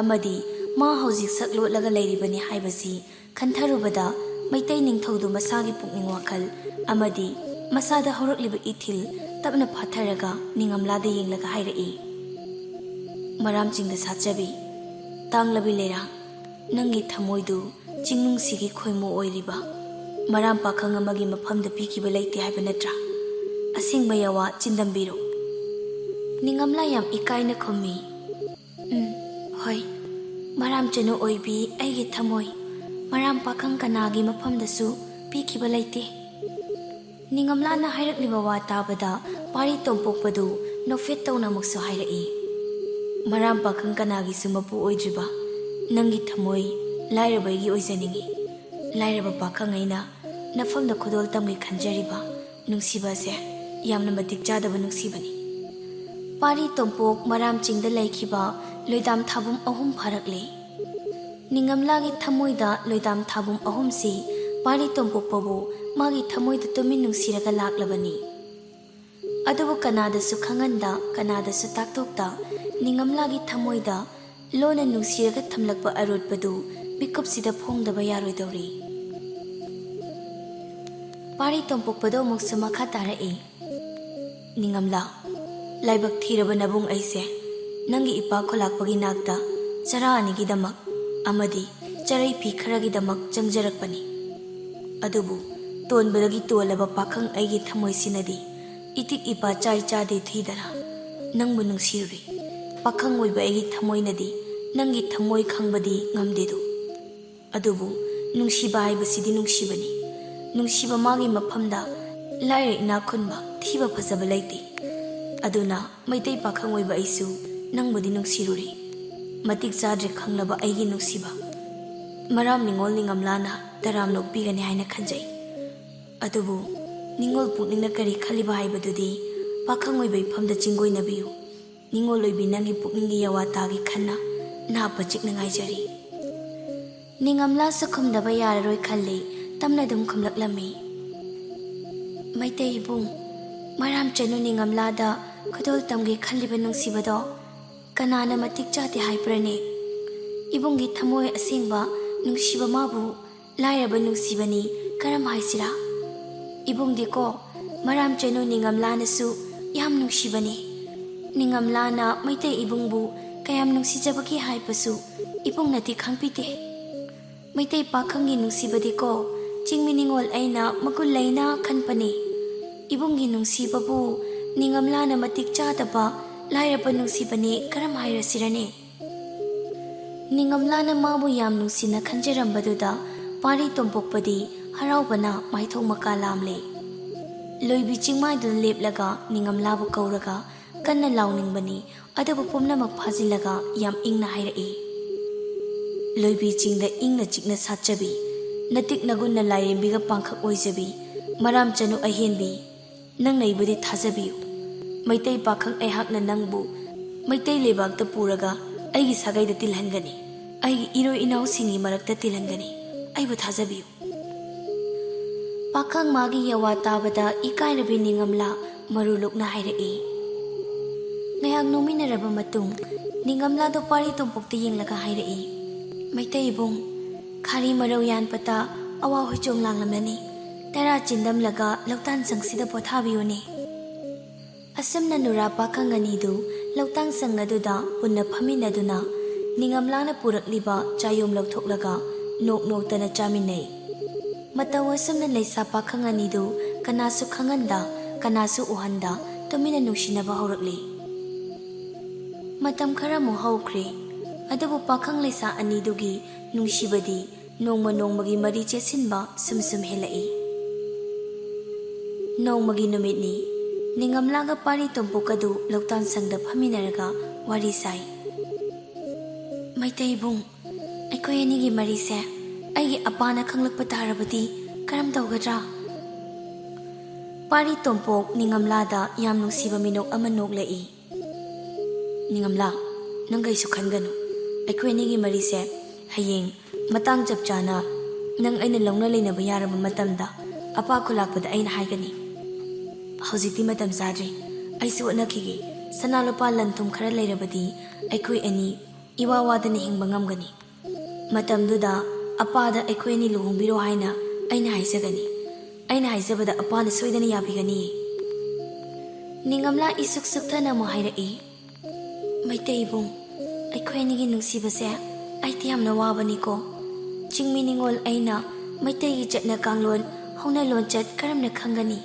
ꯑꯃꯗꯤ ꯃꯥ ꯍꯧꯖꯤꯛ ꯁꯛ ꯂꯣꯠꯂꯒ ꯂꯩꯔꯤꯕꯅꯤ ꯍꯥꯏꯕꯁꯤ ꯈꯟꯊꯔꯨꯕꯗ ꯃꯩꯇꯩ ꯅꯤꯡꯊꯧꯗꯨ ꯃꯁꯥꯒꯤ ꯄꯨꯛꯅꯤꯡ ꯋꯥꯈꯜ ꯑꯃꯗꯤ ꯃꯁꯥꯗ ꯍꯧꯔꯛꯂꯤꯕ ꯏꯊꯤꯜ ꯇꯞꯅ ꯐꯥꯊꯔꯒ ꯅꯤꯡꯉꯝꯂꯥꯗ ꯌꯦꯡꯂꯒ ꯍꯥꯏꯔꯛꯏ꯫ ꯃꯔꯥꯝ ꯆꯤꯡꯗ ꯁꯥꯠꯆꯕꯤ ꯇꯥꯡꯂꯕꯤ ꯂꯩꯔꯥꯡ, ꯅꯪꯒꯤ ꯊꯃꯣꯏꯗꯨ ꯆꯤꯡꯅꯨꯡꯁꯤꯒꯤ ꯈꯣꯏꯃꯨ ꯑꯣꯏꯔꯤꯕ ꯃꯔꯥꯝ ꯄꯥꯈꯪ ꯑꯃꯒꯤ ꯃꯐꯝꯗ ꯄꯤꯈꯤꯕ ꯂꯩꯇꯦ ꯍꯥꯏꯕ ꯅꯠꯇ꯭ꯔꯥ? ꯑꯁꯦꯡꯕ ꯌꯥꯋꯥ ꯆꯤꯟꯗꯝꯕꯤꯔꯣ꯫ ꯅꯤꯡꯉꯝꯂꯥ ꯌꯥꯝ ꯏꯀꯥꯏꯅ ꯈꯨꯝꯃꯤ꯫ ꯍꯣꯏ, ꯃꯔꯥꯝ ꯆꯅꯨ ꯑꯣꯏꯕꯤ ꯑꯩꯒꯤ ꯊꯃꯣꯏ ꯃꯔꯥꯝ ꯄꯥꯈꯪ ꯀꯅꯥꯒꯤ ꯃꯐꯝꯗꯁꯨ ꯄꯤꯈꯤꯕ ꯂꯩꯇꯦ꯫ ꯅꯤꯡꯉꯝꯂꯥꯅ ꯍꯥꯏꯔꯛꯂꯤꯕ ꯋꯥ ꯇꯥꯕꯗ ꯄꯥꯔꯤ ꯇꯣꯝꯄꯣꯛꯄꯗꯨ ꯅꯣꯛꯐꯦꯠ ꯇꯧꯅ ꯑꯃꯨꯛꯁꯨ ꯍꯥꯏꯔꯛꯏ꯫ ꯃꯔꯥꯝ ꯄꯥꯈꯪ ꯀꯅꯥꯒꯤꯁꯨ ꯃꯄꯨ ꯑꯣꯏꯗ꯭ꯔꯤꯕ ꯅꯪꯒꯤ ꯊꯃꯣꯏ ꯂꯥꯏꯔꯕꯒꯤ ꯑꯣꯏꯖꯅꯤꯡꯉꯤ꯫ ꯂꯥꯏꯔꯕ ꯄꯥꯈꯪ ꯑꯩꯅ ꯅꯐꯝꯗ ꯈꯨꯗꯣꯜ ꯇꯝꯒꯦ ꯈꯟꯖꯔꯤꯕ ꯅꯨꯡꯁꯤꯕ ꯑꯁꯦ ꯌꯥꯝꯅ ꯃꯇꯤꯛ ꯆꯥꯗꯕ ꯅꯨꯡꯁꯤꯕꯅꯤ꯫ ꯄꯥꯔꯤ ꯇꯣꯝꯄꯣꯛ ꯃꯔꯥꯝ ꯆꯤꯡꯗ ꯂꯩꯈꯤꯕ ꯂꯣꯏꯗꯥꯝ ꯊꯥꯕꯨꯝ 3 ꯐꯥꯔꯛꯂꯤ꯫ ꯅꯤꯡꯉꯝꯂꯥꯒꯤ ꯊꯃꯣꯏꯗ ꯂꯣꯏꯗꯥꯝ ꯊꯥꯕꯨꯝ 3ꯁꯤ ꯄꯥꯔꯤ ꯇꯣꯝꯄꯣꯛꯄꯕꯨ ꯃꯥꯒꯤ ꯊꯃꯣꯏꯗ ꯇꯨꯃꯤꯟ ꯅꯨꯡꯁꯤꯔꯒ ꯂꯥꯛꯂꯕꯅꯤ꯫ ꯑꯗꯨꯕꯨ ꯀꯅꯥꯗꯁꯨ ꯈꯪꯍꯟꯗ, ꯀꯅꯥꯗꯁꯨ ꯇꯥꯛꯊꯣꯛꯇ ꯅꯤꯡꯉꯝꯂꯥꯒꯤ ꯊꯃꯣꯏꯗ ꯂꯣꯟꯅ ꯅꯨꯡꯁꯤꯔꯒ ꯊꯝꯂꯛꯄ ꯑꯔꯣꯠꯄꯗꯨ ꯃꯤꯀꯨꯞꯁꯤꯗ ꯐꯣꯡꯗꯕ ꯌꯥꯔꯣꯏꯗꯧꯔꯤ꯫ ꯄꯥꯔꯤ ꯇꯣꯝꯄꯣꯛꯄꯗꯣ ꯑꯃꯨꯛꯁꯨ ꯃꯈꯥ ꯇꯥꯔꯛꯏ꯫ ꯅꯤꯡꯉꯝꯂꯥ, ꯂꯥꯏꯕꯛ ꯊꯤꯔꯕ ꯅꯕꯨꯡ ꯑꯩꯁꯦ ꯅꯪꯒꯤ ꯏꯄꯥ ꯈꯣꯜꯂꯥꯛꯄꯒꯤ ꯅꯥꯛꯇ ꯆꯔꯥ 2ꯒꯤꯗꯃꯛ ꯑꯃꯗꯤ ꯆꯔꯩ ꯐꯤ ꯈꯔꯒꯤꯗꯃꯛ ꯆꯪꯖꯔꯛꯄꯅꯤ꯫ ꯑꯗꯨꯕꯨ ꯇꯣꯟꯕꯗꯒꯤ ꯇꯣꯜꯂꯕ ꯄꯥꯈꯪ ꯑꯩꯒꯤ ꯊꯃꯣꯏꯁꯤꯅꯗꯤ ꯏꯇꯤꯛ ꯏꯄꯥ ꯆꯥꯏ ꯆꯥꯗꯦ ꯊꯤꯗꯅ ꯅꯪꯕꯨ ꯅꯨꯡꯁꯤꯔꯨꯔꯤ꯫ ꯄꯥꯈꯪ ꯑꯣꯏꯕ ꯑꯩꯒꯤ ꯊꯃꯣꯏꯅꯗꯤ ꯅꯪꯒꯤ ꯊꯃꯣꯏ ꯈꯪꯕꯗꯤ ꯉꯝꯗꯦꯗꯣ꯫ ꯑꯗꯨꯕꯨ ꯅꯨꯡꯁꯤꯕ ꯍꯥꯏꯕꯁꯤꯗꯤ ꯅꯨꯡꯁꯤꯕꯅꯤ꯫ ꯅꯨꯡꯁꯤꯕ ꯃꯥꯒꯤ ꯃꯐꯝꯗ ꯂꯥꯏꯔ ꯏꯅꯥꯛ ꯈꯨꯟꯕ, ꯊꯤꯕ ꯐꯖꯕ ꯂꯩꯇꯦ꯫ ꯑꯗꯨꯅ ꯃꯩꯇꯩ ꯄꯥꯈꯪ ꯑꯣꯏꯕ ꯑꯩꯁꯨ ꯅꯪꯕꯨꯗꯤ ꯅꯨꯡꯁꯤꯔꯨꯔꯤ꯫ ꯃꯇꯤꯛ ꯆꯥꯗ꯭ꯔꯦ ꯈꯪꯂꯕ ꯑꯩꯒꯤ ꯅꯨꯡꯁꯤꯕ ꯃꯔꯥꯝ ꯅꯤꯡꯉꯣꯜ ꯅꯤꯡꯉꯝꯂꯥꯅ ꯇꯔꯥꯝꯅ ꯑꯣꯛꯄꯤꯒꯅꯤ ꯍꯥꯏꯅ ꯈꯟꯖꯩ꯫ ꯑꯗꯨꯕꯨ ꯅꯤꯡꯉꯣꯜ ꯄꯨꯛꯅꯤꯡꯅ ꯀꯔꯤ ꯈꯜꯂꯤꯕ ꯍꯥꯏꯕꯗꯨꯗꯤ ꯄꯥꯈꯪ ꯑꯣꯏꯕ ꯏꯐꯝꯗ ꯆꯤꯡꯒꯣꯏꯅꯕꯤꯌꯨ꯫ ꯅꯤꯡꯉꯣꯜ ꯑꯣꯏꯕꯤ ꯅꯪꯒꯤ ꯄꯨꯛꯅꯤꯡꯒꯤ ꯌꯥꯋꯥ ꯇꯥꯒꯦ ꯈꯟꯅ ꯅꯥꯞꯄ ꯆꯤꯛꯅ ꯉꯥꯏꯖꯔꯤ꯫ ꯅꯤꯡꯉꯝꯂꯥꯁꯨ ꯈꯨꯝꯗꯕ ꯌꯥꯔꯔꯣꯏ ꯈꯜꯂꯤ ꯇꯞꯅ ꯑꯗꯨꯝ ꯈꯨꯝꯂꯛꯂꯝꯃꯤ꯫ ꯃꯩꯇꯩ ꯏꯕꯨꯡ, ꯃꯔꯥꯝ ꯆꯅꯨ ꯅꯤꯡꯉꯝꯂꯥꯗ ꯈꯨꯗꯣꯜ ꯇꯝꯒꯦ ꯈꯜꯂꯤꯕ ꯅꯨꯡꯁꯤꯕꯗꯣ ꯀꯅꯥꯅ ꯃꯇꯤꯛ ꯆꯥꯗꯦ ꯍꯥꯏꯕ꯭ꯔꯅꯦ? ꯏꯕꯨꯡꯒꯤ ꯊꯃꯣꯏ ꯑꯁꯦꯡꯕ ꯅꯨꯡꯁꯤꯕ ꯃꯥꯕꯨ ꯂꯥꯏꯔꯕ ꯅꯨꯡꯁꯤꯕꯅꯤ ꯀꯔꯝ ꯍꯥꯏꯁꯤꯔꯥ? ꯏꯕꯨꯡꯗꯤꯀꯣ ꯃꯔꯥꯝ ꯆꯅꯨ ꯅꯤꯡꯉꯝꯂꯥꯅꯁꯨ ꯌꯥꯝ ꯅꯨꯡꯁꯤꯕꯅꯤ. ꯅꯤꯡꯉꯝꯂꯥꯅ ꯃꯩꯇꯩ ꯏꯕꯨꯡꯕꯨ ꯀꯌꯥꯝ ꯅꯨꯡꯁꯤꯖꯕꯒꯦ ꯍꯥꯏꯕꯁꯨ ꯏꯕꯨꯡꯅꯗꯤ ꯈꯪꯕꯤꯗꯦ. ꯃꯩꯇꯩ ꯄꯥꯈꯪꯒꯤ ꯅꯨꯡꯁꯤꯕꯗꯤꯀꯣ ꯆꯤꯡꯃꯤ ꯅꯤꯡꯉꯣꯜ ꯑꯩꯅ ꯃꯒꯨꯟ ꯂꯩꯅ ꯈꯟꯕꯅꯤ. ꯏꯕꯨꯡꯒꯤ ꯅꯨꯡꯁꯤꯕꯕꯨ ꯅꯤꯡꯉꯝꯂꯥꯅ ꯃꯇꯤꯛ ꯆꯥꯗꯕ ꯂꯥꯏꯔꯕ ꯅꯨꯡꯁꯤꯕꯅꯤ ꯀꯔꯝ ꯍꯥꯏꯔꯁꯤꯔꯅꯦ? ꯅꯤꯡꯉꯝꯂꯥꯅ ꯃꯥꯕꯨ ꯌꯥꯝ ꯅꯨꯡꯁꯤꯅ ꯈꯟꯖꯔꯝꯕꯗꯨꯗ ꯄꯥꯔꯤ ꯇꯣꯝꯄꯣꯛꯄꯗꯤ ꯍꯔꯥꯎꯕꯅ ꯃꯥꯏꯊꯣꯡ ꯃꯀꯥ ꯂꯥꯝꯂꯦ. ꯂꯣꯏꯕꯤ ꯆꯤꯡꯃꯥꯏꯗꯨꯗ ꯂꯦꯞꯂꯒ ꯅꯤꯡꯉꯝꯂꯥꯕꯨ ꯀꯧꯔꯒ ꯀꯟꯅ ꯂꯥꯎꯅꯤꯡꯕꯅꯤ. ꯑꯗꯨꯕꯨ ꯄꯨꯝꯅꯃꯛ ꯐꯥꯖꯤꯜꯂꯒ ꯌꯥꯝ ꯏꯪꯅ ꯍꯥꯏꯔꯛꯏ. ꯂꯣꯏꯕꯤ ꯆꯤꯡꯗ ꯏꯪꯅ ꯆꯤꯛꯅ ꯁꯥꯠꯆꯕꯤ, ꯅꯇꯤꯛ ꯅꯒꯨꯟꯅ ꯂꯥꯏꯔꯦꯝꯕꯤꯒ ꯄꯥꯡꯈꯛ ꯑꯣꯏꯖꯕꯤ, ꯃꯔꯥꯝ ꯆꯅꯨ ꯑꯍꯦꯟꯕꯤ, ꯅꯪ ꯂꯩꯕꯗꯤ ꯊꯥꯖꯕꯤꯌꯨ. ꯃꯩꯇꯩ ꯄꯥꯈꯪ ꯑꯩꯍꯥꯛꯅ ꯅꯪꯕꯨ ꯃꯩꯇꯩ ꯂꯩꯕꯥꯛꯇ ꯄꯨꯔꯒ ꯑꯩꯒꯤ ꯁꯥꯒꯩꯗ ꯇꯤꯜꯍꯟꯒꯅꯤ. ꯑꯩꯒꯤ ꯏꯔꯣꯏ ꯏꯅꯥꯎꯁꯤꯡꯒꯤ ꯃꯔꯛꯇ ꯇꯤꯜꯍꯟꯒꯅꯤ. ꯑꯩꯕꯨ ꯊꯥꯖꯕꯤꯌꯨ. ꯄꯥꯈꯪ ꯃꯥꯒꯤ ꯌꯋꯥ ꯇꯥꯕꯗ ꯏꯀꯥꯏꯔꯕꯤ ꯅꯤꯡꯉꯝꯂꯥ ꯃꯔꯨ ꯂꯨꯛꯅ ꯍꯥꯏꯔꯛꯏ. ꯉꯥꯏꯍꯥꯛ ꯅꯣꯛꯃꯤꯟꯅꯔꯕ ꯃꯇꯨꯡ ꯅꯤꯡꯉꯝꯂꯥꯗꯣ ꯄꯥꯔꯤ ꯇꯣꯝꯄꯣꯛꯇ ꯌꯦꯡꯂꯒ ꯍꯥꯏꯔꯛꯏ. ꯃꯩꯇꯩ ꯏꯕꯨꯡ, ꯈꯥꯔꯤ ꯃꯔꯧ ꯌꯥꯟꯄꯇ ꯑꯋꯥ ꯍꯣꯏꯆꯣꯡ ꯂꯥꯡꯂꯝꯂꯅꯤ. ꯇꯔꯥ ꯆꯤꯟꯗꯝꯂꯒ ꯂꯧꯇꯥꯟ ꯁꯪꯁꯤꯗ ꯄꯣꯊꯥꯕꯤꯌꯨꯅꯦ. ꯑꯁꯨꯝꯅ ꯅꯨꯔꯥ ꯄꯥꯈꯪ ꯑꯅꯤꯗꯨ ꯂꯧꯇꯥꯡ ꯁꯪ ꯑꯗꯨꯗ ꯄꯨꯟꯅ ꯐꯝꯃꯤꯟꯅꯗꯨꯅ ꯅꯤꯡꯉꯝꯂꯥꯅ ꯄꯨꯔꯛꯂꯤꯕ ꯆꯥꯌꯣꯝ ꯂꯧꯊꯣꯛꯂꯒ ꯅꯣꯛ ꯅꯣꯛꯇꯅ ꯆꯥꯃꯤꯟꯅꯩ. ꯃꯇꯧ ꯑꯁꯨꯝꯅ ꯂꯩꯁꯥ ꯄꯥꯈꯪ ꯑꯅꯤꯗꯨ ꯀꯅꯥꯁꯨ ꯈꯪꯍꯟꯗ ꯀꯅꯥꯁꯨ ꯎꯍꯟꯗ ꯇꯨꯃꯤꯟꯅ ꯅꯨꯡꯁꯤꯅꯕ ꯍꯧꯔꯛꯂꯤ. ꯃꯇꯝ ꯈꯔꯃꯨꯛ ꯍꯧꯈ꯭ꯔꯦ. ꯑꯗꯨꯕꯨ ꯄꯥꯈꯪ ꯂꯩꯁꯥ ꯑꯅꯤꯗꯨꯒꯤ ꯅꯨꯡꯁꯤꯕꯗꯤ ꯅꯣꯡꯃ ꯅꯣꯡꯃꯒꯤ ꯃꯔꯤ ꯆꯦꯠꯁꯤꯟꯕ ꯁꯨꯝ ꯁꯨꯝ ꯍꯦꯜꯂꯛꯏ. ꯅꯣꯡꯃꯒꯤ ꯅꯨꯃꯤꯠꯅꯤ. ꯅꯤꯡꯉꯝꯂꯥꯒ ꯄꯥꯔꯤ ꯇꯣꯝꯄꯣꯛꯀꯗꯨ ꯂꯧꯇꯥꯟ ꯁꯪꯗ ꯐꯝꯃꯤꯟꯅꯔꯒ ꯋꯥꯔꯤ ꯁꯥꯏ. ꯃꯩꯇꯩ ꯏꯕꯨꯡ, ꯑꯩꯈꯣꯏ ꯑꯅꯤꯒꯤ ꯃꯔꯤꯁꯦ ꯑꯩꯒꯤ ꯑꯄꯥꯅ ꯈꯪꯂꯛꯄ ꯇꯥꯔꯕꯗꯤ ꯀꯔꯝ ꯇꯧꯒꯗ꯭ꯔꯥ? ꯄꯥꯔꯤ ꯇꯣꯝꯄꯣꯛ ꯅꯤꯡꯉꯝꯂꯥꯗ ꯌꯥꯝ ꯅꯨꯡꯁꯤꯕ ꯃꯤꯅꯣꯛ ꯑꯃ ꯅꯣꯛꯂꯛꯏ. ꯅꯤꯡꯉꯝꯂꯥ, ꯅꯪ ꯀꯩꯁꯨ ꯈꯟꯒꯅꯨ. ꯑꯩꯈꯣꯏ ꯑꯅꯤꯒꯤ ꯃꯔꯤꯁꯦ ꯍꯌꯦꯡ ꯃꯇꯥꯡ ꯆꯞ ꯆꯥꯅ ꯅꯪ ꯑꯩꯅ ꯂꯧꯅ ꯂꯩꯅꯕ ꯌꯥꯔꯕ ꯃꯇꯝꯗ ꯑꯄꯥ ꯈꯨꯂꯥꯛꯄꯗ ꯑꯩꯅ ꯍꯥꯏꯒꯅꯤ. ꯍꯧꯖꯤꯛꯇꯤ ꯃꯇꯝ ꯆꯥꯗ꯭ꯔꯤ. ꯑꯩꯁꯨ ꯍꯣꯠꯅꯈꯤꯒꯦ. ꯁꯅꯥ ꯂꯨꯄꯥ ꯂꯟ ꯊꯨꯝ ꯈꯔ ꯂꯩꯔꯕꯗꯤ ꯑꯩꯈꯣই ꯑꯅꯤ इवा वादन हिंब ngamgani matamduda apada akhoi ni luhongbiro haina aina haisagani aina haisabada apana soidana yabigani ningamla isuk sukthana mo hairai maitai bung akhoi ni gi nungsibase aiti yamna wabani ko chingmi ningol aina maitai gi chatna kanglon hona lonchat karamna khangani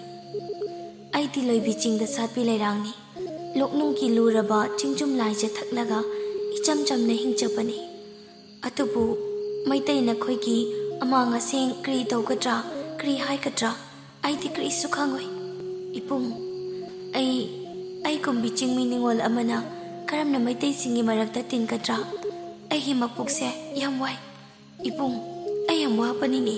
aiti loibi chingda satpi lairangni loknung ki luraba chingjum laija thaklaga icham chamna hingchapani atubu maitai na khoi ki amanga seng kri tawkatra kri haikatra aiti kri sukhangoi ipung ai kumbi chingmi ningol amana karamna maitai singi marakta tinkatra ai hi mapukse yamwai ipung ai yamwa pani ni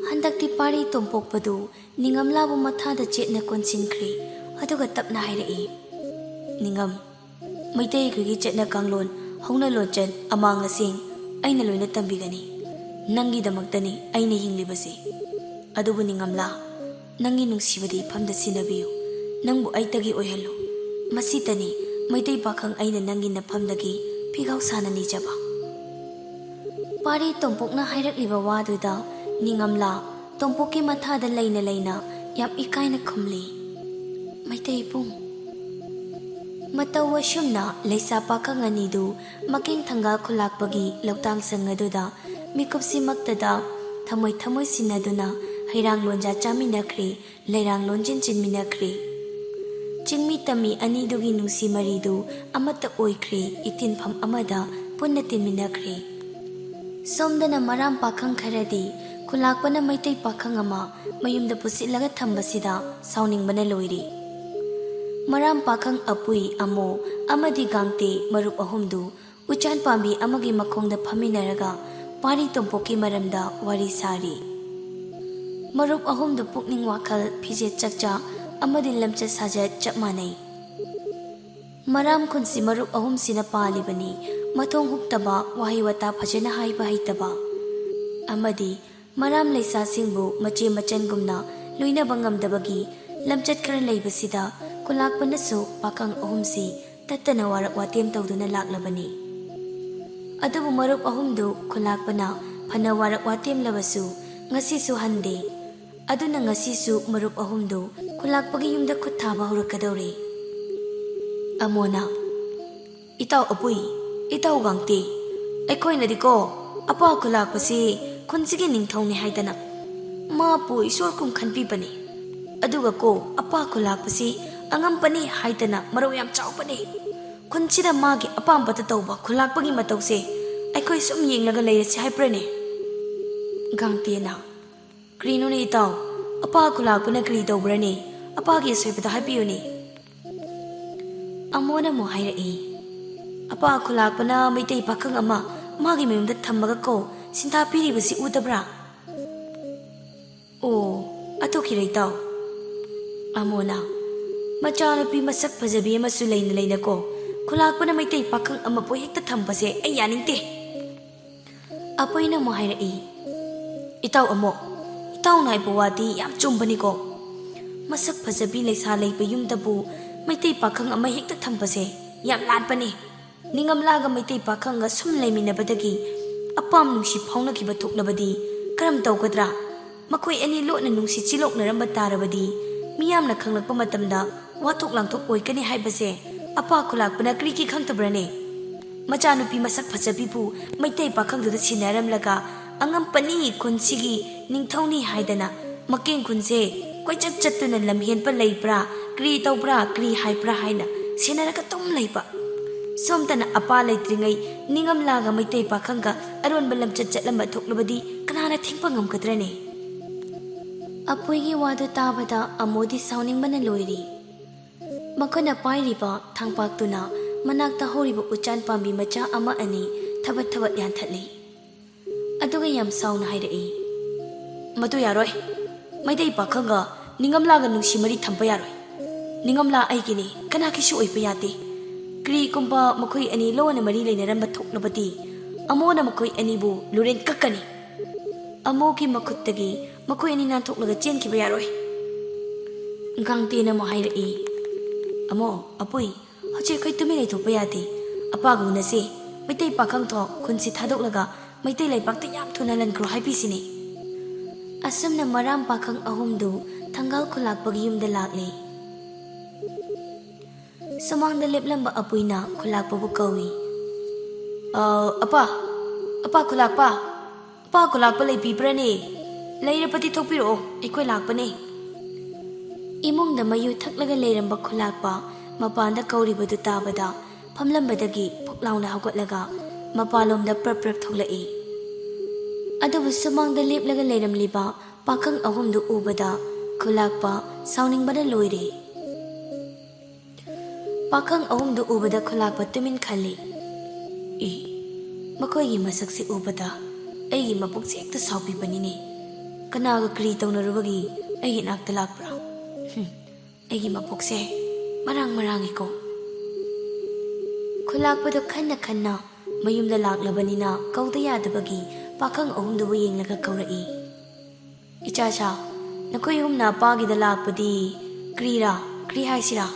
handakti pari tompokpadu ningamlabu mathada chetna konsinkhri aduga tapna hairai ningam maitai gi chetna kanglon hongna lonchan amanga sing aina loina tambigani nangi damaktani aina hinglibase adubu ningamla nangi nungsibadi phamda sinabiyu nangbu aitagi oihallu masitani maitai pakhang aina nangi nafamdagi phigau sanani jaba pari tompokna hairakliba waduda ningamla tompokki mathada leina leina yam ikaina khumli maitai pung matawa shumna leisa pakhang anidu making thanga khulakpagi lautang sangaduda mikupsi maktada thamoi thamoi sinaduna hairang lonja chaminakhri leirang lonjin chinminakhri chingmi tami anidugi nungsi maridu amata oikhri itinpham amada punna tinminakhri somdana maram pakhang kharadi khulakpana maitai pakhang ama mayumda pusilaga thambasida sauningbana loiri maram pakhang apui amo amadi gangte marup ahumdu uchan pambi amagi makhongda phaminaraga pari tompokki maramda wari sari marup ahumdu pukning wakhal phije chakcha amadi lamcha sajat chapmanai maram khunsi marup ahum sina palibani mathong huktaba wahi wata phajana haiba haitaba amadi maram leisa singbu mache machan gumna loina bangam dabagi ꯂꯝꯆꯠ ꯈꯔ ꯂꯩꯕꯁꯤꯗ ꯈꯨꯂꯥꯛꯄꯅꯁꯨ ꯄꯥꯈꯪ ꯑꯍꯨꯝꯁꯤ ꯇꯠꯇꯅ work ꯋꯥꯇꯦꯝ ꯇꯧꯗꯨꯅ ꯂꯥꯛꯂꯕꯅꯤ꯫ ꯑꯗꯨꯕꯨ ꯃꯔꯨꯞ ꯑꯍꯨꯝꯗꯨ ꯈꯨꯂꯥꯛꯄꯅ ꯐꯅ work ꯋꯥꯇꯦꯝꯂꯕꯁꯨ ꯉꯁꯤꯁꯨ ꯍꯟꯗꯦ꯫ ꯑꯗꯨꯅ ꯉꯁꯤꯁꯨ ꯃꯔꯨꯞ ꯑꯍꯨꯝꯗꯨ ꯈꯨꯂꯥꯛꯄꯒꯤ ꯌꯨꯝꯗ ꯈꯨꯠ ꯊꯥꯕ ꯍꯧꯔꯛꯀꯗꯧꯔꯦ꯫ ꯑꯃꯣꯅ, "ꯏꯇꯥꯎ ꯑꯄꯨꯏ, ꯏꯇꯥꯎ ꯒꯥꯡꯇꯦ, ꯑꯩꯈꯣꯏꯅꯗꯤꯀꯣ ꯑꯄꯥ ꯈꯨꯂꯥꯛꯄꯁꯤ ꯈꯨꯟꯁꯤꯒꯤ ꯅꯤꯡꯊꯧꯅꯤ ꯍꯥꯏꯗꯅ ꯃꯥꯄꯨ ꯏꯁꯣꯔ ꯈꯟꯕꯤꯕꯅꯤ꯫ ꯑꯗꯨꯒ ꯀꯣ ꯑꯄꯥ ꯈꯨꯂꯥꯛꯄꯁꯤ ꯑꯉꯝꯄꯅꯤ ꯍꯥꯏꯗꯅ ꯃꯔꯧ ꯌꯥꯝ ꯆꯥꯎꯕꯅꯤ꯫ ꯈꯨꯟꯁꯤꯗ ꯃꯥꯒꯤ ꯑꯄꯥꯝꯕꯇ ꯇꯧꯕ ꯈꯨꯂꯥꯛꯄꯒꯤ ꯃꯇꯧꯁꯦ ꯑꯩꯈꯣꯏ ꯁꯨꯝ ꯌꯦꯡꯂꯒ ꯂꯩꯔꯁꯤ ꯍꯥꯏꯕ꯭ꯔꯅꯦ?" ꯒꯥꯡꯇꯦꯅ, "ꯀꯔꯤꯅꯣꯅꯦ ꯏꯇꯥꯎ, ꯑꯄꯥ ꯈꯨꯂꯥꯛꯄꯅ ꯀꯔꯤ ꯇꯧꯕ꯭ꯔꯅꯦ? ꯑꯄꯥꯒꯤ ꯑꯁꯣꯏꯕꯗ ꯍꯥꯏꯕꯤꯌꯨꯅꯦ." ꯑꯃꯣꯅ ꯑꯃꯨꯛ ꯍꯥꯏꯔꯛꯏ, "ꯑꯄꯥ ꯈꯨꯂꯥꯛꯄꯅ ꯃꯩꯇꯩ ꯄꯥꯈꯪ ꯑꯃ ꯃꯥꯒꯤ ꯃꯌꯨꯝꯗ ꯊꯝꯃꯒ ꯀꯣ ꯁꯤꯟꯊꯥ ꯄꯤꯔꯤꯕꯁꯤ ꯎꯗꯕ꯭ꯔꯥ?" "ꯑꯣ, ꯑꯗꯨꯒꯤꯔ ꯏꯇꯥꯎ?" ꯑꯃꯣꯅ, "ꯃꯆꯥꯅꯨꯄꯤ ꯃꯁꯛ ꯐꯖꯕꯤ ꯑꯃꯁꯨ ꯂꯩꯅ ꯂꯩꯅꯀꯣ ꯈꯨꯂꯥꯛꯄꯅ ꯃꯩꯇꯩ ꯄꯥꯈꯪ ꯑꯃꯕꯨ ꯍꯦꯛꯇ ꯊꯝꯕꯁꯦ ꯑꯩ ꯌꯥꯅꯤꯡꯗꯦ." ꯑꯄꯨꯏꯅ ꯑꯃꯨꯛ ꯍꯥꯏꯔꯛꯏ, "ꯏꯇꯥꯎ ꯑꯃꯣ, ꯏꯇꯥꯎꯅ ꯍꯥꯏꯕ ꯋꯥꯗꯤ ꯌꯥꯝ ꯆꯨꯝꯕꯅꯤꯀꯣ꯫ ꯃꯁꯛ ꯐꯖꯕꯤ ꯂꯩꯁꯥ ꯂꯩꯕ ꯌꯨꯝꯗꯕꯨ ꯃꯩꯇꯩ ꯄꯥꯈꯪ ꯑꯃ ꯍꯦꯛꯇ ꯊꯝꯕꯁꯦ ꯌꯥꯝ ꯂꯥꯟꯕꯅꯤ꯫ ꯅꯤꯡꯉꯝꯂꯥꯒ ꯃꯩꯇꯩ ꯄꯥꯈꯪꯒ ꯁꯨꯝ ꯂꯩꯃꯤꯟꯅꯕꯗꯒꯤ ꯑꯄꯥꯝ ꯅꯨꯡꯁꯤ ꯐꯥꯎꯅꯈꯤꯕ ꯊꯣꯛꯂꯕꯗꯤ ꯀꯔꯝ ꯇꯧꯒꯗ꯭ꯔꯥ? ꯃꯈꯣꯏ ꯑꯅꯤ ꯂꯣꯠꯅ ꯅꯨꯡꯁꯤ ꯆꯤꯂꯣꯛꯅꯔꯝꯕ ꯇꯥꯔꯕꯗꯤ ꯃꯤꯌꯥꯝꯅ ꯈꯪꯂꯛꯄ ꯃꯇꯝꯗ ꯋꯥꯊꯣꯛ ꯂꯥꯡꯊꯣꯛ ꯑꯣꯏꯒꯅꯤ ꯍꯥꯏꯕꯁꯦ ꯑꯄꯥ ꯈꯨꯂꯥꯛꯄꯅ ꯀꯔꯤꯒꯤ ꯈꯪꯗꯕ꯭ꯔꯅꯦ? ꯃꯆꯥꯅꯨꯄꯤ ꯃꯁꯛ ꯐꯖꯕꯤꯕꯨ ꯃꯩꯇꯩ ꯄꯥꯈꯪꯗꯨꯗ ꯁꯤꯟꯅꯔꯝꯂꯒ ꯑꯉꯝꯄꯅꯤ ꯈꯨꯟꯁꯤꯒꯤ ꯅꯤꯡꯊꯧꯅꯤ ꯍꯥꯏꯗꯅ ꯃꯀꯦꯡ ꯈꯨꯟꯁꯦ ꯀꯣꯏꯆꯠ ꯆꯠꯇꯨꯅ ꯂꯝꯍꯦꯟꯕ ꯂꯩꯕ꯭ꯔꯥ, ꯀꯔꯤ ꯇꯧꯕ꯭ꯔꯥ, ꯀꯔꯤ ꯍꯥꯏꯕ꯭ꯔꯥ ꯍꯥꯏꯅ ꯁꯦꯟꯅꯔꯒ ꯇꯨꯝ ꯂꯩꯕ꯫ ꯁꯣꯝꯇꯅ ꯑꯄꯥ ꯂꯩꯇ꯭ꯔꯤꯉꯩ ꯅꯤꯡꯉꯝꯂꯥꯒ ꯃꯩꯇꯩ ꯄꯥꯈꯪꯒ ꯑꯔꯣꯟꯕ ꯂꯝꯆꯠ ꯆꯠꯂꯝꯕ ꯊꯣꯛꯂꯕꯗꯤ ꯀꯅꯥꯅ ꯊꯤꯡꯕ ꯉꯝꯒꯗ꯭ꯔꯅꯦ?" ꯑꯄꯨꯏꯒꯤ ꯋꯥꯗꯨ ꯇꯥꯕꯗ ꯑꯃꯣꯗꯤ ꯁꯥꯎꯅꯤꯡꯕꯅ ꯂꯣꯏꯔꯤ꯫ ꯃꯈꯣꯏꯅ ꯄꯥꯏꯔꯤꯕ ꯊꯥꯡꯄꯥꯛꯇꯨꯅ ꯃꯅꯥꯛꯇ ꯍꯧꯔꯤꯕ ꯎꯆꯥꯟ ꯄꯥꯝꯕꯤ ꯃꯆꯥ ꯑꯃ ꯑꯅꯤ ꯊꯕꯠ ꯊꯕꯠ ꯌꯥꯟꯊꯠꯂꯤ꯫ ꯑꯗꯨꯒ ꯌꯥꯝ ꯁꯥꯎꯅ ꯍꯥꯏꯔꯛꯏ, "ꯃꯗꯨ ꯌꯥꯔꯣꯏ꯫ ꯃꯩꯇꯩ ꯄꯥꯈꯪꯒ ꯅꯤꯡꯉꯝꯂꯥꯒ ꯅꯨꯡꯁꯤ ꯃꯔꯤ ꯊꯝꯕ ꯌꯥꯔꯣꯏ꯫ ꯅꯤꯡꯉꯝꯂꯥ ꯑꯩꯒꯤꯅꯤ, ꯀꯅꯥꯒꯤꯁꯨ ꯑꯣꯏꯕ ꯌꯥꯗꯦ꯫ ꯀꯔꯤꯒꯨꯝꯕ ꯃꯈꯣꯏ ꯑꯅꯤ ꯂꯣꯟꯅ ꯃꯔꯤ ꯂꯩꯅꯔꯝꯕ ꯊꯣꯛꯂꯕꯗꯤ ꯑꯃꯣꯅ ꯃꯈꯣꯏ ꯑꯅꯤꯕꯨ ꯂꯨꯔꯦꯟ ꯀꯛꯀꯅꯤ꯫ ꯑꯃꯣꯒꯤ ꯃꯈꯨꯠꯇꯒꯤ ꯃꯈꯣꯏ ꯑꯅꯤ ꯅꯥꯟꯊꯣꯛꯂꯒ ꯆꯦꯟꯈꯤꯕ ꯌꯥꯔꯣꯏ." ꯒꯥꯡꯇꯦꯅ ꯑꯃꯨꯛ ꯍꯥꯏꯔꯛꯏ, "ꯑꯃꯣ, ꯑꯄꯨꯏ, ꯍꯧꯖꯤꯛ ꯑꯩꯈꯣꯏ ꯇꯨꯃꯤꯟ ꯂꯩꯊꯣꯛꯄ ꯌꯥꯗꯦ꯫ ꯑꯄꯥꯒ ꯎꯅꯁꯤ, ꯃꯩꯇꯩ ꯄꯥꯈꯪ ꯊꯣꯛ ꯈꯨꯟꯁꯤ ꯊꯥꯗꯣꯛꯂꯒ ꯃꯩꯇꯩ ꯂꯩꯄꯥꯛꯇ ꯌꯥꯝ ꯊꯨꯅ ꯂꯟꯈ꯭ꯔꯣ ꯍꯥꯏꯕꯤꯁꯤꯅꯦ." ꯑꯁꯨꯝꯅ ꯃꯔꯥꯝ ꯄꯥꯈꯪ ꯑꯍꯨꯝꯗꯨ ꯊꯪꯒꯥꯜ ꯈꯨꯂꯥꯛꯄꯒꯤ ꯌꯨꯝꯗ ꯂꯥꯛꯂꯤ꯫ ꯁꯨꯃꯥꯡꯗ ꯂꯦꯞꯂꯝꯕ ꯑꯄꯨꯏꯅ ꯈꯨꯂꯥꯛꯄꯕꯨ ꯀꯧꯏ, "ꯑꯄꯥ, ꯑꯄꯥ ꯈꯨꯂꯥꯛꯄ, ꯑꯄꯥ ꯈꯨꯂꯥꯛꯄ ꯂꯩꯕꯤꯕ꯭ꯔꯅꯦ? ꯂꯩꯔꯕꯗꯤ ꯊꯣꯛꯄꯤꯔꯛꯑꯣ, ꯑꯩꯈꯣꯏ ꯂꯥꯛꯄꯅꯦ." ꯏꯃꯨꯡꯗ ꯃꯌꯨ ꯊꯛꯂꯒ ꯂꯩꯔꯝꯕ ꯈꯨꯂꯥꯛꯄ ꯃꯄꯥꯟꯗ ꯀꯧꯔꯤꯕꯗꯨ ꯇꯥꯕꯗ ꯐꯝꯂꯝꯕꯗꯒꯤ ꯐꯨꯛ ꯂꯥꯎꯅ ꯍꯧꯒꯠꯂꯒ ꯃꯄꯥꯟꯂꯣꯝꯗ ꯄ꯭ꯔꯞ ꯄ꯭ꯔꯞ ꯊꯣꯛꯂꯛꯏ꯫ ꯑꯗꯨꯕꯨ ꯁꯨꯃꯥꯡꯗ ꯂꯦꯞꯂꯒ ꯂꯩꯔꯝꯂꯤꯕ ꯄꯥꯈꯪ ꯑꯍꯨꯝꯗꯨ ꯎꯕꯗ ꯈꯨꯂꯥꯛꯄ ꯁꯥꯎꯅꯤꯡꯕꯅ ꯂꯣꯏꯔꯦ꯫ ꯄꯥꯈꯪ ꯑꯍꯨꯝꯗꯨ ꯎꯕꯗ ꯈꯨꯂꯥꯛꯄ ꯇꯨꯃꯤꯟ ꯈꯜꯂꯤ, "ꯃꯈꯣꯏꯒꯤ ꯃꯁꯛꯁꯤ ꯎꯕꯗ ꯑꯩꯒꯤ ꯃꯄꯨꯛꯁꯦ ꯍꯦꯛꯇ ꯁꯥꯎꯕꯤꯕꯅꯤꯅꯦ꯫ ꯀꯅꯥꯒ ꯀꯔꯤ ꯇꯧꯅꯔꯨꯕꯒꯤ ꯑꯩꯒꯤ ꯅꯥꯛꯇ ꯂꯥꯛꯄ꯭ꯔꯥ? ꯑꯩꯒꯤ ꯃꯄꯨꯛꯁꯦ ꯃꯔꯥꯡ ꯃꯔꯥꯡꯉꯤꯀꯣ." ꯈꯨꯂꯥꯛꯄꯗꯣ ꯈꯟꯅ ꯈꯟꯅ ꯃꯌꯨꯝꯗ ꯂꯥꯛꯂꯕꯅꯤꯅ ꯀꯧꯗ ꯌꯥꯗꯕꯒꯤ ꯄꯥꯈꯪ ꯑꯍꯨꯝꯗꯨꯕꯨ ꯌꯦꯡꯂꯒ ꯀꯧꯔꯛꯏ, "ꯏꯆꯥꯁꯥ, ꯅꯈꯣꯏ ꯑꯍꯨꯝꯅ ꯑꯄꯥꯒꯤꯗ ꯂꯥꯛꯄꯗꯤ ꯀꯔꯤ ꯍꯥꯏꯁꯤꯔꯥ?"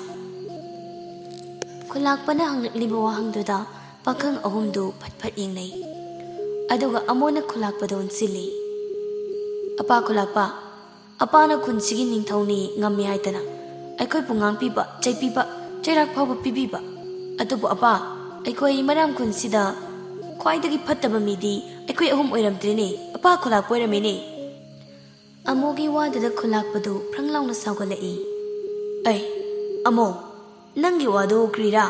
ꯈꯨꯂꯥꯛꯄꯅ ꯍꯪꯂꯛꯂꯤꯕ ꯋꯥꯍꯪꯗꯨꯗ ꯄꯥꯈꯪ ꯑꯍꯨꯝꯗꯨ ꯐꯠ ꯐꯠ ꯌꯦꯡꯅꯩ꯫ ꯑꯗꯨꯒ ꯑꯃꯣꯅ ꯈꯨꯂꯥꯛꯄꯗ ꯑꯣꯟꯁꯤꯜꯂꯤ, "ꯑꯄꯥ ꯈꯨꯂꯥꯛꯄ, ꯑꯄꯥꯅ ꯈꯨꯟꯁꯤꯒꯤ ꯅꯤꯡꯊꯧꯅꯤ ꯉꯝꯃꯤ ꯍꯥꯏꯗꯅ ꯑꯩꯈꯣꯏꯕꯨ ꯉꯥꯡꯕꯤꯕ, ꯆꯩꯕꯤꯕ, ꯆꯩꯔꯥꯛ ꯐꯥꯎꯕ ꯄꯤꯕꯤꯕ꯫ ꯑꯗꯨꯕꯨ ꯑꯄꯥ, ꯑꯩꯈꯣই ꯃꯔꯥꯝ ꯈꯨꯟꯁꯤꯗ ꯈ꯭ꯋꯥꯏꯗꯒꯤ ꯐꯠꯇꯕ ꯃꯤꯗꯤ ꯑꯩꯈꯣꯏ ꯑꯍꯨꯝ ꯑꯣꯏꯔꯝꯗ꯭ꯔꯦꯅꯦ, ꯑꯄꯥ ꯈꯨꯂꯥꯛꯄ ꯑꯣꯏꯔꯝꯃꯦꯅꯦ." ꯑꯃꯣꯒꯤ ꯋꯥꯗꯨꯗ ꯈꯨꯂꯥꯛꯄꯗꯨ ꯐ꯭ꯔꯪ ꯂꯥꯎꯅ ꯁꯥꯎꯒꯠꯂꯛꯏ, "ꯑꯃꯣ, ꯅꯪꯒꯤ ꯋꯥꯗꯨ ꯀꯔꯤꯔꯥ?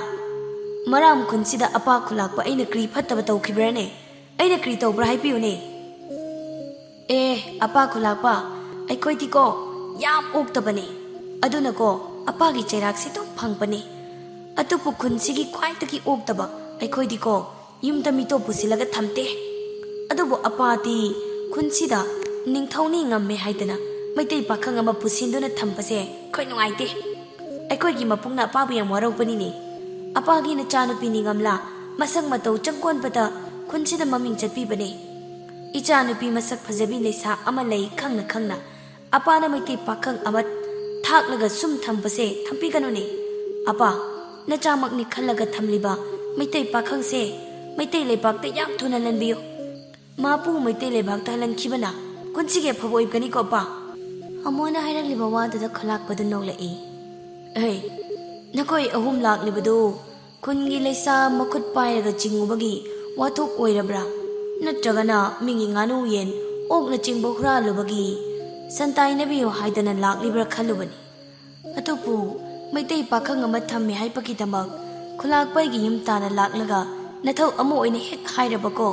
ꯃꯔꯥꯝ ꯈꯨꯟꯁꯤꯗ ꯑꯄꯥ ꯈꯨꯂꯥꯛꯄ ꯑꯩꯅ ꯀꯔꯤ ꯐꯠꯇꯕ ꯇꯧꯈꯤꯕ꯭ꯔꯥꯅꯦ? ꯑꯩꯅ ꯀꯔꯤ ꯇꯧꯕ꯭ꯔꯥ ꯍꯥꯏꯕꯤꯌꯨꯅꯦ." "ꯑꯄꯥ ꯈꯨꯂꯥꯛꯄ, ꯑꯩꯈꯣꯏꯗꯤꯀꯣ ꯌꯥꯝ ꯑꯣꯛꯇꯕꯅꯦ꯫ ꯑꯗꯨꯅꯀꯣ ꯑꯄꯥꯒꯤ ꯆꯩꯔꯥꯛꯁꯦ ꯑꯗꯨꯝ ꯐꯪꯕꯅꯦ꯫ ꯑꯗꯨꯕꯨ ꯈꯨꯟꯁꯤꯒꯤ ꯈ꯭ꯋꯥꯏꯗꯒꯤ ꯑꯣꯛꯇꯕ ꯑꯩꯈꯣꯏꯗꯤꯀꯣ ꯌꯨꯝꯗ ꯃꯤꯇꯣꯞ ꯄꯨꯁꯤꯜꯂꯒ ꯊꯝꯗꯦ꯫ ꯑꯗꯨꯕꯨ ꯑꯄꯥꯗꯤ ꯈꯨꯟꯁꯤꯗ ꯅꯤꯡꯊꯧꯅꯤ ꯉꯝꯃꯦ ꯍꯥꯏꯗꯅ ꯃꯩꯇꯩ ꯄꯥꯈꯪ ꯑꯃ ꯄꯨꯁꯤꯟꯗꯨꯅ ꯊꯝꯕꯁꯦ ꯑꯩꯈꯣꯏ ꯅꯨꯡꯉꯥꯏꯇꯦ꯫ ꯑꯩꯈꯣꯏꯒꯤ ꯃꯄꯨꯡꯅ ꯑꯄꯥꯕꯨ ꯌꯥꯝ ꯋꯥꯔꯧꯕꯅꯤꯅꯦ꯫ ꯑꯄꯥꯒꯤ ꯅꯆꯥꯅꯨꯄꯤ ꯅꯤꯡꯉꯝꯂꯥ ꯃꯁꯛ ꯃꯇꯧ ꯆꯪꯀꯣꯟꯕꯗ ꯈꯨꯟꯁꯤꯗ ꯃꯃꯤꯡ ꯆꯠꯄꯤꯕꯅꯦ꯫ ꯏꯆꯥꯅꯨꯄꯤ ꯃꯁꯛ ꯐꯖꯕꯤ ꯂꯩꯁꯥ ꯑꯃ ꯂꯩ ꯈꯪꯅ ꯈꯪꯅ ꯑꯄꯥꯅ ꯃꯩꯇꯩ ꯄꯥꯈꯪ ꯑꯃ ꯊꯥꯛꯂꯒ ꯁꯨꯝ ꯊꯝꯕꯁꯦ ꯊꯝꯕꯤꯒꯅꯨꯅꯦ ꯑꯄꯥ ꯅꯆꯥꯃꯛꯅꯤ ꯈꯜꯂꯒ ꯊꯝꯂꯤꯕ ꯃꯩꯇꯩ ꯄꯥꯈꯪꯁꯦ ꯃꯩꯇꯩ ꯂꯩꯕꯥꯛꯇ ꯌꯥꯝ ꯊꯨꯅ ꯍꯜꯍꯟꯕꯤꯌꯨ ꯃꯥꯄꯨ ꯃꯩꯇꯩ ꯂꯩꯕꯥꯛꯇ ꯍꯜꯍꯟꯈꯤꯕꯅ ꯀꯨꯟꯁꯤꯒꯤ ꯑꯐꯕ ꯑꯣꯏꯕꯒꯅꯤꯀꯣ ꯑꯄꯥ ꯑꯃꯣꯅ ꯍꯥꯏꯔꯛꯂꯤꯕ ꯋꯥꯗꯨꯗ ꯈꯨꯂꯥꯛꯄꯗꯨ ꯅꯣꯛꯂꯛꯏ ꯑꯩ ꯅꯈꯣꯏ ꯑꯍꯨꯝ ꯂꯥꯛꯂꯤꯕꯗꯨ ꯈꯨꯟꯒꯤ ꯂꯩꯁꯥ ꯃꯈꯨꯠ ꯄꯥꯏꯔꯒ ꯆꯤꯡꯉꯨꯕꯒꯤ ꯋꯥꯊꯣꯛ ꯑꯣꯏꯔꯕ꯭ꯔꯥ ꯅꯠꯇ꯭ꯔꯒꯅ ꯃꯤꯒꯤ ꯉꯥꯅꯨ ꯌꯦꯟ ꯑꯣꯛꯅ ꯆꯤꯡꯕ ꯍꯨꯔꯥꯜꯂꯨꯕꯒꯤ ꯁꯟꯇꯥꯏꯅꯕꯤꯌꯨ ꯍꯥꯏꯗꯅ ꯂꯥꯛꯂꯤꯕ꯭ꯔꯥ ꯈꯜꯂꯨꯕꯅꯤ ꯑꯗꯨꯕꯨ ꯃꯩꯇꯩ ꯄꯥꯈꯪ ꯑꯃ ꯊꯝꯃꯦ ꯍꯥꯏꯕꯒꯤꯗꯃꯛ ꯈꯨꯂꯥꯛꯄꯒꯤ ꯌꯨꯝ ꯇꯥꯅ ꯂꯥꯛꯂꯒ ꯅꯊꯧ ꯑꯃ ꯑꯣꯏꯅ ꯍꯦꯛ ꯍꯥꯏꯔꯕꯀꯣ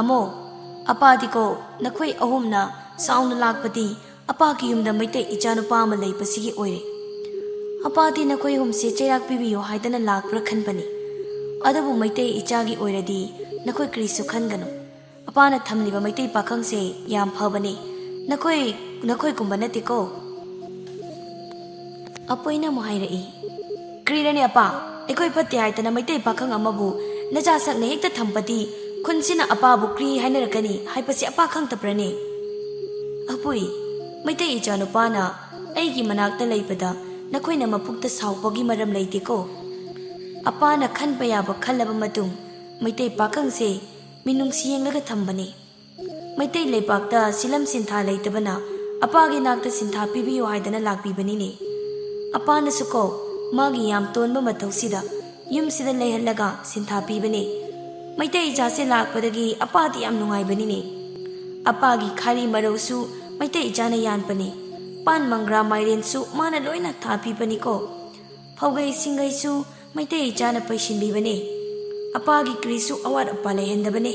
ꯑꯃꯣ ꯑꯄꯥꯗꯤꯀꯣ ꯅꯈꯣꯏ ꯑꯍꯨꯝꯅ ꯁꯥꯎꯅ ꯂꯥꯛꯄꯗꯤ ꯑꯄꯥꯒꯤ ꯌꯨꯝꯗ ꯃꯩꯇꯩ ꯏꯆꯥꯅꯨꯄꯥ ꯑꯃ ꯂꯩꯕꯁꯤꯒꯤ ꯑꯣꯏꯔꯦ ꯑꯄꯥꯗꯤ ꯅꯈꯣꯏ ꯑꯍꯨꯝꯁꯦ ꯆꯩꯔꯥꯛ ꯄꯤꯕꯤꯌꯨ ꯍꯥꯏꯗꯅ ꯂꯥꯛꯄ꯭ꯔꯥ ꯈꯟꯕꯅꯤ ꯑꯗꯨꯕꯨ ꯃꯩꯇꯩ ꯏꯆꯥꯒꯤ ꯑꯣꯏꯔꯗꯤ ꯅꯈꯣꯏ ꯀꯔꯤꯁꯨ ꯈꯟꯒꯅꯨ ꯑꯄꯥꯅ ꯊꯝꯂꯤꯕ ꯃꯩꯇꯩ ꯄꯥꯈꯪꯁꯦ ꯌꯥꯝ ꯐꯕꯅꯤ ꯅꯈꯣꯏꯒꯨꯝꯕ ꯅꯠꯇꯦꯀꯣ ꯑꯄꯣꯏꯅ ꯑꯃꯨꯛ ꯍꯥꯏꯔꯛꯏ ꯀꯔꯤꯔꯅꯤ ꯑꯄꯥ ꯑꯩꯈꯣꯏ ꯐꯠꯇꯦ ꯍꯥꯏꯗꯅ ꯃꯩꯇꯩ ꯄꯥꯈꯪ ꯑꯃꯕꯨ ꯅꯆꯥꯁꯛꯅ ꯍꯦꯛꯇ ꯊꯝꯕꯗꯤ ꯈꯨꯟꯁꯤꯅ ꯑꯄꯥꯕꯨ ꯀꯔꯤ ꯍꯥꯏꯅꯔꯛꯀꯅꯤ ꯍꯥꯏꯕꯁꯤ ꯑꯄꯥ ꯈꯪꯗꯕ꯭ꯔꯅꯦ ꯑꯄꯨꯏ ꯃꯩꯇꯩ ꯏꯆꯥꯅꯨꯄꯥꯅ ꯑꯩꯒꯤ ꯃꯅꯥꯛꯇ ꯂꯩꯕꯗ ꯅꯈꯣꯏꯅ ꯃꯄꯨꯛꯇ ꯁꯥꯎꯕꯒꯤ ꯃꯔꯝ ꯂꯩꯇꯦꯀꯣ ꯑꯄꯥꯅ ꯈꯟꯕ ꯌꯥꯕ ꯈꯜꯂꯕ ꯃꯇꯨꯡ ꯃꯩꯇꯩ ꯄꯥꯈꯪꯁꯦ ꯃꯤꯅꯨꯡꯁꯤ ꯌꯦꯡꯂꯒ ꯊꯝꯕꯅꯤ ꯃꯩꯇꯩ ꯂꯩꯕꯥꯛꯇ ꯁꯤꯂꯝ ꯁꯤꯟꯊꯥ ꯂꯩꯇꯕꯅ ꯑꯄꯥꯒꯤ ꯅꯥꯛꯇ ꯁꯤꯟꯊꯥ ꯄꯤꯕꯤꯌꯨ ꯍꯥꯏꯗꯅ ꯂꯥꯛꯄꯤꯕꯅꯤꯅꯦ ꯑꯄꯥꯅꯁꯨ ꯀꯣ ꯃꯥꯒꯤ ꯌꯥꯝ ꯇꯣꯟꯕ ꯃꯊꯧꯁꯤꯗ ꯌꯨꯝꯁꯤꯗ ꯂꯩꯍꯜꯂꯒ ꯁꯤꯟꯊꯥ ꯄꯤꯕꯅꯤ ꯃꯩꯇꯩ ꯏꯆꯥꯁꯦ ꯂꯥꯛꯄꯗꯒꯤ ꯑꯄꯥꯗꯤ ꯌꯥꯝ ꯅꯨꯡꯉꯥꯏꯕꯅꯤꯅꯦ ꯑꯄꯥꯒꯤ ꯈꯥꯔꯤ ꯃꯔꯧꯁꯨ ꯃꯩꯇꯩ ꯏꯆꯥꯅ ꯌꯥꯟꯕꯅꯤ ꯄꯥꯟ ꯃꯪꯒ꯭ꯔꯥ ꯃꯥꯏꯔꯦꯟꯁꯨ ꯃꯥꯅ ꯂꯣꯏꯅ ꯊꯥꯄꯤꯕꯅꯤꯀꯣ ꯐꯧꯒꯩ ꯁꯤꯡꯒꯩꯁꯨ ꯃꯩꯇꯩ ꯏꯆꯥꯅ ꯄꯩꯁꯤꯟꯕꯤꯕꯅꯤ ꯑꯄꯥꯒꯤ ꯀꯔꯤꯁꯨ ꯑꯋꯥꯠ ꯑꯄꯥ ꯂꯩꯍꯟꯗꯕꯅꯤ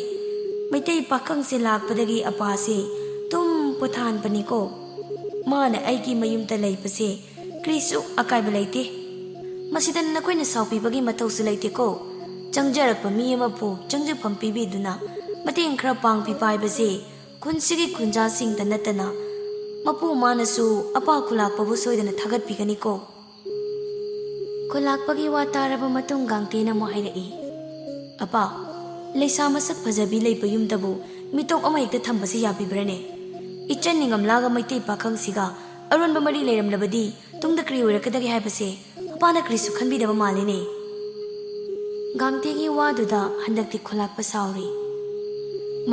ꯃꯩꯇꯩ ꯄꯥꯈꯪꯁꯦ ꯂꯥꯛꯄꯗꯒꯤ ꯑꯄꯥꯁꯦ ꯇꯨꯝ ꯄꯣꯊꯥꯍꯟꯕꯅꯤꯀꯣ ꯃꯥꯅ ꯑꯩꯒꯤ ꯃꯌꯨꯝꯗ ꯂꯩꯕꯁꯦ ꯀꯔꯤꯁꯨ ꯑꯀꯥꯏꯕ ꯂꯩꯇꯦ ꯃꯁꯤꯗ ꯅꯈꯣꯏꯅ ꯁꯥꯎꯕꯤꯕꯒꯤ ꯃꯊꯧꯁꯨ ꯂꯩꯇꯦꯀꯣ ꯆꯪꯖꯔꯛꯄ ꯃꯤ ꯑꯃꯕꯨ ꯆꯪꯖꯐꯝ ꯄꯤꯕꯤꯗꯨꯅ ꯃꯇꯦꯡ ꯈꯔ ꯄꯥꯡꯕꯤꯕ ꯍꯥꯏꯕꯁꯦ ꯈꯨꯟꯁꯤꯒꯤ ꯈꯨꯟꯖꯥꯁꯤꯡꯗ ꯅꯠꯇꯅ ꯃꯄꯨ ꯃꯥꯅꯁꯨ ꯑꯄꯥ ꯈꯨꯂꯥꯛꯄꯕꯨ ꯁꯣꯏꯗꯅ ꯊꯥꯒꯠꯄꯤꯒꯅꯤꯀꯣ ꯈꯨꯂꯥꯛꯄꯒꯤ ꯋꯥ ꯇꯥꯔꯕ ꯃꯇꯨꯡ ꯒꯥꯡꯇꯦꯅ ꯑꯃꯨꯛ ꯍꯥꯏꯔꯛꯏ ꯑꯄꯥ ꯂꯩꯁꯥ ꯃꯁꯛ ꯐꯖꯕꯤ ꯂꯩꯕ ꯌꯨꯝꯗꯕꯨ ꯃꯤꯇꯣꯞ ꯑꯃ ꯍꯦꯛꯇ ꯊꯝꯕꯁꯤ ꯌꯥꯕꯤꯕ꯭ꯔꯅꯦ ꯏꯆꯟ ꯅꯤꯡꯉꯝꯂꯥꯒ ꯃꯩꯇꯩ ꯄꯥꯈꯪꯁꯤꯒ ꯑꯔꯣꯟꯕ ꯃꯔꯤ ꯂꯩꯔꯝꯂꯕꯗꯤ ꯇꯨꯡꯗ ꯀꯔꯤ ꯑꯣꯏꯔꯛꯀꯗꯒꯦ ꯍꯥꯏꯕꯁꯦ ꯑꯄꯥꯅ ꯀꯔꯤꯁꯨ ꯈꯟꯕꯤꯗꯕ ꯃꯥꯜꯂꯤꯅꯦ ꯒꯥꯡꯇꯦꯒꯤ ꯋꯥꯗꯨꯗ ꯍꯟꯗꯛꯇꯤ ꯈꯨꯂꯥꯛꯄ ꯁꯥꯎꯔꯤ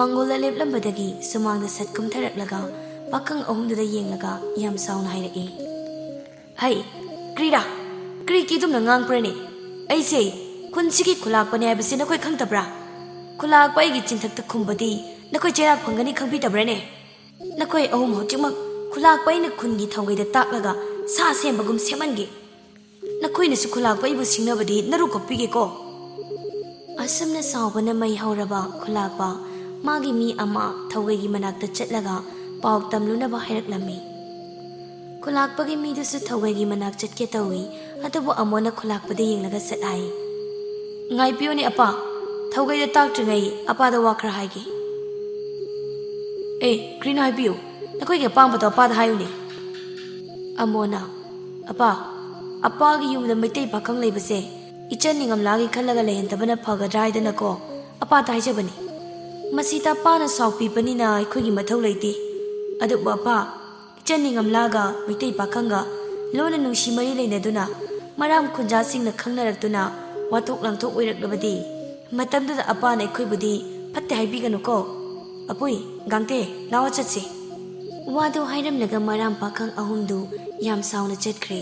ꯃꯪꯒꯣꯜꯗ ꯂꯦꯞꯂꯝꯕꯗꯒꯤ ꯁꯨꯃꯥꯡꯗ ꯁꯠ ꯀꯨꯝꯊꯔꯛꯂꯒ ꯄꯥꯈꯪ ꯑꯍꯨꯝꯗꯨꯗ ꯌꯦꯡꯂꯒ ꯌꯥꯝ ꯁꯥꯎꯅ ꯍꯥꯏꯔꯛꯏ ꯍꯩ ꯀꯔꯤ ꯀꯤꯗꯨꯝꯅ ꯉꯥꯡꯕ꯭ꯔꯅꯦ ꯑꯩꯁꯦ ꯈꯨꯟꯁꯤꯒꯤ ꯈꯨꯂꯥꯛꯄꯅꯦ ꯍꯥꯏꯕꯁꯤ ꯅꯈꯣꯏ ꯈꯪꯗꯕ꯭ꯔꯥ ꯈꯨꯂꯥꯛꯄ ꯑꯩꯒꯤ ꯆꯤꯟꯊꯛꯇ ꯈꯨꯝꯕꯗꯤ ꯅꯈꯣꯏ ꯆꯩꯔꯥꯛ ꯐꯪꯒꯅꯤ ꯈꯪꯕꯤꯗꯕ꯭ꯔꯅꯦ ꯅꯈꯣꯏ ꯑꯍꯨꯝ ꯍꯧꯖꯤꯛꯃꯛ ꯈꯨꯂꯥꯛꯄ ꯑꯩꯅ ꯈꯨꯟꯒꯤ ꯊꯧꯒꯩꯗ ꯇꯥꯛꯂꯒ ꯁꯥ ꯁꯦꯝꯕꯒꯨꯝ ꯁꯦꯝꯍꯟꯒꯦ ꯅꯈꯣꯏꯅꯁꯨ ꯈꯨꯂꯥꯛꯄ ꯑꯩꯕꯨ ꯁꯤꯡꯅꯕꯗꯤ ꯅꯔꯨ ꯀꯣꯛꯄꯤꯒꯦꯀꯣ ꯑꯁꯨꯝꯅ ꯁꯥꯎꯕꯅ ꯃꯩ ꯍꯧꯔꯕ ꯈꯨꯂꯥꯛꯄ ꯃꯥꯒꯤ ꯃꯤ ꯑꯃ ꯊꯧꯒꯩꯒꯤ ꯃꯅꯥꯛꯇ ꯆꯠꯂꯒ ꯄꯥꯎ ꯇꯝꯂꯨꯅꯕ ꯍꯥꯏꯔꯛꯂꯝꯃꯤ ꯈꯨꯂꯥꯛꯄꯒꯤ ꯃꯤꯗꯨꯁꯨ ꯊꯧꯒꯩꯒꯤ ꯃꯅꯥꯛ ꯆꯠꯀꯦ ꯇꯧꯏ ꯑꯗꯨꯕꯨ ꯑꯃꯣꯅ ꯈꯨꯂꯥꯛꯄꯗ ꯌꯦꯡꯂꯒ ꯆꯠ ꯍꯥꯏ ꯉꯥꯏꯕꯤꯌꯨꯅꯦ ꯑꯄꯥ ꯊꯧꯒꯩꯗ ꯇꯥꯛꯇ꯭ꯔꯤꯉꯩ ꯑꯄꯥꯗ ꯋꯥ ꯈꯔ ꯍꯥꯏꯒꯦ ꯀꯔꯤꯅꯣ ꯍꯥꯏꯕꯤꯌꯨ ꯅꯈꯣꯏꯒꯤ ꯑꯄꯥꯝꯕꯗꯣ ꯑꯄꯥꯗ ꯍꯥꯏꯌꯨꯅꯦ ꯑꯃꯣꯅ ꯑꯄꯥꯒꯤ ꯌꯨꯝꯗ ꯃꯩꯇꯩ ꯄꯥꯈꯪ ꯂꯩꯕꯁꯦ ꯏꯆꯟ ꯅꯤꯡꯉꯝꯂꯥꯒꯤ ꯈꯜꯂꯒ ꯂꯩꯍꯟꯗꯕꯅ ꯐꯒꯗ꯭ꯔꯥ ꯍꯥꯏꯗꯅꯀꯣ ꯑꯄꯥꯗ ꯍꯥꯏꯖꯕꯅꯤ ꯃꯁꯤꯗ ꯑꯄꯥꯅ ꯁꯥꯎꯕꯤꯕꯅꯤꯅ ꯑꯩꯈꯣꯏꯒꯤ ꯃꯊꯧ ꯂꯩꯇꯦ ꯑꯗꯨꯕꯨ ꯑꯄꯥ ꯏꯆꯟ ꯅꯤꯡꯉꯝꯂꯥꯒ ꯃꯩꯇꯩ ꯄꯥꯈꯪꯒ ꯂꯣꯟꯅ ꯅꯨꯡꯁꯤ ꯃꯔꯤ ꯂꯩꯅꯗꯨꯅ ꯃꯔꯥꯝ ꯈꯨꯟꯖꯥꯁꯤꯡꯅ ꯈꯪꯅꯔꯛꯇꯨꯅ ꯋꯥꯊꯣꯛ ꯂꯥꯡꯊꯣꯛ ꯑꯣꯏꯔꯛꯂꯕꯗꯤ ꯃꯇꯝꯗꯨꯗ ꯑꯄꯥꯅ ꯑꯩꯈꯣꯏꯕꯨꯗꯤ ꯐꯠꯇꯦ ꯍꯥꯏꯕꯤꯒꯅꯨꯀꯣ ꯑꯄꯨꯏ ꯒꯥꯡꯇꯦ ꯂꯥꯛꯑꯣ ꯆꯠꯁꯤ ꯋꯥꯗꯨ ꯍꯥꯏꯔꯝꯂꯒ ꯃꯔꯥꯝ ꯄꯥꯈꯪ ꯑꯍꯨꯝꯗꯨ ꯌꯥꯝ ꯁꯥꯎꯅ ꯆꯠꯈ꯭ꯔꯦ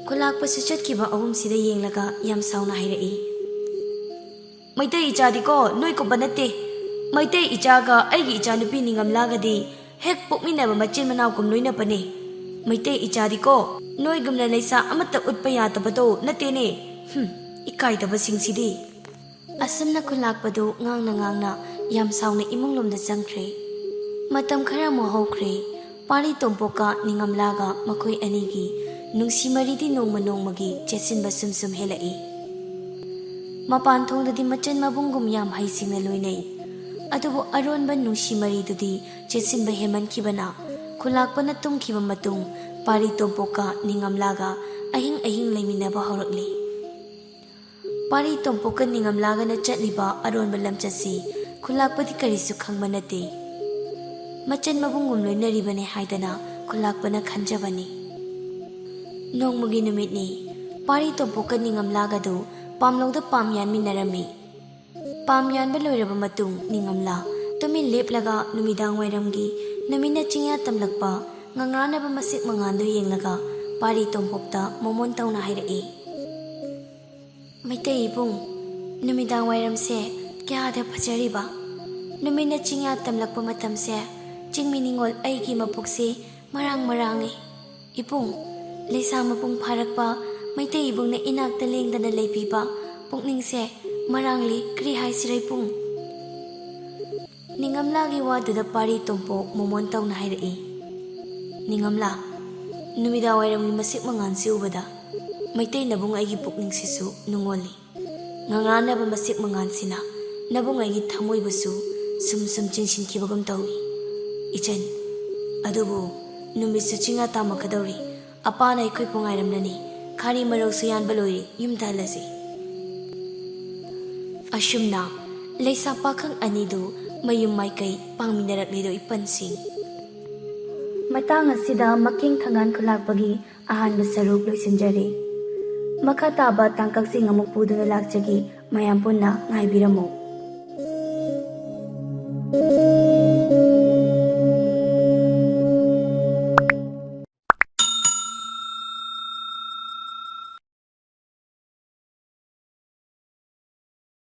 ꯈꯨꯂꯥꯛꯄꯁꯨ ꯆꯠꯈꯤꯕ ꯑꯍꯨꯝꯁꯤꯗ ꯌꯦꯡꯂꯒ ꯌꯥꯝ ꯁꯥꯎꯅ ꯍꯥꯏꯔꯛꯏ ꯃꯩꯇꯩ ꯏꯆꯥꯗꯤꯀꯣ ꯅꯣꯏꯒꯨꯝꯕ ꯅꯠꯇꯦ ꯃꯩꯇꯩ ꯏꯆꯥꯒ ꯑꯩꯒꯤ ꯏꯆꯥꯅꯨꯄꯤ ꯅꯤꯡꯉꯝꯂꯥꯒꯗꯤ ꯍꯦꯛ ꯄꯣꯛꯃꯤꯟꯅꯕ ꯃꯆꯤꯟ ꯃꯅꯥꯎꯒꯨꯝ ꯂꯣꯏꯅꯕꯅꯦ ꯃꯩꯇꯩ ꯏꯆꯥꯗꯤꯀꯣ ꯅꯣꯏꯒꯨꯝꯅ ꯂꯩꯁꯥ ꯑꯃꯠꯇ ꯎꯠꯄ ꯌꯥꯗꯕꯗꯣ ꯅꯠꯇꯦꯅꯦ ꯏꯀꯥꯏꯗꯕꯁꯤꯡꯁꯤꯗꯤ ꯑꯁꯨꯝꯅ ꯈꯨꯂꯥꯛꯄꯗꯨ ꯉꯥꯡꯅ ꯌꯥꯝ ꯁꯥꯎꯅ ꯏꯃꯨꯡꯂꯣꯝꯗ ꯆꯪꯈ꯭ꯔꯦ ꯃꯇꯝ ꯈꯔ ꯑꯃꯨꯛ ꯍꯧꯈ꯭ꯔꯦ ꯄꯥꯔꯤ ꯇꯣꯝꯄꯣꯛꯀ ꯅꯤꯡꯉꯝꯂꯥꯒ ꯃꯈꯣꯏ ꯑꯅꯤꯒꯤ ꯅꯨꯡꯁꯤ ꯃꯔꯤꯗꯤ ꯅꯣꯡꯃ ꯅꯣꯡꯃꯒꯤ ꯆꯦꯠꯁꯤꯟꯕ ꯁꯨꯝ ꯍꯦꯜꯂꯛꯏ ꯃꯄꯥꯟ ꯊꯣꯡꯗꯗꯤ ꯃꯆꯟ ꯃꯕꯨꯡꯒꯨꯝ ꯌꯥꯝ ꯍꯩꯁꯤꯡꯅ ꯂꯣꯏꯅꯩ ꯑꯗꯨꯕꯨ ꯑꯔꯣꯟꯕ ꯅꯨꯡꯁꯤ ꯃꯔꯤꯗꯨꯗꯤ ꯆꯦꯠꯁꯤꯟꯕ ꯍꯦꯟꯃꯟꯈꯤꯕꯅ ꯈꯨꯂꯥꯛꯄꯅ ꯇꯨꯝꯈꯤꯕ ꯃꯇꯨꯡ ꯄꯥꯔꯤ ꯇꯣꯝꯄꯣꯛꯀ ꯅꯤꯡꯉꯝꯂꯥꯒ ꯑꯍꯤꯡ ꯂꯩꯃꯤꯟꯅꯕ ꯍꯧꯔꯛꯂꯤ ꯄꯥꯔꯤ ꯇꯣꯝꯄꯣꯛꯀ ꯅꯤꯡꯉꯝꯂꯥꯒꯅ ꯆꯠꯂꯤꯕ ꯑꯔꯣꯟꯕ ꯂꯝꯆꯠꯁꯤ ꯈꯨꯂꯥꯛꯄꯗꯤ ꯀꯔꯤꯁꯨ ꯈꯪꯕ ꯅꯠꯇꯦ ꯃꯆꯟ ꯃꯕꯨꯡꯒꯨꯝ ꯂꯣꯏꯅꯔꯤꯕꯅꯦ ꯍꯥꯏꯗꯅ ꯈꯨꯜꯂꯥꯛꯄꯅ ꯈꯟꯖꯕꯅꯤ꯫ ꯅꯣꯡꯃꯒꯤ ꯅꯨꯃꯤꯠꯅꯤ, ꯄꯥꯔꯤ ꯇꯣꯝꯄꯣꯛꯀ ꯅꯤꯡꯉꯝꯂꯥꯒꯗꯨ ꯄꯥꯝꯂꯧꯗ ꯄꯥꯝ ꯌꯥꯟꯃꯤꯟꯅꯔꯝꯃꯤ꯫ ꯄꯥꯝ ꯌꯥꯟꯕ ꯂꯣꯏꯔꯕ ꯃꯇꯨꯡ ꯅꯤꯡꯉꯝꯂꯥ ꯇꯨꯃꯤꯟ ꯂꯦꯞꯂꯒ ꯅꯨꯃꯤꯗꯥꯡ ꯋꯥꯏꯔꯝꯒꯤ ꯅꯨꯃꯤꯠꯅ ꯆꯤꯡꯌꯥ ꯇꯝꯂꯛꯄ ꯉꯉ꯭ꯔꯥꯅꯕ ꯃꯁꯤꯛ ꯃꯉꯥꯟꯗꯨ ꯌꯦꯡꯂꯒ ꯄꯥꯔꯤ ꯇꯣꯝꯄꯣꯛꯇ ꯃꯣꯃꯣꯟ ꯇꯧꯅ ꯍꯥꯏꯔꯛꯏ꯫ ꯃꯩꯇꯩ ꯏꯕꯨꯡ, ꯅꯨꯃꯤꯗꯥꯡ ꯋꯥꯏꯔꯝꯁꯦ ꯀꯌꯥꯗ ꯐꯖꯔꯤꯕ! ꯅꯨꯃꯤꯠꯅ ꯆꯤꯡꯌꯥ ꯇꯝꯂꯛꯄ ꯃꯇꯝꯁꯦ ꯆꯤꯡꯃꯤ ꯅꯤꯡꯉꯣꯜ ꯑꯩꯒꯤ ꯃꯄꯨꯛꯁꯦ ꯃꯔꯥꯡ ꯃꯔꯥꯡꯉꯤ꯫ ꯏꯕꯨꯡ, ꯂꯩꯁꯥ ꯃꯄꯨꯡ ꯐꯥꯔꯛꯄ ꯃꯩꯇꯩ ꯏꯕꯨꯡꯅ ꯏꯅꯥꯛꯇ ꯂꯦꯡꯗꯅ ꯂꯩꯕꯤꯕ ꯄꯨꯛꯅꯤꯡꯁꯦ ꯃꯔꯥꯡꯂꯤ, ꯀꯔꯤ ꯍꯥꯏꯁꯤꯔ ꯏꯕꯨꯡ? ꯅꯤꯡꯉꯝꯂꯥꯒꯤ ꯋꯥꯗꯨꯗ ꯄꯥꯔꯤ ꯇꯣꯝꯄꯣꯛ ꯃꯣꯃꯣꯟ ꯇꯧꯅ ꯍꯥꯏꯔꯛꯏ꯫ ꯅꯤꯡꯉꯝꯂꯥ, ꯅꯨꯃꯤꯗꯥꯡ ꯋꯥꯏꯔꯝꯒꯤ ꯃꯁꯤꯛ ꯃꯉꯥꯟꯁꯤ ꯎꯕꯗ ꯃꯩꯇꯩ ꯅꯕꯨꯡ ꯑꯩꯒꯤ ꯄꯨꯛꯅꯤꯡꯁꯤꯁꯨ ꯅꯨꯡꯉꯣꯜꯂꯤ꯫ ꯉꯉ꯭ꯔꯥꯅꯕ ꯃꯁꯤꯛ ꯃꯉꯥꯟꯁꯤꯅ ꯅꯕꯨꯡ ꯑꯩꯒꯤ ꯊꯃꯣꯏꯕꯨꯁꯨ ꯁꯨꯝ ꯁꯨꯝ ꯆꯤꯡꯁꯤꯟꯈꯤꯕꯒꯨꯝ ꯇꯧꯏ꯫ ꯏꯆꯟ, ꯑꯗꯨꯕꯨ ꯅꯨꯃꯤꯠꯁꯨ ꯆꯤꯡꯌꯥ ꯇꯥꯃꯛꯀꯗꯧꯔꯤ, ꯑꯄꯥꯅ ꯑꯩꯈꯣꯏꯕꯨ ꯉꯥꯏꯔꯝꯂꯅꯤ, ꯈꯥꯔꯤ ꯃꯔꯧꯁꯨ ꯌꯥꯟꯕ ꯂꯣꯏꯔꯤ, ꯌꯨꯝꯗ ꯍꯜꯂꯁꯤ꯫ ꯑꯁꯨꯝꯅ ꯂꯩꯁꯥ ꯄꯥꯈꯪ ꯑꯅꯤꯗꯨ ꯃꯌꯨꯝ ꯃꯥꯏꯀꯩ ꯄꯥꯡꯃꯤꯟꯅꯔꯛꯂꯤꯗꯣ ꯏꯄꯟꯁꯤꯡ꯫ ꯃꯇꯥꯡ ꯑꯁꯤꯗ ꯃꯀꯦꯡ ꯊꯪꯒꯥꯟ ꯈꯨꯜꯂꯥꯛꯄꯒꯤ ꯑꯍꯥꯟꯕ ꯁꯔꯨꯛ ꯂꯣꯏꯁꯤꯟꯖꯔꯤ꯫ ꯃꯈꯥ ꯇꯥꯕ ꯇꯥꯡꯀꯛꯁꯤꯡ ꯑꯃꯨꯛ ꯄꯨꯗꯨꯅ ꯂꯥꯛꯆꯒꯦ, ꯃꯌꯥꯝ ꯄꯨꯟꯅ ꯉꯥꯏꯕꯤꯔꯝꯃꯨ꯫